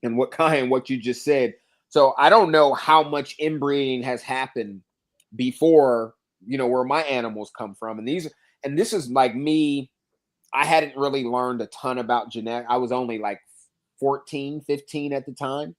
And what you just said. So I don't know how much inbreeding has happened before, where my animals come from. And this is like me. I hadn't really learned a ton about genetics. I was only like 14, 15 at the time.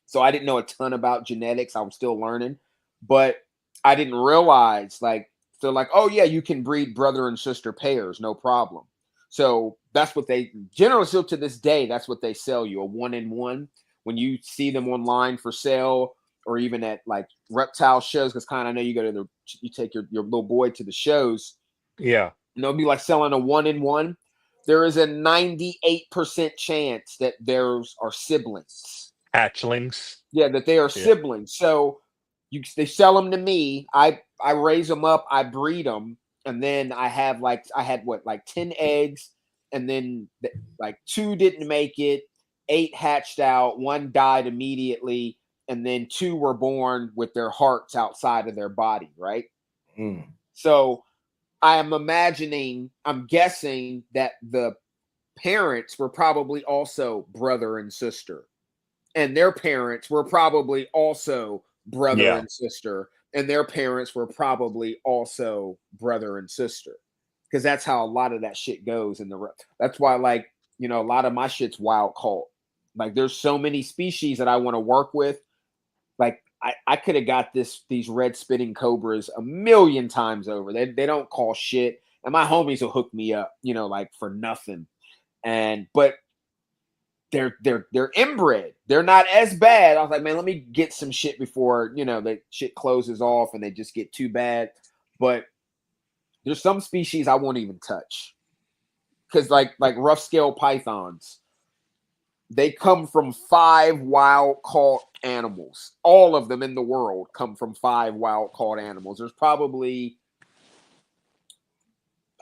So I didn't know a ton about genetics. I was still learning, but I didn't realize, like, so like, oh yeah, you can breed brother and sister pairs, no problem. So that's what they generally, still to this day, that's what they sell you, a 1-in-1. When you see them online for sale, or even at like reptile shows, because kind of, I know you take your little boy to the shows. yeah. And they'll be like selling a 1-in-1. There is a 98% chance that theirs are siblings. Hatchlings. Yeah, that they are siblings. So they sell them to me. I raise them up. I breed them. And then I had 10 eggs, and then like 2 didn't make it, 8 hatched out, 1 died immediately, and then 2 were born with their hearts outside of their body, right? So I'm guessing that the parents were probably also brother and sister, and their parents were probably also brother Yeah. and sister, and their parents were probably also brother and sister, because that's how a lot of that shit goes in the that's why, like, you know, a lot of my shit's wild caught. Like, there's so many species that I want to work with. Like, I could have got these red spitting cobras a million times over. They don't call shit, and my homies will hook me up, you know, like for nothing. But they're inbred. They're not as bad. I was like, man, let me get some shit before, you know, the shit closes off and they just get too bad. But there's some species I won't even touch, because like rough scale pythons, they come from 5 wild caught animals. All of them in the world come from 5 wild caught animals. There's probably,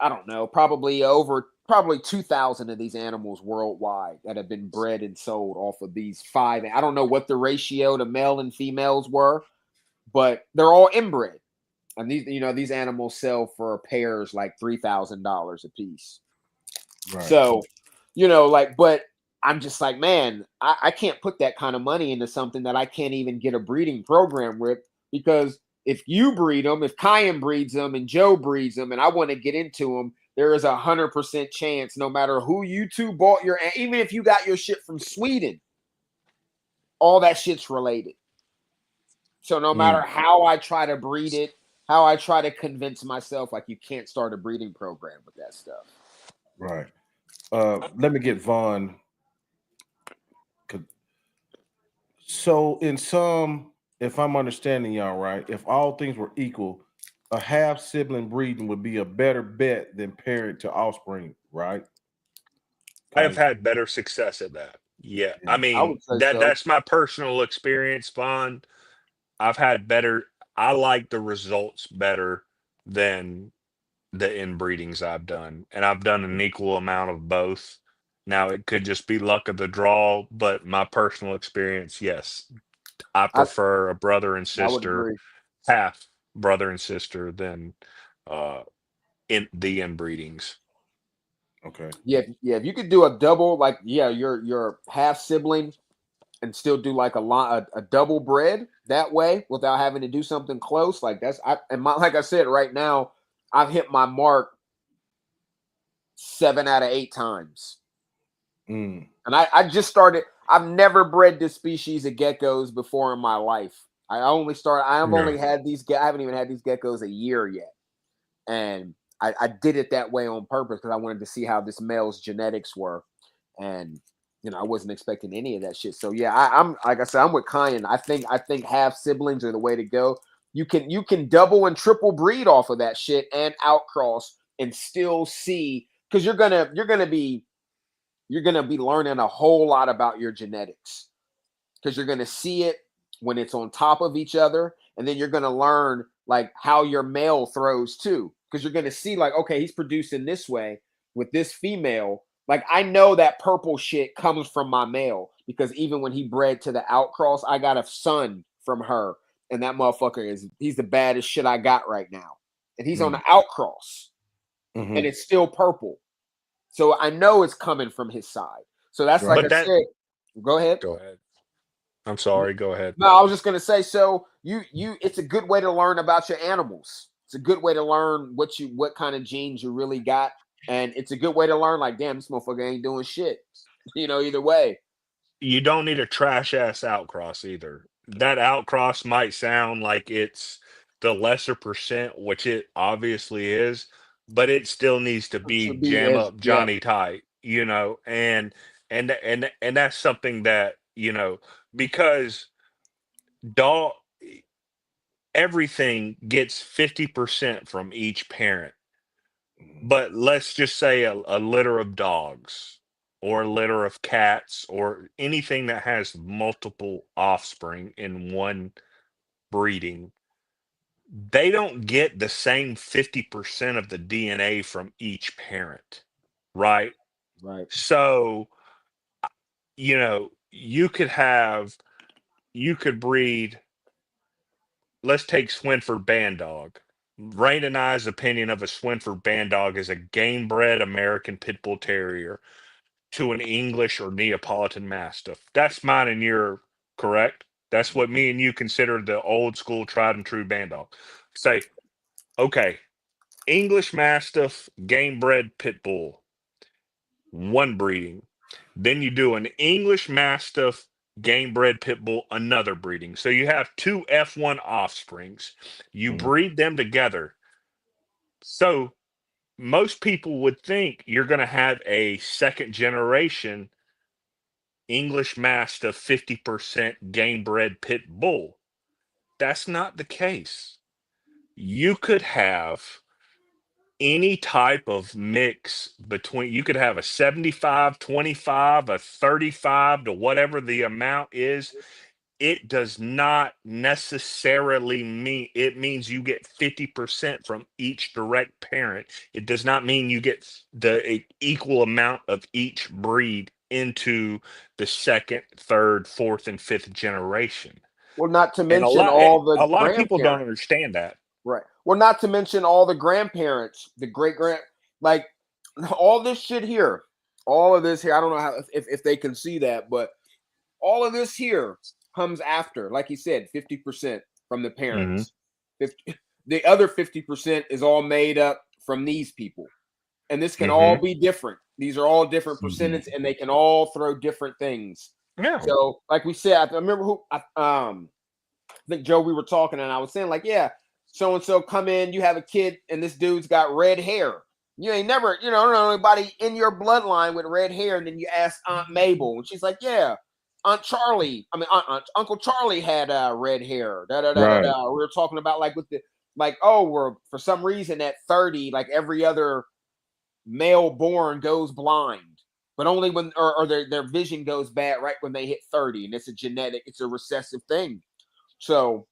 I don't know, probably 2,000 of these animals worldwide that have been bred and sold off of these 5. I don't know what the ratio to male and females were, but they're all inbred. And these, you know, these animals sell for pairs like $3,000 a piece. Right. So, you know, like, but I'm just like, man, I can't put that kind of money into something that I can't even get a breeding program with, because if you breed them, if Kyan breeds them and Joe breeds them, and I want to get into them, there is 100% chance, no matter who you two bought your, even if you got your shit from Sweden, all that shit's related. So no matter how I try to breed it, how I try to convince myself, like, you can't start a breeding program with that stuff. Right. Let me get Vaughn. So in some, if I'm understanding y'all right, if all things were equal, a half sibling breeding would be a better bet than parent to offspring, right? I have had better success at that. Yeah. I I mean, would say so. that's my personal experience, Vaughn. I've had better, I like the results better than the inbreedings I've done. And I've done an equal amount of both. Now, it could just be luck of the draw, but my personal experience, yes, I prefer a brother and I would sister, agree. half brother and sister, than in the inbreedings. Okay. Yeah, if you could do a double, like, yeah, your half sibling, and still do like a double bred that way without having to do something close, like that's like I said, right now I've hit my mark 7 out of 8 times. And I just started. I've never bred this species of geckos before in my life. I've only had these. I haven't even had these geckos a year yet, and I did it that way on purpose because I wanted to see how this male's genetics were, and you know, I wasn't expecting any of that shit. So yeah, I'm like I said, I'm with Kyan. I think half siblings are the way to go. You can double and triple breed off of that shit and outcross and still see, because you're gonna be learning a whole lot about your genetics, because you're gonna see it when it's on top of each other, and then you're gonna learn like how your male throws too, because you're gonna see like, okay, he's producing this way with this female. Like, I know that purple shit comes from my male, because even when he bred to the outcross, I got a son from her, and that motherfucker he's the baddest shit I got right now, and he's on the outcross, and it's still purple. So I know it's coming from his side. So that's like I said. Go ahead. Go ahead. I'm sorry. Go ahead. No, I was just gonna say. So it's a good way to learn about your animals. It's a good way to learn what kind of genes you really got, and it's a good way to learn. Like, damn, this motherfucker ain't doing shit. You know, either way. You don't need a trash ass outcross either. That outcross might sound like it's the lesser percent, which it obviously is, but it still needs to be jam up Johnny tight, you know, and that's something that, you know, because dog everything gets 50% from each parent. But let's just say a litter of dogs or a litter of cats or anything that has multiple offspring in one breeding, they don't get the same 50% of the DNA from each parent, right? Right. So, you know, you could breed, let's take Swinford Bandog. Rain and I's opinion of a Swinford Bandog is a game bred American Pitbull Terrier. to an English or Neapolitan Mastiff. That's mine and your correct. That's what me and you consider the old school tried and true band dog. Say, okay, English Mastiff, game bred pit bull, one breeding. Then you do an English Mastiff, game bred pit bull, another breeding. So you have two F1 offsprings. You breed them together. So most people would think you're going to have a second generation English Mastiff 50% game bred pit bull. That's not the case. You could have any type of mix between, you could have a 75-25, a 35 to whatever the amount is. It does not necessarily mean, it means you get 50% from each direct parent. It does not mean you get the equal amount of each breed into the second, third, fourth, and fifth generation. Well, not to And a mention lot, all the a lot of people don't grandparents. understand that. Right. Well, not to mention all the grandparents, the like all this shit here, all of this here. I don't know how if they can see that, but all of this here comes after, like he said, 50% from the parents. 50, the other 50% is all made up from these people, and this can all be different. These are all different percentages, and they can all throw different things. Yeah. So, like we said, I remember I think Joe, we were talking, and I was saying, like, yeah, so and so come in, you have a kid, and this dude's got red hair. You ain't never, don't know anybody in your bloodline with red hair. And then you ask Aunt Mabel, and she's like, yeah, Uncle Charlie had red hair. We were talking about like with the we're for some reason at 30, like every other male born goes blind, but only when or their vision goes bad right when they hit 30, and it's a recessive thing. So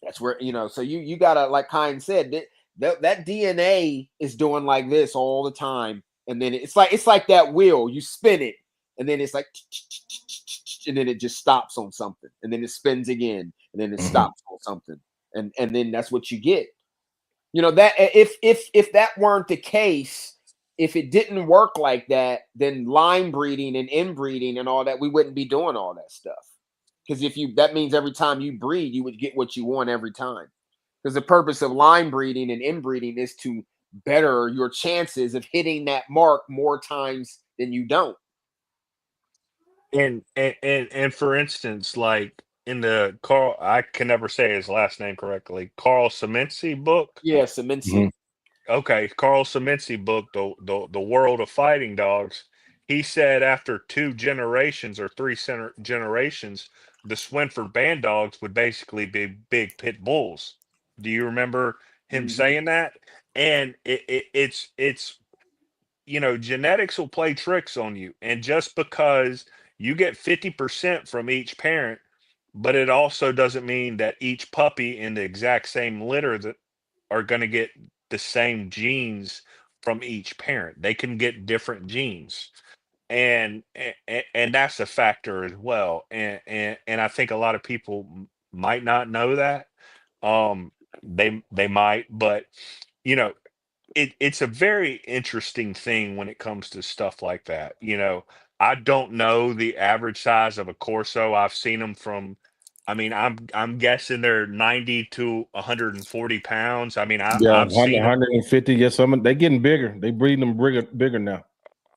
that's where so you gotta, like Hein said, that DNA is doing like this all the time, and then it's like that wheel, you spin it, and then it's like, and then it just stops on something, and then it spins again, and then it stops on something, and then that's what you get. That if that weren't the case, if it didn't work like that, then line breeding and inbreeding and all that, we wouldn't be doing all that stuff. Because that means every time you breed, you would get what you want every time. Because the purpose of line breeding and inbreeding is to better your chances of hitting that mark more times than you don't. And for instance, like in the Carl, I can never say his last name correctly, Carl Seminci book. Yeah, Seminci. Okay, Carl Seminci book, the World of Fighting Dogs. He said after 2 generations or 3 generations, the Swinford band dogs would basically be big pit bulls. Do you remember him saying that? And it's genetics will play tricks on you. And just because you get 50% from each parent, but it also doesn't mean that each puppy in the exact same litter that are going to get the same genes from each parent. They can get different genes. And that's a factor as well. And I think a lot of people might not know that. They might, but it's a very interesting thing when it comes to stuff like that. I don't know the average size of a Corso. I've seen them from, I'm guessing they're 90 to 140 pounds. I've seen them. 150. Yes, they're getting bigger. They breeding them bigger now.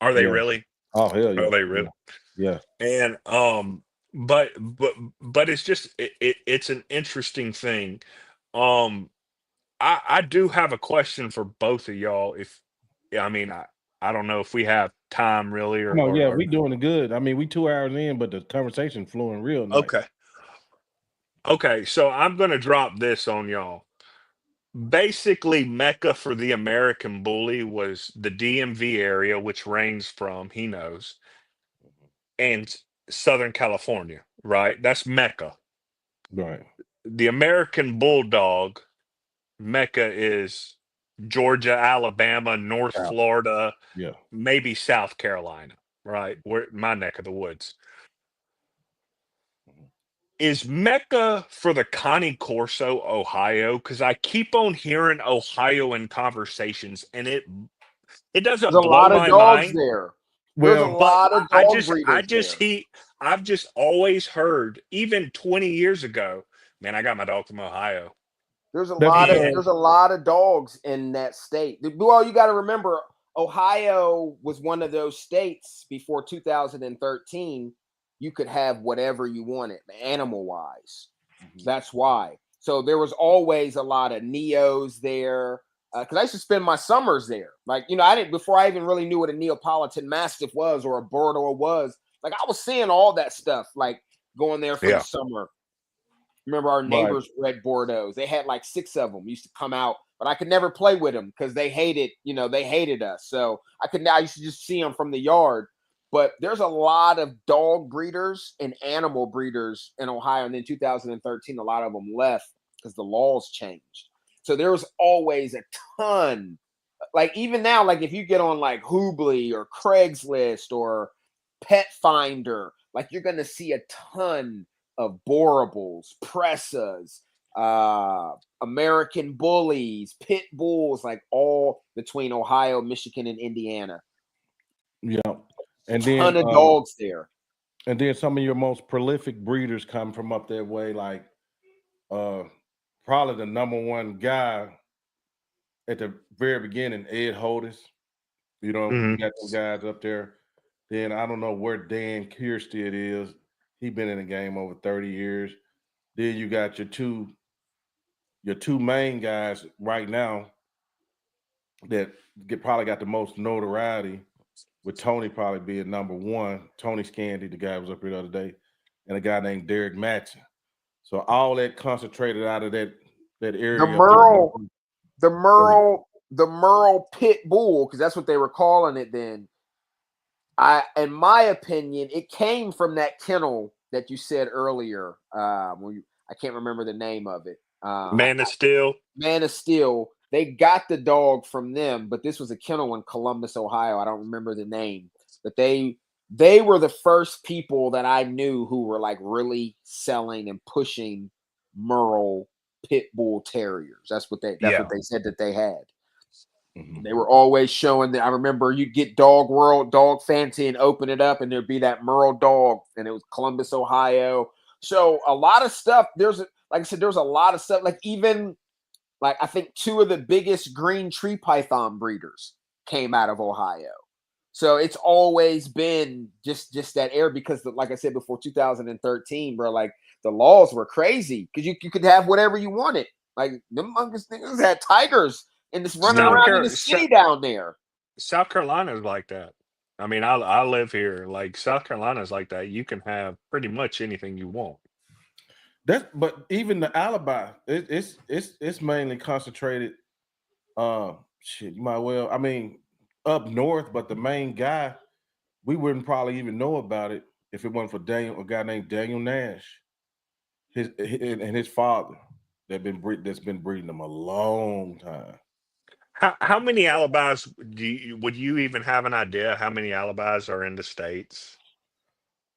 Are they really? Oh hell yeah! Are they really? Yeah. And but it's just it's an interesting thing. I do have a question for both of y'all. I don't know if we have time really or we doing it good. We 2 hours in, but the conversation flowing real nice. Okay, so I'm gonna drop this on y'all. Basically, Mecca for the American bully was the DMV area, which ranges from, he knows, and Southern California, right? That's Mecca. Right. The American bulldog, Mecca is Georgia, Alabama, North Florida, maybe South Carolina, right? We're my neck of the woods. Is Mecca for the Corso, Ohio? Because I keep on hearing Ohio in conversations, and it doesn't There's a blow lot of my dogs mind. there. There's a Well, lot of dog I breeders just there. I've just always heard, even 20 years ago, man, I got my dog from Ohio. There's a that's lot of And because there's a lot of dogs in that state. Well, you got to remember, Ohio was one of those states before 2013. You could have whatever you wanted, animal wise. That's why. So there was always a lot of Neos there. Because I used to spend my summers there. Like, I didn't, before I even really knew what a Neapolitan Mastiff was or a Bordeaux was. Like, I was seeing all that stuff, like going there for the yeah, summer. Remember our right. neighbors' red Bordeauxs? They had like 6 of them. Used to come out, but I could never play with them because they hated us. So I used to just see them from the yard. But there's a lot of dog breeders and animal breeders in Ohio. And in 2013, a lot of them left because the laws changed. So there was always a ton. Like even now, like if you get on like Hoobly or Craigslist or Pet Finder, like you're gonna see a ton of Borables, Pressas, American Bullies, Pitbulls, like all between Ohio, Michigan, and Indiana. Yeah. And Ton then of dogs there. and then some of your most prolific breeders come from up that way, like probably the number one guy at the very beginning, Ed Holdis. You Mhm. got those guys up there. Then I don't know where Dan Kierstead is. He been in the game over 30 years. Then you got your two main guys right now that probably got the most notoriety, with Tony probably being number one. Tony Scandy, the guy who was up here the other day, and a guy named Derek Matson. So all that concentrated out of that The area up Merle, there. the Merle Pit Bull, because that's what they were calling it then. In my opinion, it came from that kennel that you said earlier. I can't remember the name of it. Man of Steel. Man of Steel. They got the dog from them, but this was a kennel in Columbus, Ohio. I don't remember the name, but they were the first people that I knew who were like really selling and pushing Merle Pit Bull Terriers. That's what they said that they had. Mhm. They were always showing that. I remember you'd get Dog World, Dog Fancy, and open it up, and there'd be that Merle dog, and it was Columbus, Ohio. So a lot of stuff. Like I said, there's a lot of stuff. Like even like I think 2 of the biggest green tree python breeders came out of Ohio. So it's always been just that area because, like I said before, 2013, bro. Like the laws were crazy because you could have whatever you wanted. Like them monkeys niggas had tigers and just running around in the city down there. South Carolina is like that. I mean, I live here. Like South Carolina is like that. You can have pretty much anything you want. But even the alibi, it's mainly concentrated. You might well. I mean, up north, but the main guy, we wouldn't probably even know about it if it wasn't for a guy named Daniel Nash, and his father that's been breeding them a long time. How many alibis would you even have an idea how many alibis are in the States?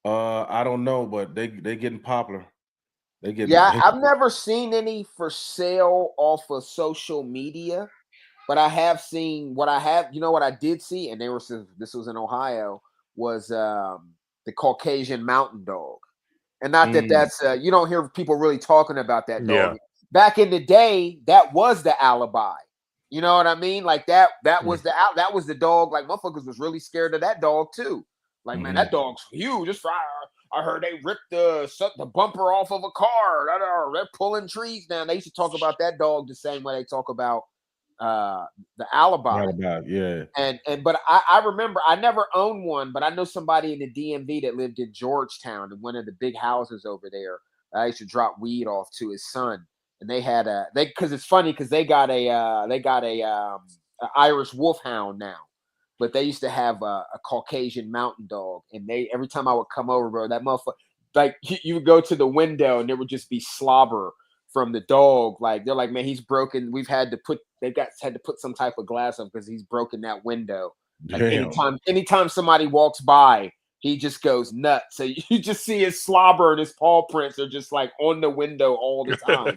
I don't know, but they getting popular. I've never seen any for sale off of social media, but I have seen what I did see, and this was in Ohio, was the Caucasian mountain dog. And not that that's you don't hear people really talking about that dog. Yeah. Back in the day, that was the alibi. You know what I mean? Like that was the dog. Like motherfuckers was really scared of that dog too. Like, man, that dog's huge. I heard they ripped the bumper off of a car. They're pulling trees down. They used to talk about that dog the same way they talk about the alibi. Yeah. But I remember I never owned one, but I know somebody in the DMV that lived in Georgetown in one of the big houses over there. I used to drop weed off to his son, and they had because it's funny because they got a Irish wolfhound now, but they used to have a Caucasian mountain dog, and every time I would come over, bro, that motherfucker, like you would go to the window and there would just be slobber from the dog. Like they're like, man, he's broken. Had to put some type of glass up because he's broken that window. Like anytime somebody walks by, he just goes nuts. So you just see his slobber and his paw prints are just like on the window all the time.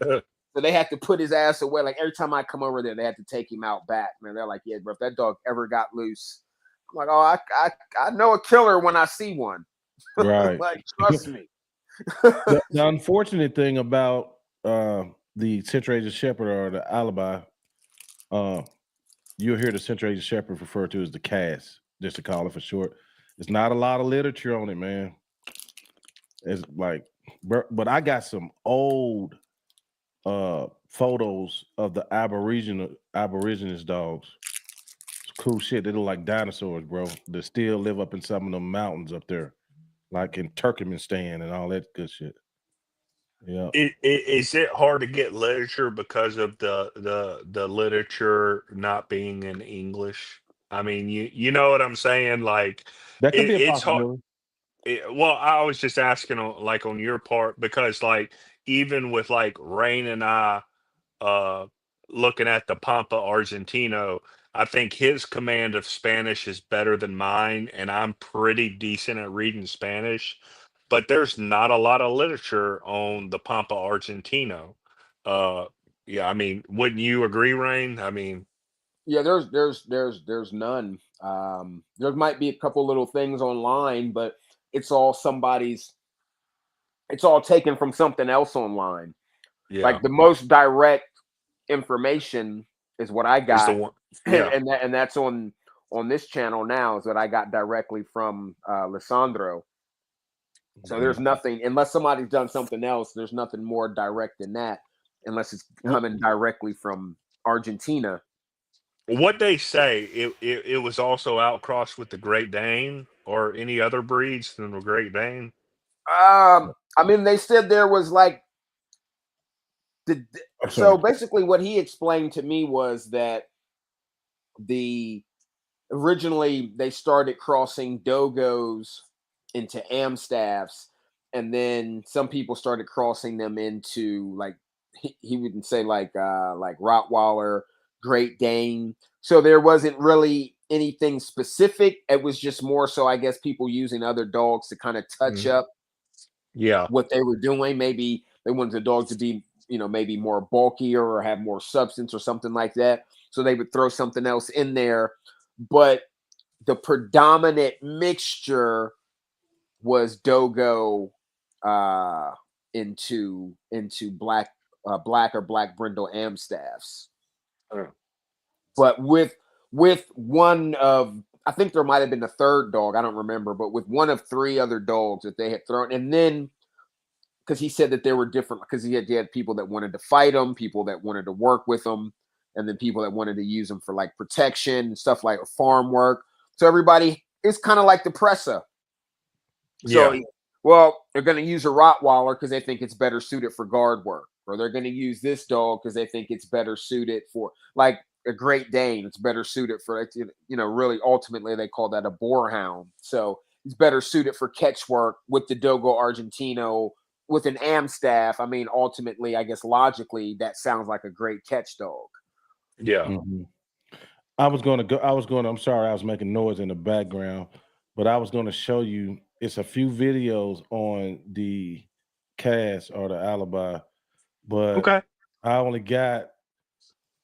So they had to put his ass away. Like every time I come over there, they had to take him out back. Man, they're like, yeah, bro, if that dog ever got loose, I'm like, oh, I know a killer when I see one. Right. Like, trust me. The unfortunate thing about the Central Asian Shepherd or the Alibi, you'll hear the Central Asian Shepherd referred to as the CAS, just to call it for short. There's not a lot of literature on it, man. It's like, but I got some old photos of the Aborigines dogs. It's cool shit. They look like dinosaurs, bro. They still live up in some of the mountains up there, like in Turkmenistan and all that good shit. Yeah. Is it hard to get literature because of the literature not being in English? I mean, you know what I'm saying? Like, That could be a it's hard. possibility. Well, I was just asking on your part because like even with like Rain and I uh looking at the Pampa Argentino, I think his command of Spanish is better than mine, and I'm pretty decent at reading Spanish, but there's not a lot of literature on the Pampa Argentino. Uh yeah, I mean, wouldn't you agree, Rain? I mean, Yeah, there's none. There might be a couple little things online, but it's all somebody's. It's all taken from something else online. yeah, Like the most direct information is what I is the got, one. Yeah. and that's on this channel now. Is what I got directly from Lissandro. So there's nothing unless somebody's done something else. There's nothing more direct than that, unless it's coming directly from Argentina. What they say, it was also outcrossed with the Great Dane or any other breeds than the Great Dane. I mean, they said there was like so basically what he explained to me was that originally they started crossing Dogos into Amstaffs, and then some people started crossing them into like he wouldn't say like Rottweiler, Great Dane. So there wasn't really anything specific. It was just more so, I guess, people using other dogs to kind of touch up Yeah. what they were doing. Maybe they wanted the dog to be, maybe more bulkier or have more substance or something like that. So they would throw something else in there. But the predominant mixture was Dogo into black or black brindle Amstaffs. But with one of, I think there might have been a third dog, I don't remember, but with one of three other dogs that they had thrown, and then because he said that there were different, because he had people that wanted to fight him, people that wanted to work with him, and then people that wanted to use them for like protection and stuff like farm work. So everybody, it's kind of like the Pressa. So, well, they're going to use a Rottweiler because they think it's better suited for guard work, or they're going to use this dog because they think it's better suited for like a Great Dane. It's better suited for, really ultimately they call that a boarhound. So it's better suited for catch work with the Dogo Argentino, with an Amstaff. I mean, ultimately, I guess logically, that sounds like a great catch dog. Yeah. Mm-hmm. I'm sorry, I was making noise in the background, but I was going to show you, it's a few videos on the cast or the Alibi, but Okay. I only got,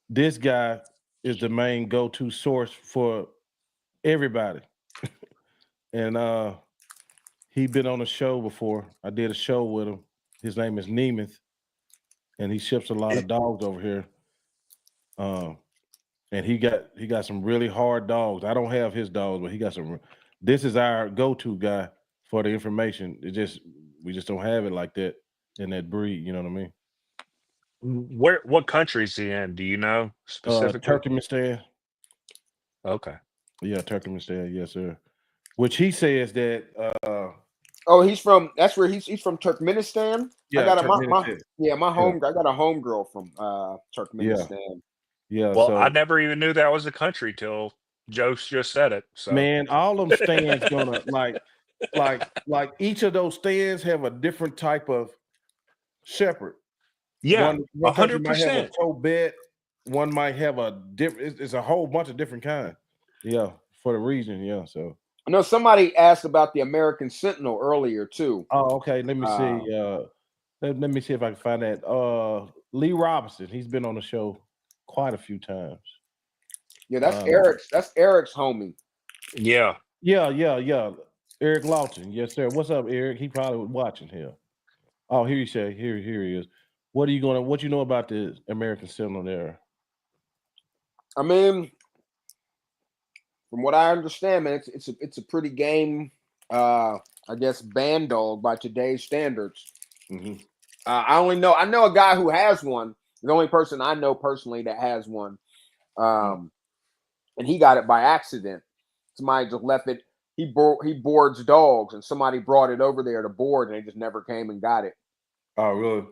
this guy is the main go-to source for everybody. And he been on a show before. I did a show with him. His name is Nemeth, and he ships a lot of dogs over here. And he got some really hard dogs. I don't have his dogs, but he got some. This is our go-to guy for the information. We just don't have it like that in that breed. You know what I mean? What country is he in? Do you know specifically? Turkmenistan. Okay. Yeah, Turkmenistan. Yes, sir. Which he says that. He's from. That's where he's from, Turkmenistan. Yeah, I got Turkmenistan. I got a homegirl from Turkmenistan. Yeah. Well, So I never even knew that was a country till Joe just said it. So man, all them stands gonna like each of those stands have a different type of shepherd. yeah, One country might have a 100%. Tobet, one might have a different. It's a whole bunch of different kinds. Yeah, for the region. Yeah. So I know somebody asked about the American Sentinel earlier too. oh, okay. Let me see. Let me see if I can find that. Lee Robinson. He's been on the show quite a few times. Yeah, that's Eric's. That's Eric's homie. Yeah. Yeah. Eric Lawton. Yes, sir. What's up, Eric? He probably was watching here. Oh, here he is. What you know about the American Sentinel there? I mean, from what I understand, man, it's a pretty game. I guess band dog by today's standards. Mm-hmm. I know a guy who has one. The only person I know personally that has one, and he got it by accident. Somebody just left it. He boards dogs, and somebody brought it over there to board, and they just never came and got it. Oh, really?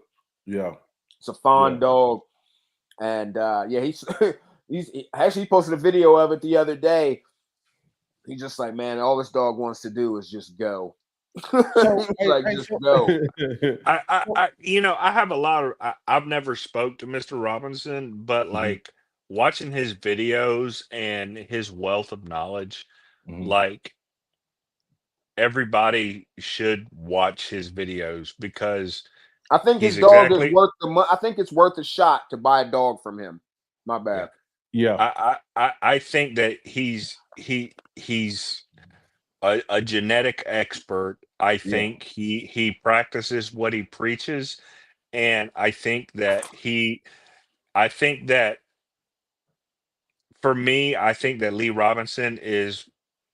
Yeah. It's a fawn dog, and he's he actually posted a video of it the other day. He's just like, man, all this dog wants to do is just go. Just go. I have a lot of. I've never spoke to Mr. Robinson, but like watching his videos and his wealth of knowledge, like everybody should watch his videos because I think his dog is worth I think it's worth a shot to buy a dog from him. My bad. Yeah. I think that he's a genetic expert. I think he practices what he preaches, and I think that for me, I think that Lee Robinson is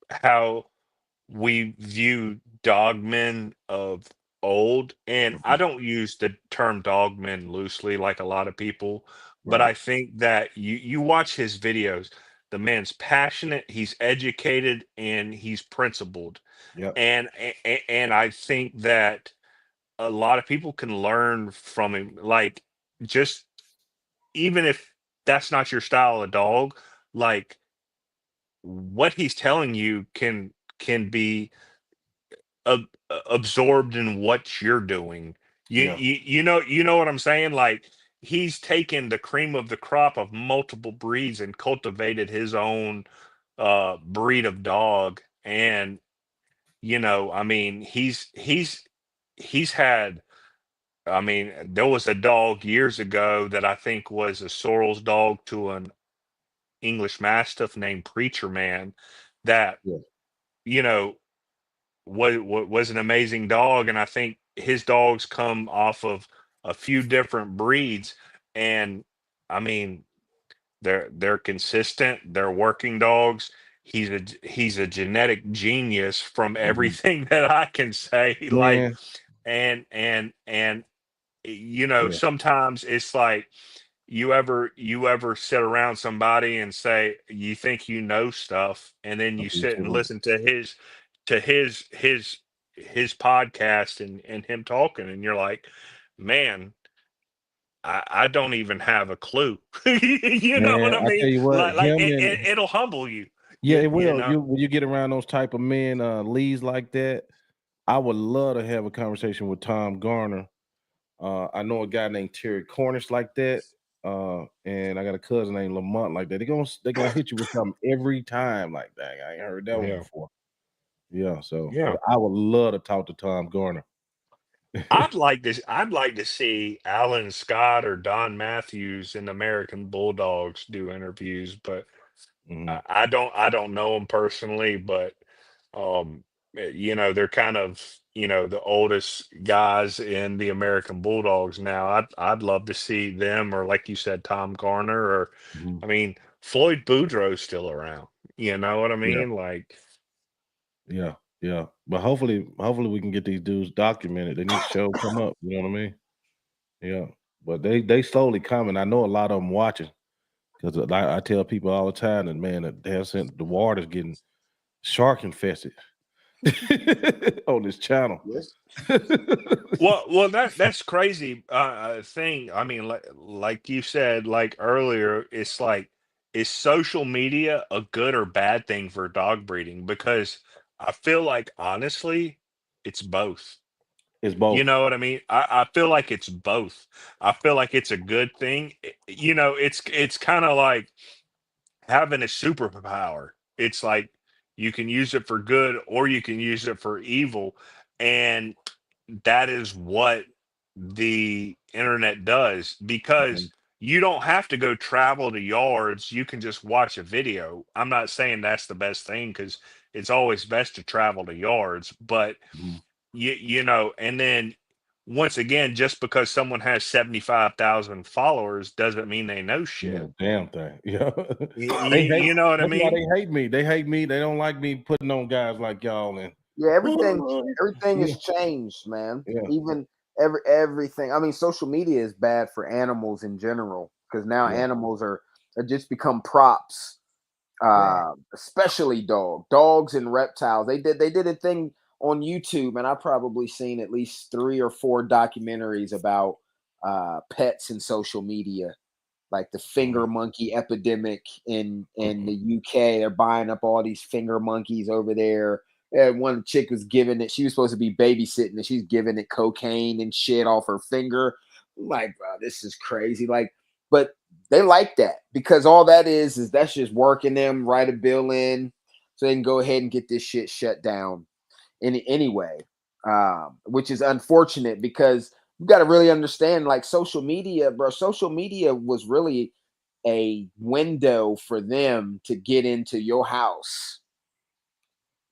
how we view dogmen of old. And I don't use the term dogmen loosely like a lot of people, but I think that you watch his videos, the man's passionate, he's educated, and he's principled. Yeah. And I think that a lot of people can learn from him. Like, just even if that's not your style of dog, like what he's telling you can be absorbed in what you're doing. You know what I'm saying? Like he's taken the cream of the crop of multiple breeds and cultivated his own breed of dog. And I mean, he's had. I mean, there was a dog years ago that I think was a Sorrel's dog to an English Mastiff named Preacher Man that you know was an amazing dog, and I think his dogs come off of a few different breeds, and I mean they're consistent, they're working dogs. He's a genetic genius from everything that I can say. Like and sometimes it's like you ever sit around somebody and say you think you know stuff, and then you sit and listen to his podcast and him talking, and you're like, man, I don't even have a clue. You know what I I mean? tell you what, Like it'll humble you. Yeah, it will. When you get around those type of men, leads like that, I would love to have a conversation with Tom Garner. I know a guy named Terry Cornish like that. And I got a cousin named Lamont like that. They're gonna hit you with something every time like that. I ain't heard that one before. Yeah, so I would love to talk to Tom Garner. I'd like to see Alan Scott or Don Matthews and American Bulldogs do interviews, but I don't know them personally, but they're kind of the oldest guys in the American Bulldogs now. I'd love to see them, or like you said, Tom Garner, or I mean Floyd Boudreaux's still around. You know what I mean? Like, yeah. But hopefully we can get these dudes documented. They need to show come up. You know what I mean? Yeah. But they slowly coming. I know a lot of them watching. Because I tell people all the time that, man, the water's getting shark infested on this channel. Yes. well, that's crazy thing. I mean, like you said, like earlier, it's like, is social media a good or bad thing for dog breeding? Because I feel like honestly, it's both. It's both. You know what I mean? I feel like it's both. I feel like it's a good thing. It's kind of like having a superpower. It's like you can use it for good or you can use it for evil. And that is what the internet does, because you don't have to go travel to yards. You can just watch a video. I'm not saying that's the best thing because it's always best to travel to yards, but Mhm. you know, and then once again, just because someone has 75,000 followers doesn't mean they know shit. No damn thing. Yeah. You, They hate. you know what I That's why mean? they hate me. They hate me. They don't like me putting on guys like y'all. And Yeah, everything yeah, has changed, man. yeah, Even everything. I mean, social media is bad for animals in general because now yeah. animals are just become props. Right. Especially dogs and reptiles. They did a thing on YouTube, and I've probably seen at least 3 or 4 documentaries about pets and social media, like the finger monkey epidemic in the UK. They're buying up all these finger monkeys over there. And one chick was giving it, she was supposed to be babysitting, and she's giving it cocaine and shit off her finger. I'm like, bro, this is crazy. Like, but they like that because all that is that's just working them, write a bill in so they can go ahead and get this shit shut down anyway. Which is unfortunate because you got to really understand, like, social media, bro. Social media was really a window for them to get into your house.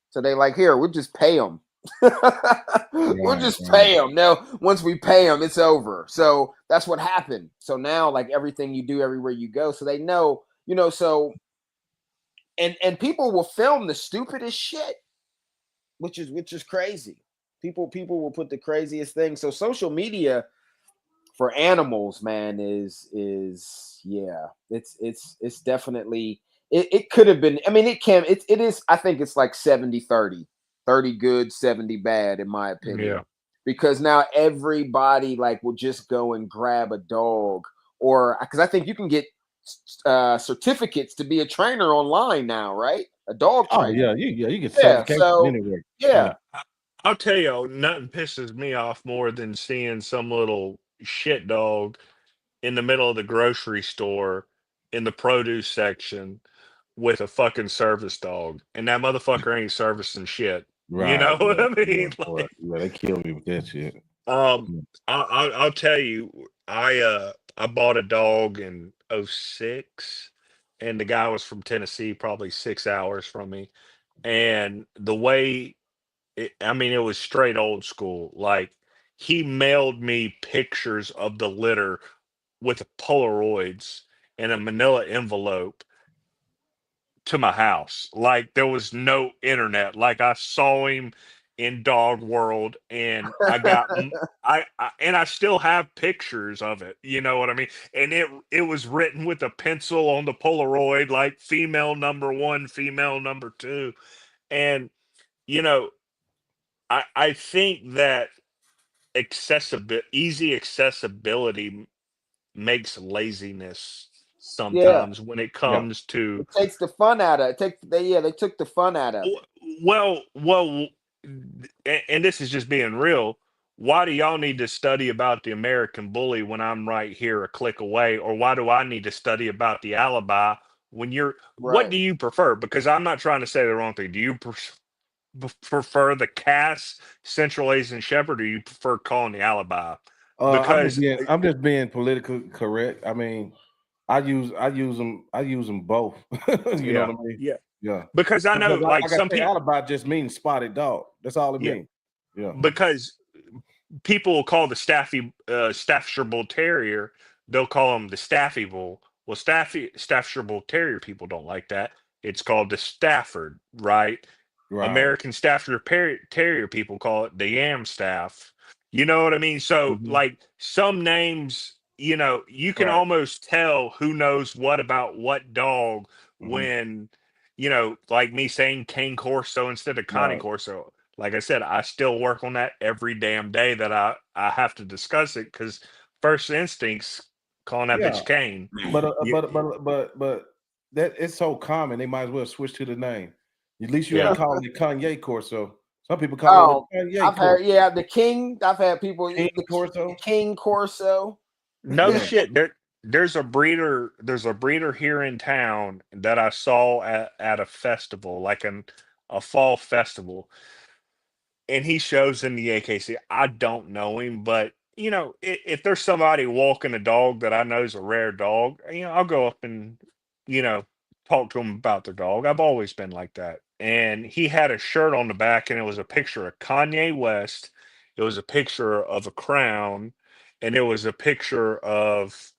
So they like, here, we'll just pay them. We'll just pay them. Now, once we pay them, it's over. So that's what happened. So now, like, everything you do everywhere you go, so they know, so and people will film the stupidest shit, which is crazy. People will put the craziest things. So social media for animals, man, is yeah, it's definitely it could have been. I mean, it is. I think it's like 70-30, 30 good, 70 bad, in my opinion. Yeah. Because now everybody like will just go and grab a dog, or because I think you can get certificates to be a trainer online now, right? A dog Oh trainer. yeah, you get Yeah. certification So anyway. yeah. I'll tell you, nothing pisses me off more than seeing some little shit dog in the middle of the grocery store in the produce section with a fucking service dog, and that motherfucker ain't servicing shit. You Right. know what Yeah, I yeah, mean? boy. Like, Yeah, they kill me with that shit. um, I'll tell you, I bought a dog in '06, and the guy was from Tennessee, probably 6 hours from me, and the way I mean, it was straight old school. Like, he mailed me pictures of the litter with Polaroids in a manila envelope to my house. Like, there was no internet. Like, I saw him in Dog World, and I still have pictures of it. You know what I mean? And it was written with a pencil on the Polaroid, like female number 1, female number 2. And you know, I think that easy accessibility makes laziness Yeah. sometimes when it Yeah. comes to It takes the fun out of it. They took the fun out of it. well, and this is just being real. Why do y'all need to study about the American bully when I'm right here a click away? Or why do I need to study about the alibi when what Right. do you prefer? Because I'm not trying to say the wrong thing. Do you prefer the Cass Central Asian Shepherd, or you prefer calling the alibi? Because I'm just being politically correct. I mean, I use them both. You know yeah, what I mean? yeah, Yeah. because I know, Because like, like I some say, people, alibi just means spotted dog. That's all it yeah, means. Yeah. because people will call the Staffordshire Bull Terrier, they'll call him the Staffy Bull. Well, Staffordshire Bull Terrier people don't like that. It's called the Stafford, right? Right. American Staffordshire Terrier people call it the Yam Staff. You know what I mean? So, Mhm. like, some names, you can Right. almost tell who knows what about what dog Mhm. when, like me saying Cane Corso instead of Connie Right. Corso. Like I said, I still work on that every damn day that I have to discuss it because first instincts calling that Yeah. bitch Cane. Yeah, But that it's so common. They might as well switch to the name. At least you ain't yeah. calling it Kanye Corso. Some people call it Oh, the Kanye I've heard, Corso. yeah, the king. I've had people King the Corso. king Corso. No Yeah. shit. There's a breeder here in town that I saw at a festival, like a fall festival, and he shows in the AKC. I don't know him, but you know, if there's somebody walking a dog that I know is a rare dog, you know, I'll go up and, you know, talk to them about their dog. I've always been like that. And he had a shirt on the back, and it was a picture of Kanye West. It was a picture of a crown, and it was a picture of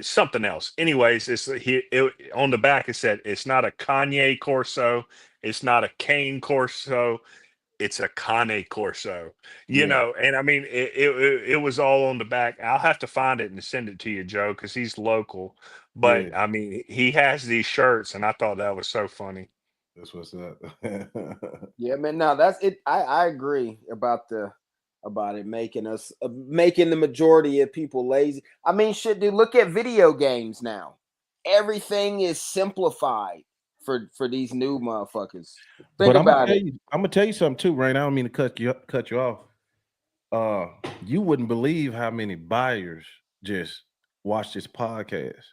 something else. Anyways, on the back it said it's not a Kanye Corso, it's not a Kane Corso, it's a Cane Corso. You Yeah. know, and I mean it was all on the back. I'll have to find it and send it to you, Joe, because he's local. Yeah. But I mean, he has these shirts, and I thought that was so funny. That's what's up. Yeah, man. No, that's it. I agree about it making us making the majority of people lazy. I mean, shit, dude. Look at video games now. Everything is simplified for these new motherfuckers. Think But about it. I'm gonna tell you something too, Rain. I don't mean to cut you off. You wouldn't believe how many buyers just watch this podcast.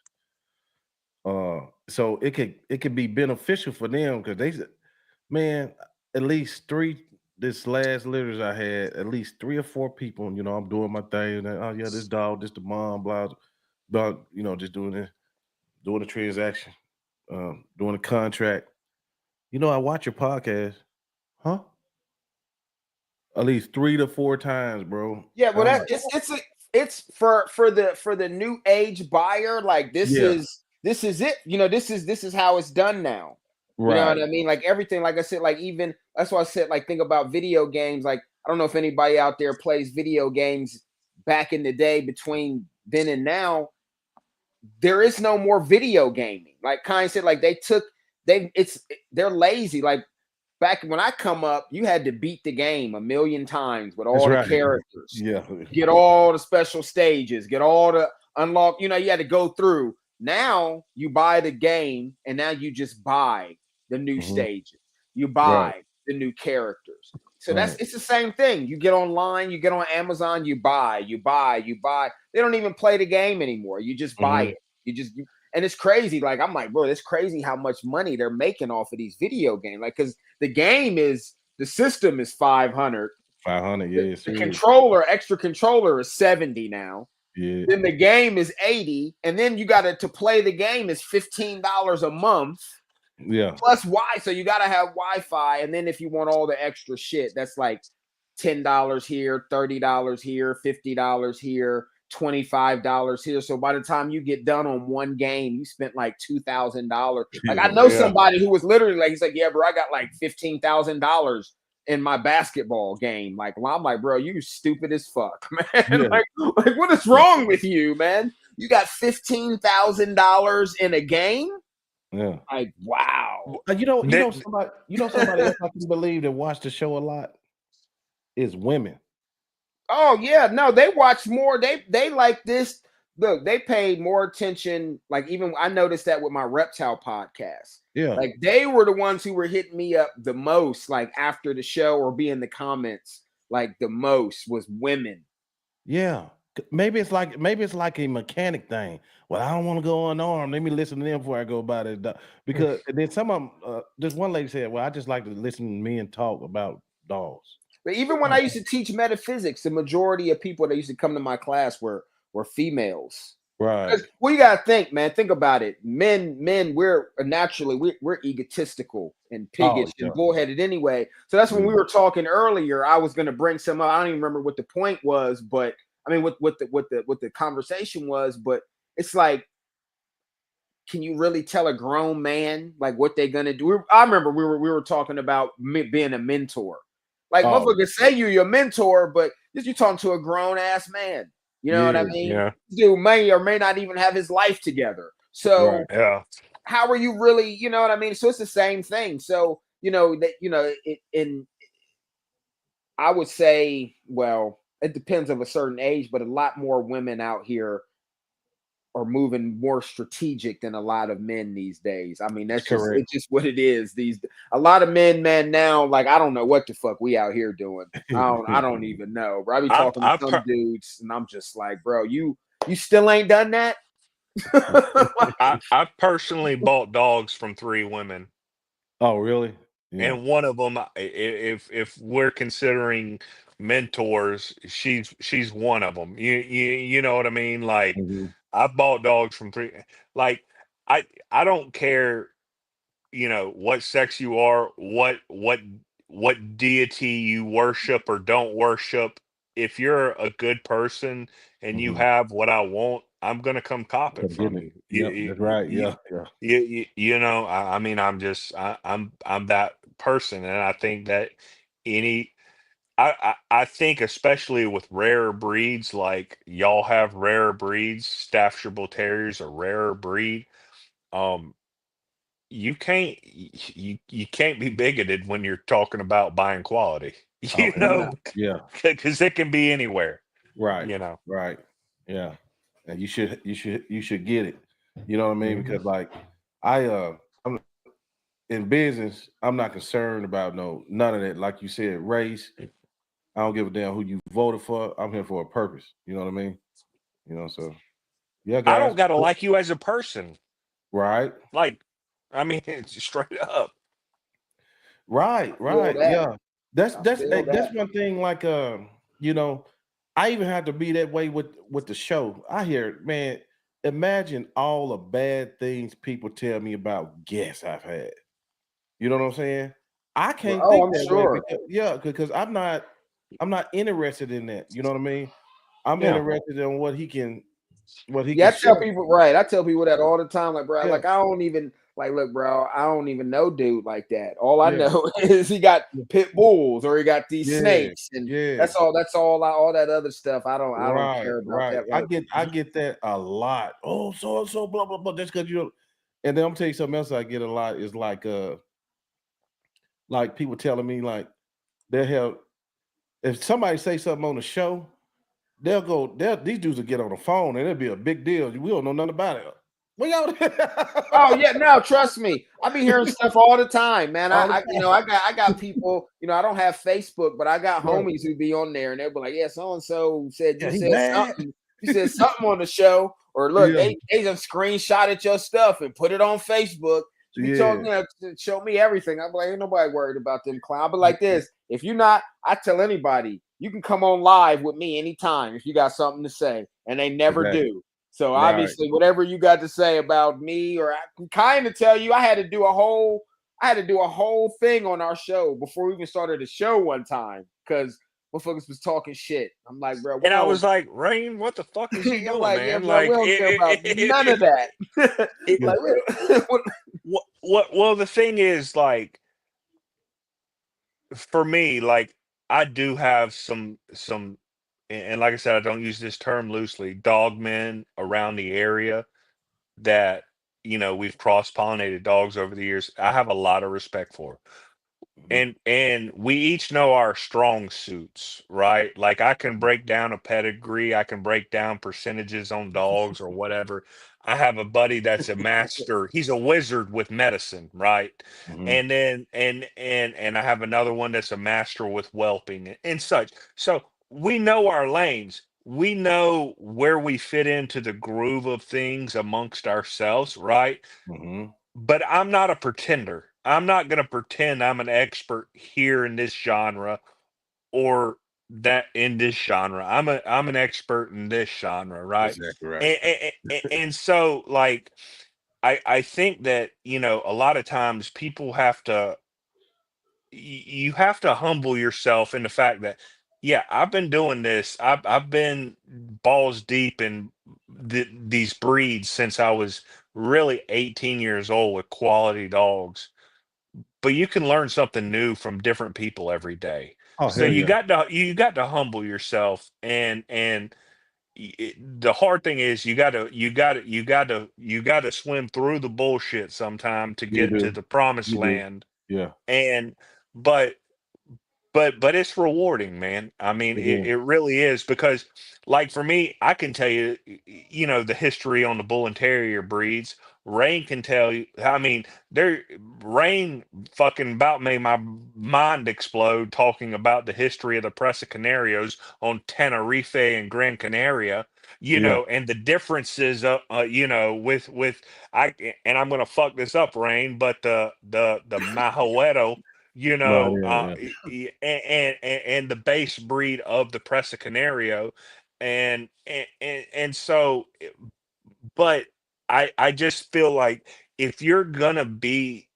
So it could be beneficial for them because they said, man, at least three. This last litters I had at least 3 or 4 people. You know, I'm doing my thing. And, oh yeah, this dog, this the mom, blah, blah. You know, just doing the transaction, doing a contract. You know, I watch your podcast, huh? At least 3 to 4 times, bro. Yeah, well, I'm that like, it's for the new age buyer. Like this yeah, is it. You know, this is how it's done now. You know right. what I mean? Like everything, like I said, like even that's why I said, like, think about video games. Like, I don't know if anybody out there plays video games back in the day between then and now. There is no more video gaming. Like Kind said, like they're lazy. Like back when I come up, you had to beat the game a million times with That's all the right. characters, Yeah. get all the special stages, get all the unlock. You know, you had to go through. Now you buy the game, and now you just buy the new stages. You buy Right. the new characters. So Right. it's the same thing. You get online, you get on Amazon, you buy. They don't even play the game anymore. You just buy it. And it's crazy. Like I'm like, bro, it's crazy how much money they're making off of these video games. Like, because the system is 500. 500, yeah. The extra controller is 70 now. Yeah. Then the game is 80, and then you got to play the game is $15 a month. Yeah. Plus so you got to have Wi-Fi, and then if you want all the extra shit, that's like $10 here, $30 here, $50 here, $25 here. So by the time you get done on one game, you spent like $2,000. Like I know somebody who was literally like, he's like, yeah, bro, I got like $15,000 in my basketball game. Like, well, I'm like, bro, you stupid as fuck, man. Yeah. like what is wrong with you, man? You got $15,000 in a game? Yeah. Like, wow. You know somebody else I can believe that watch the show a lot is women. Oh yeah, no, they watch more. They like this. Look, they paid more attention. Like even I noticed that with my reptile podcast. Yeah. Like they were the ones who were hitting me up the most, like after the show or be in the comments, like the most was women. Yeah. Maybe it's like a mechanic thing. Well, I don't want to go unarmed. Let me listen to them before I go about it. Because then some of them, this one lady said, well, I just like to listen to men talk about dogs. But even when I used to teach metaphysics, the majority of people that used to come to my class were females. Right. Well, you gotta think, man. Think about it. Men, we're naturally we're egotistical and piggish and bullheaded anyway. So that's when we were talking earlier. I was gonna bring some up. I don't even remember what the point was, but I mean what the conversation was, but it's like, can you really tell a grown man like what they're gonna do? I remember we were talking about being a mentor. Like motherfuckers say you're your mentor, but you're talking to a grown ass man. You know what I mean? Yeah. Dude may or may not even have his life together. So how are you really? You know what I mean? So it's the same thing. So I would say, well, it depends of a certain age, but a lot more women out here are moving more strategic than a lot of men these days. I mean, that's just, it's just what it is. A lot of men, man, now, like, I don't know what the fuck we out here doing. I don't even know, bro. I be talking to some dudes and I'm just like, bro, you still ain't done that? I personally bought dogs from 3 women. Oh, really? Yeah. And one of them, if we're considering mentors, she's one of them. You know what I mean? Like Mhm. I bought dogs from three. Like I don't care, what sex you are, what deity you worship or don't worship. If you're a good person and you Mhm. have what I want, I'm gonna come cop it Come from get you. it. Yep, that's right. Yeah, yeah. I mean, I'm that person, and I think that any I think especially with rarer breeds, like y'all have rarer breeds, Staffordshire Bull Terriers are rarer breed. Um, you can't be bigoted when you're talking about buying quality, Oh, hell Yeah. yeah. because it can be anywhere, Right, you know. right. Yeah. And you should get it. You know what I mean? Mhm. Because like I'm in business, I'm not concerned about none of that. Like you said, race. I don't give a damn who you voted for. I'm here for a purpose. You know what I mean? So yeah, I guys. don't gotta like you as a person, Right, like, I mean, it's straight up. right, Feel right. that. Yeah. That's I that's feel hey, that. that's one thing. Like you know, I even have to be that way with the show. I hear, man, imagine all the bad things people tell me about guests I've had. You know what I'm saying? I can't Oh, think I'm that way sure. because I'm not interested in that. You know what I mean? I'm Yeah. interested in what he can Yeah, I tell show. people right. I tell people that all the time. Like, bro, Yeah, like I don't even like look, bro. I don't even know dude like that. All I yeah, know is he got pit bulls or he got these yeah, snakes, and yeah. that's all. That's all. All that other stuff. I don't Right, care about right. that. I Like, get I get that a lot. Oh, so and so, blah blah blah. Just because and then I'm tell you something else I get a lot is like people telling me like they'll have if somebody say something on the show, these dudes will get on the phone and it'll be a big deal. We don't know nothing about it. We out oh yeah, no, trust me. I be hearing stuff all the time, man. all the I got people. I don't have Facebook, but I got right. homies who be on there, and they'll be like, yeah, so and so said Yeah, you he said mad. something. You said something on the show, or look, Yeah, they just screenshotted your stuff and put it on Facebook. You be yeah, talking, to show me everything. I'm like, ain't nobody worried about them clown. But like this, if you're not, I tell anybody, you can come on live with me anytime if you got something to say, and they never exactly. do. So Right. obviously, whatever you got to say about me, or I can kind of tell you, I had to do a whole thing on our show before we even started the show one time because motherfuckers was talking shit. I'm like, bro, we And I don't. was like, Rain, what the fuck is he I'm doing, like, yeah, man? bro, we Like, don't care about none of that. it, Yeah. Like, well, the thing is, like, for me, like, I do have some, and like I said, I don't use this term loosely, dog men around the area that, we've cross-pollinated dogs over the years. I have a lot of respect for. Mhm. And we each know our strong suits, right? Like I can break down a pedigree, I can break down percentages on dogs or whatever. I have a buddy that's a master, he's a wizard with medicine, right? Mhm. And then and I have another one that's a master with whelping and such. So we know our lanes. We know where we fit into the groove of things amongst ourselves, right? Mhm. But I'm not a pretender. I'm not going to pretend I'm an expert here in this genre or that in this genre. I'm an expert in this genre, right? Exactly right. And so like I think that, a lot of times people have to you have to humble yourself in the fact that yeah, I've been doing this. I've been balls deep in these breeds since I was really 18 years old with quality dogs, but you can learn something new from different people every day. Oh So hell yeah. you got to humble yourself, and the hard thing is you got to swim through the bullshit sometime to You get to do. the promised You do. land. Yeah. And but but it's rewarding, man. I mean, It it is. really is because, like for me, I can tell you, the history on the bull and terrier breeds. Rain can tell you. I mean, there, Rain fucking about made my mind explode talking about the history of the Pressa Canarios on Tenerife and Gran Canaria. Yeah. And the differences, with I, and I'm gonna fuck this up, Rain, but the Mahueto you Right, know, yeah, and the base breed of the Pressa Canario, and so, but I just feel like if you're gonna be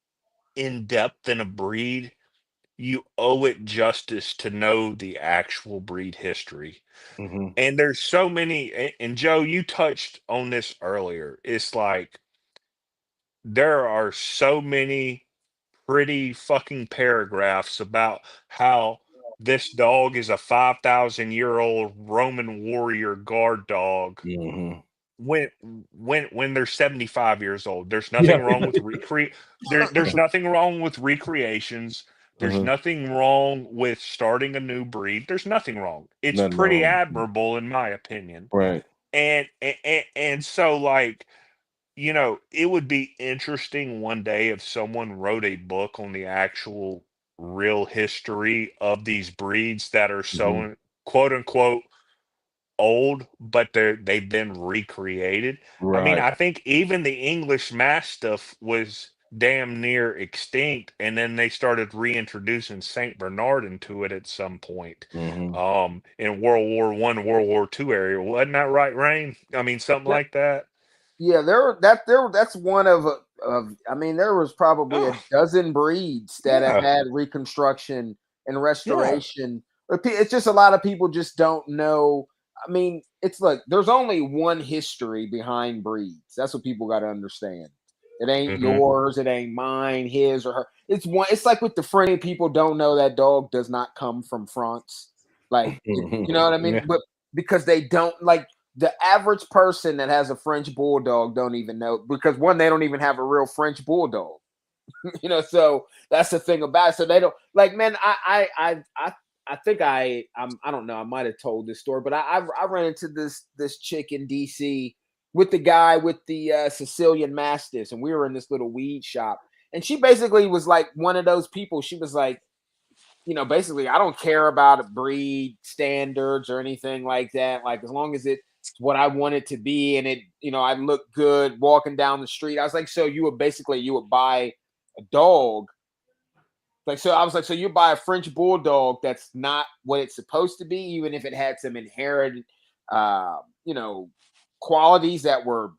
in depth in a breed, you owe it justice to know the actual breed history. hmm And there's so many, and Joe, you touched on this earlier. It's like there are so many pretty fucking paragraphs about how this dog is a 5,000-year-old Roman warrior guard dog hmm when when they're 75 years old. There's Yeah. nothing wrong with there's nothing wrong with recreations. There's uh nothing wrong with starting a new breed. There's nothing wrong. It's Nothing pretty wrong. admirable in my opinion. Right. And so like, it would be interesting one day if someone wrote a book on the actual real history of these breeds that are hmm so quote unquote old, but they've been recreated. I mean, Right. I think even the English Mastiff was damn near extinct, and then they started reintroducing Saint Bernard into it at some point. hmm In World War I, World War II area. Wasn't that right, Rain? I mean, something like that. Yeah, that's one of I mean, there was probably a Oh, dozen breeds that have yeah. had reconstruction and Yeah. restoration. But it's just a lot of people just don't know. I mean, it's like there's only one history behind breeds. That's what people got to understand. It ain't Hmm. yours, it ain't mine, his or her. It's one. It's like with the French people don't know that dog does not come from France. Like you know what I mean? Yeah. But because they don't like the average person that has a French bulldog don't even know because one, they don't even have a real French bulldog. So that's the thing about it. So they don't like, man. I think I don't know. I might have told this story, but I ran into this chick in DC with the guy with the Sicilian Mastiffs, and we were in this little weed shop, and she basically was like one of those people. She was like, basically, I don't care about breed standards or anything like that. Like as long as it's what I want it to be, and I look good walking down the street. I was like, so you would buy a dog. Like, so I was like, so you buy a French bulldog that's not what it's supposed to be, even if it had some inherent, uh, you know, qualities that were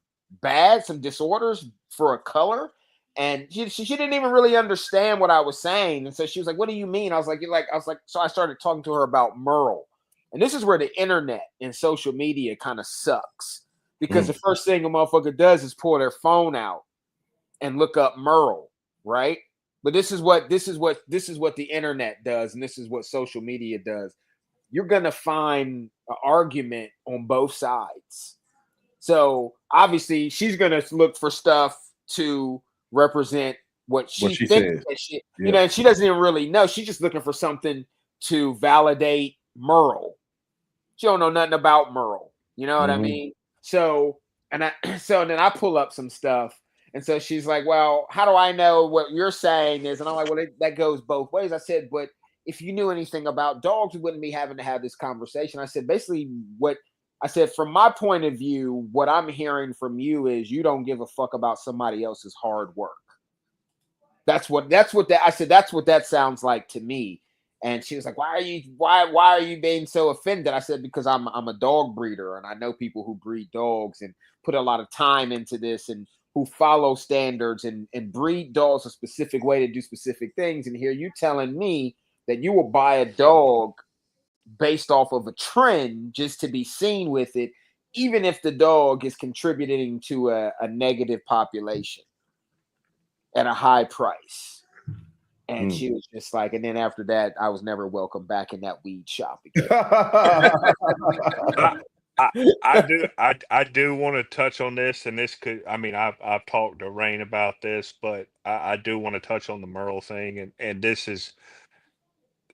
bad, some disorders for a color. And she didn't even really understand what I was saying. And so she was like, what do you mean? I was like, so I started talking to her about Merle. And this is where the internet and social media kind of sucks. Because the first thing a motherfucker does is pull their phone out and look up Merle, right? But this is what the internet does, and this is what social media does. You're gonna find an argument on both sides. So obviously, she's gonna look for stuff to represent what What she she thinks says. that Yep. and she doesn't even really know. She's just looking for something to validate Merle. She don't know nothing about Merle. You know what I hmm mean? So so then I pull up some stuff. And so she's like, well, how do I know what you're saying is? And I'm like, well, that goes both ways. I said, but if you knew anything about dogs, we wouldn't be having to have this conversation. I said, basically, what I said, from my point of view, what I'm hearing from you is you don't give a fuck about somebody else's hard work. That's what that I said, that's what that sounds like to me. And she was like, why are you being so offended? I said, because I'm a dog breeder and I know people who breed dogs and put a lot of time into this and who follow standards and breed dogs a specific way to do specific things. And here you telling me that you will buy a dog based off of a trend just to be seen with it, even if the dog is contributing to a negative population at a high price. And she was just like, and then after that, I was never welcome back in that weed shop again. I, I do want to touch on this, and this could, I mean, I've talked to Rain about this, but I do want to touch on the Merle thing, and this is,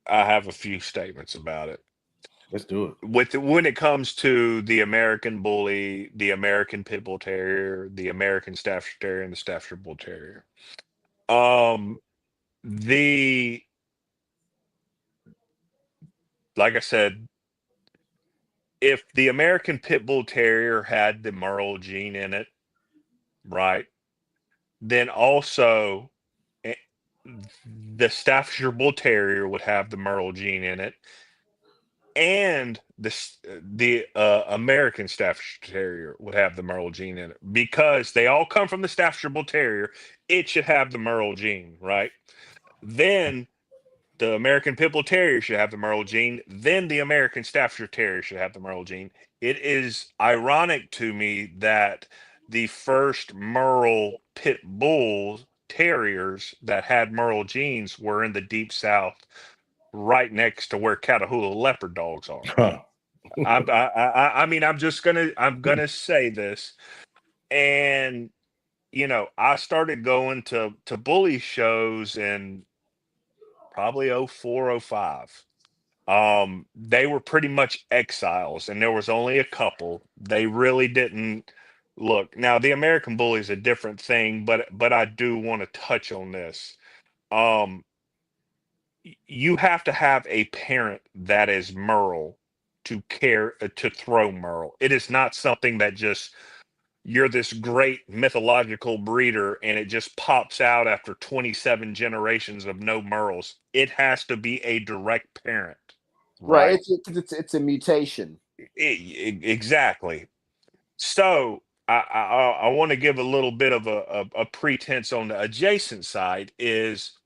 I have a few statements about it. Let's do it. When it comes to the American Bully, the American Pitbull Terrier, the American Staffordshire Terrier, and the Staffordshire Bull Terrier, um, the like I said, if the American Pitbull Terrier had the Merle gene in it, right, then also, eh, the Staffordshire Bull Terrier would have the Merle gene in it, and the American Staffordshire Terrier would have the Merle gene in it, because they all come from the Staffordshire Bull Terrier. It should have the Merle gene, right? Then the American Pitbull Terrier should have the Merle gene. Then the American Staffordshire Terrier should have the Merle gene. It is ironic to me that the first Merle Pit Bull Terriers that had Merle genes were in the Deep South, right next to where Catahoula leopard dogs are. Huh. I mean, I'm gonna say this, and I started going to bully shows in probably 04, 05. They were pretty much exiles, and there was only a couple. They really didn't look. Now, the American bully is a different thing, but I do want to touch on this. You have to have a parent that is Merle to care to throw Merle. It is not something that just you're this great mythological breeder and it just pops out after 27 generations of no Merles. It has to be a direct parent, right? It's a mutation. Exactly. So I want to give a little bit of a pretense on the adjacent side is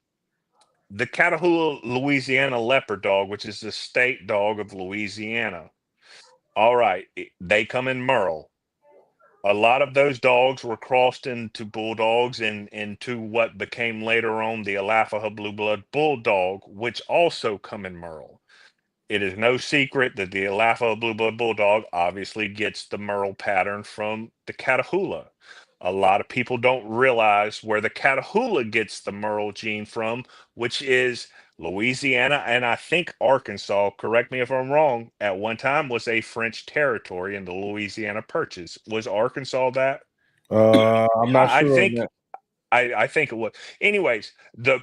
the Catahoula, Louisiana leopard dog, which is the state dog of Louisiana. All right, they come in Merle. A lot of those dogs were crossed into bulldogs and into what became later on the Alafaha Blue Blood Bulldog, which also come in Merle. It is no secret that the Alafaha Blue Blood Bulldog obviously gets the Merle pattern from the Catahoula. A lot of people don't realize where the Catahoula gets the Merle gene from, which is Louisiana and I think Arkansas, correct me if I'm wrong, at one time was a French territory in the Louisiana Purchase. Was Arkansas that? I'm not I sure. think I think it was. Anyways, the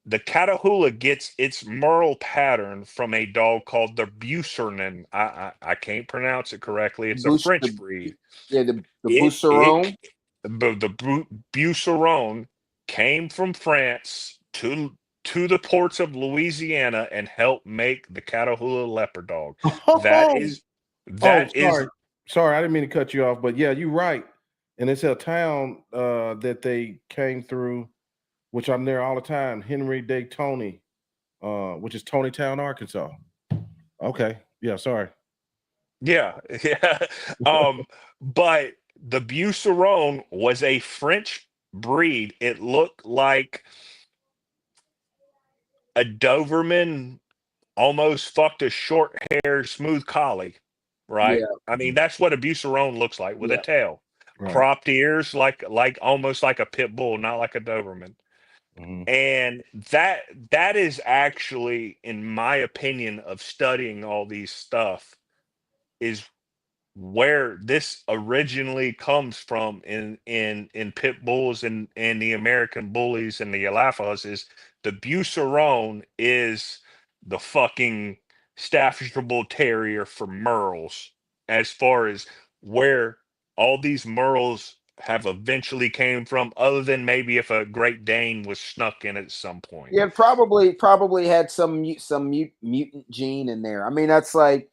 Catahoula gets its Merle pattern from a dog called the Bucernan. I can't pronounce it correctly. It's a French breed. Yeah, the Buceron. The Buceron came from France to the ports of Louisiana and helped make the Catahoula leopard dog. Sorry, I didn't mean to cut you off, but yeah, you're right. And it's a town that they came through, which I'm there all the time, Henry Daytona, which is Tonytown, Arkansas. Okay. Yeah, sorry. Yeah. But the Buceron was a French breed. It looked like a Doberman almost fucked a short-haired smooth collie, right? Yeah. I mean, that's what a Buceron looks like with a tail. Right. Cropped ears, like almost like a pit bull, not like a Doberman. Mhm. And that is actually, in my opinion, of studying all these stuff, is where this originally comes from in pit bulls and the American bullies and the Alafas. Is the Buceron is the fucking Staffordshire Bull Terrier for Merles, as far as where all these Merles have eventually came from, other than maybe if a Great Dane was snuck in at some point. Yeah, probably had some mutant gene in there. I mean, that's like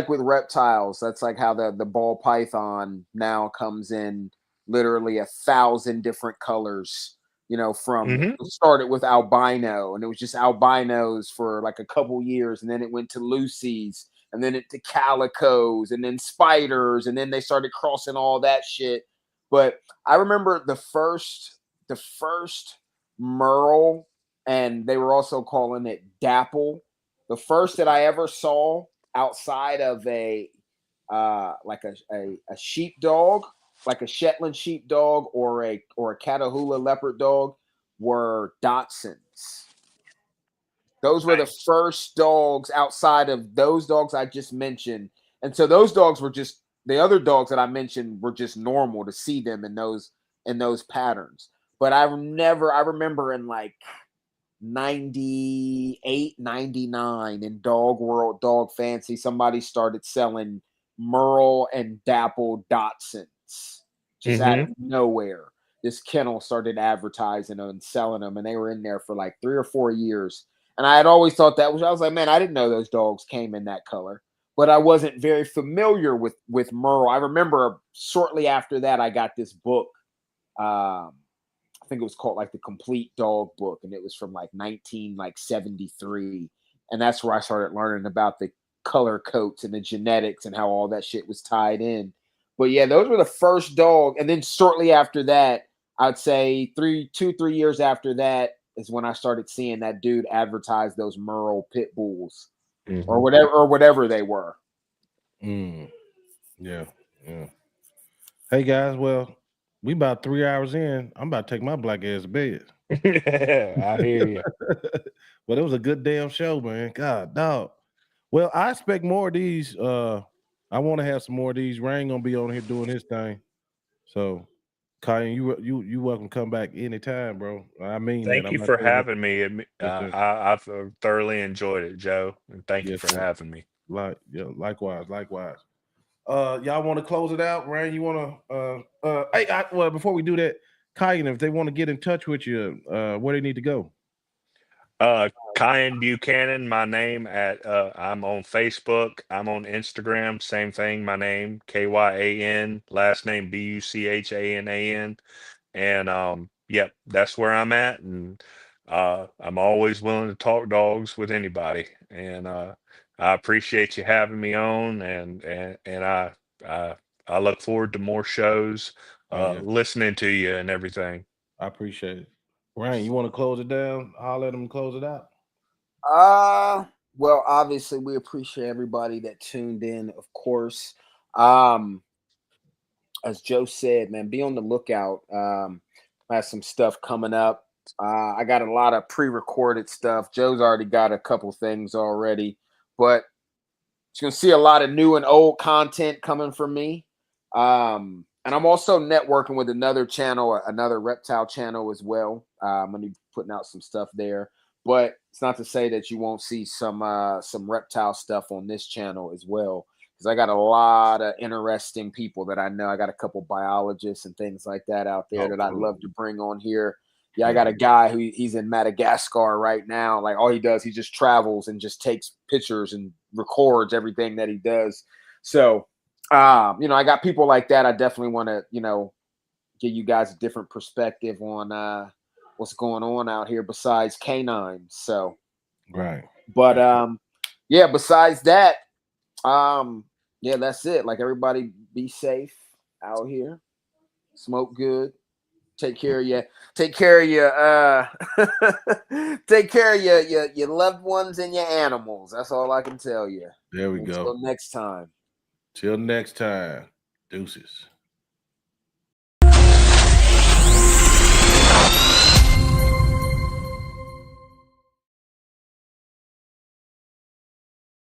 with reptiles. That's like how the ball python now comes in literally 1,000 different colors. From it started with albino, and it was just albinos for like a couple years, and then it went to Lucy's, and then it to calicos, and then spiders, and then they started crossing all that shit. But I remember the first Merle, and they were also calling it Dapple. The first that I ever saw outside of a sheepdog, like a Shetland sheepdog or a Catahoula leopard dog, were Dachshunds. Those were the first dogs outside of those dogs I just mentioned. And so those dogs were just, the other dogs that I mentioned were just normal to see them in those patterns. But I remember in like 98, 99 in Dog World, Dog Fancy, somebody started selling Merle and Dapple Dachshunds just out of nowhere. this kennel started advertising them and selling them, and they were in there for like 3 or 4 years. And I had always thought I was like, man, I didn't know those dogs came in that color, but I wasn't very familiar with Merle. I remember shortly after that, I got this book. I think it was called like the Complete Dog Book, and it was from like 1973, and that's where I started learning about the color coats and the genetics and how all that shit was tied in. But yeah, those were the first dog, and then shortly after that, I'd say 3 years after that is when I started seeing that dude advertise those Merle pit bulls or whatever they were. Yeah. Hey guys, well, we about 3 hours in. I'm about to take my black ass to bed. I hear you. But it was a good damn show, man. God, dog. Well, I expect more of these. I want to have some more of these. Rain gonna be on here doing his thing. So, Kyan, you welcome to come back anytime, bro. I mean that. Thank you for having me. I've thoroughly enjoyed it, Joe. And thank you for having me. Likewise. Y'all want to close it out? Rain, you want to? Well, before we do that, Kyan, if they want to get in touch with you, where they need to go? Kyan Buchanan, my name I'm on Facebook. I'm on Instagram. Same thing. My name, Kyan, last name Buchanan. And yep, that's where I'm at. And I'm always willing to talk dogs with anybody. And I appreciate you having me on. And I look forward to more shows, listening to you and everything. I appreciate it. Ryan, you want to close it down? I'll let them close it out. Well, obviously we appreciate everybody that tuned in, of course. As Joe said, man, be on the lookout. I have some stuff coming up. I got a lot of pre-recorded stuff. Joe's already got a couple things already, but you're gonna see a lot of new and old content coming from me. And I'm also networking with another channel, another reptile channel as well. I'm going to be putting out some stuff there, but it's not to say that you won't see some reptile stuff on this channel as well, because I got a lot of interesting people that I know. I got a couple biologists and things like that out there that I'd love to bring on here. Yeah, I got a guy he's in Madagascar right now. Like all he does, he just travels and just takes pictures and records everything that he does. So, I got people like that. I definitely want to, give you guys a different perspective on what's going on out here besides canines. So, right. But besides that, that's it. Like everybody be safe out here. Smoke good. Take care of your take care of your loved ones and your animals. That's all I can tell you. There we go. Until next time. Till next time. Deuces.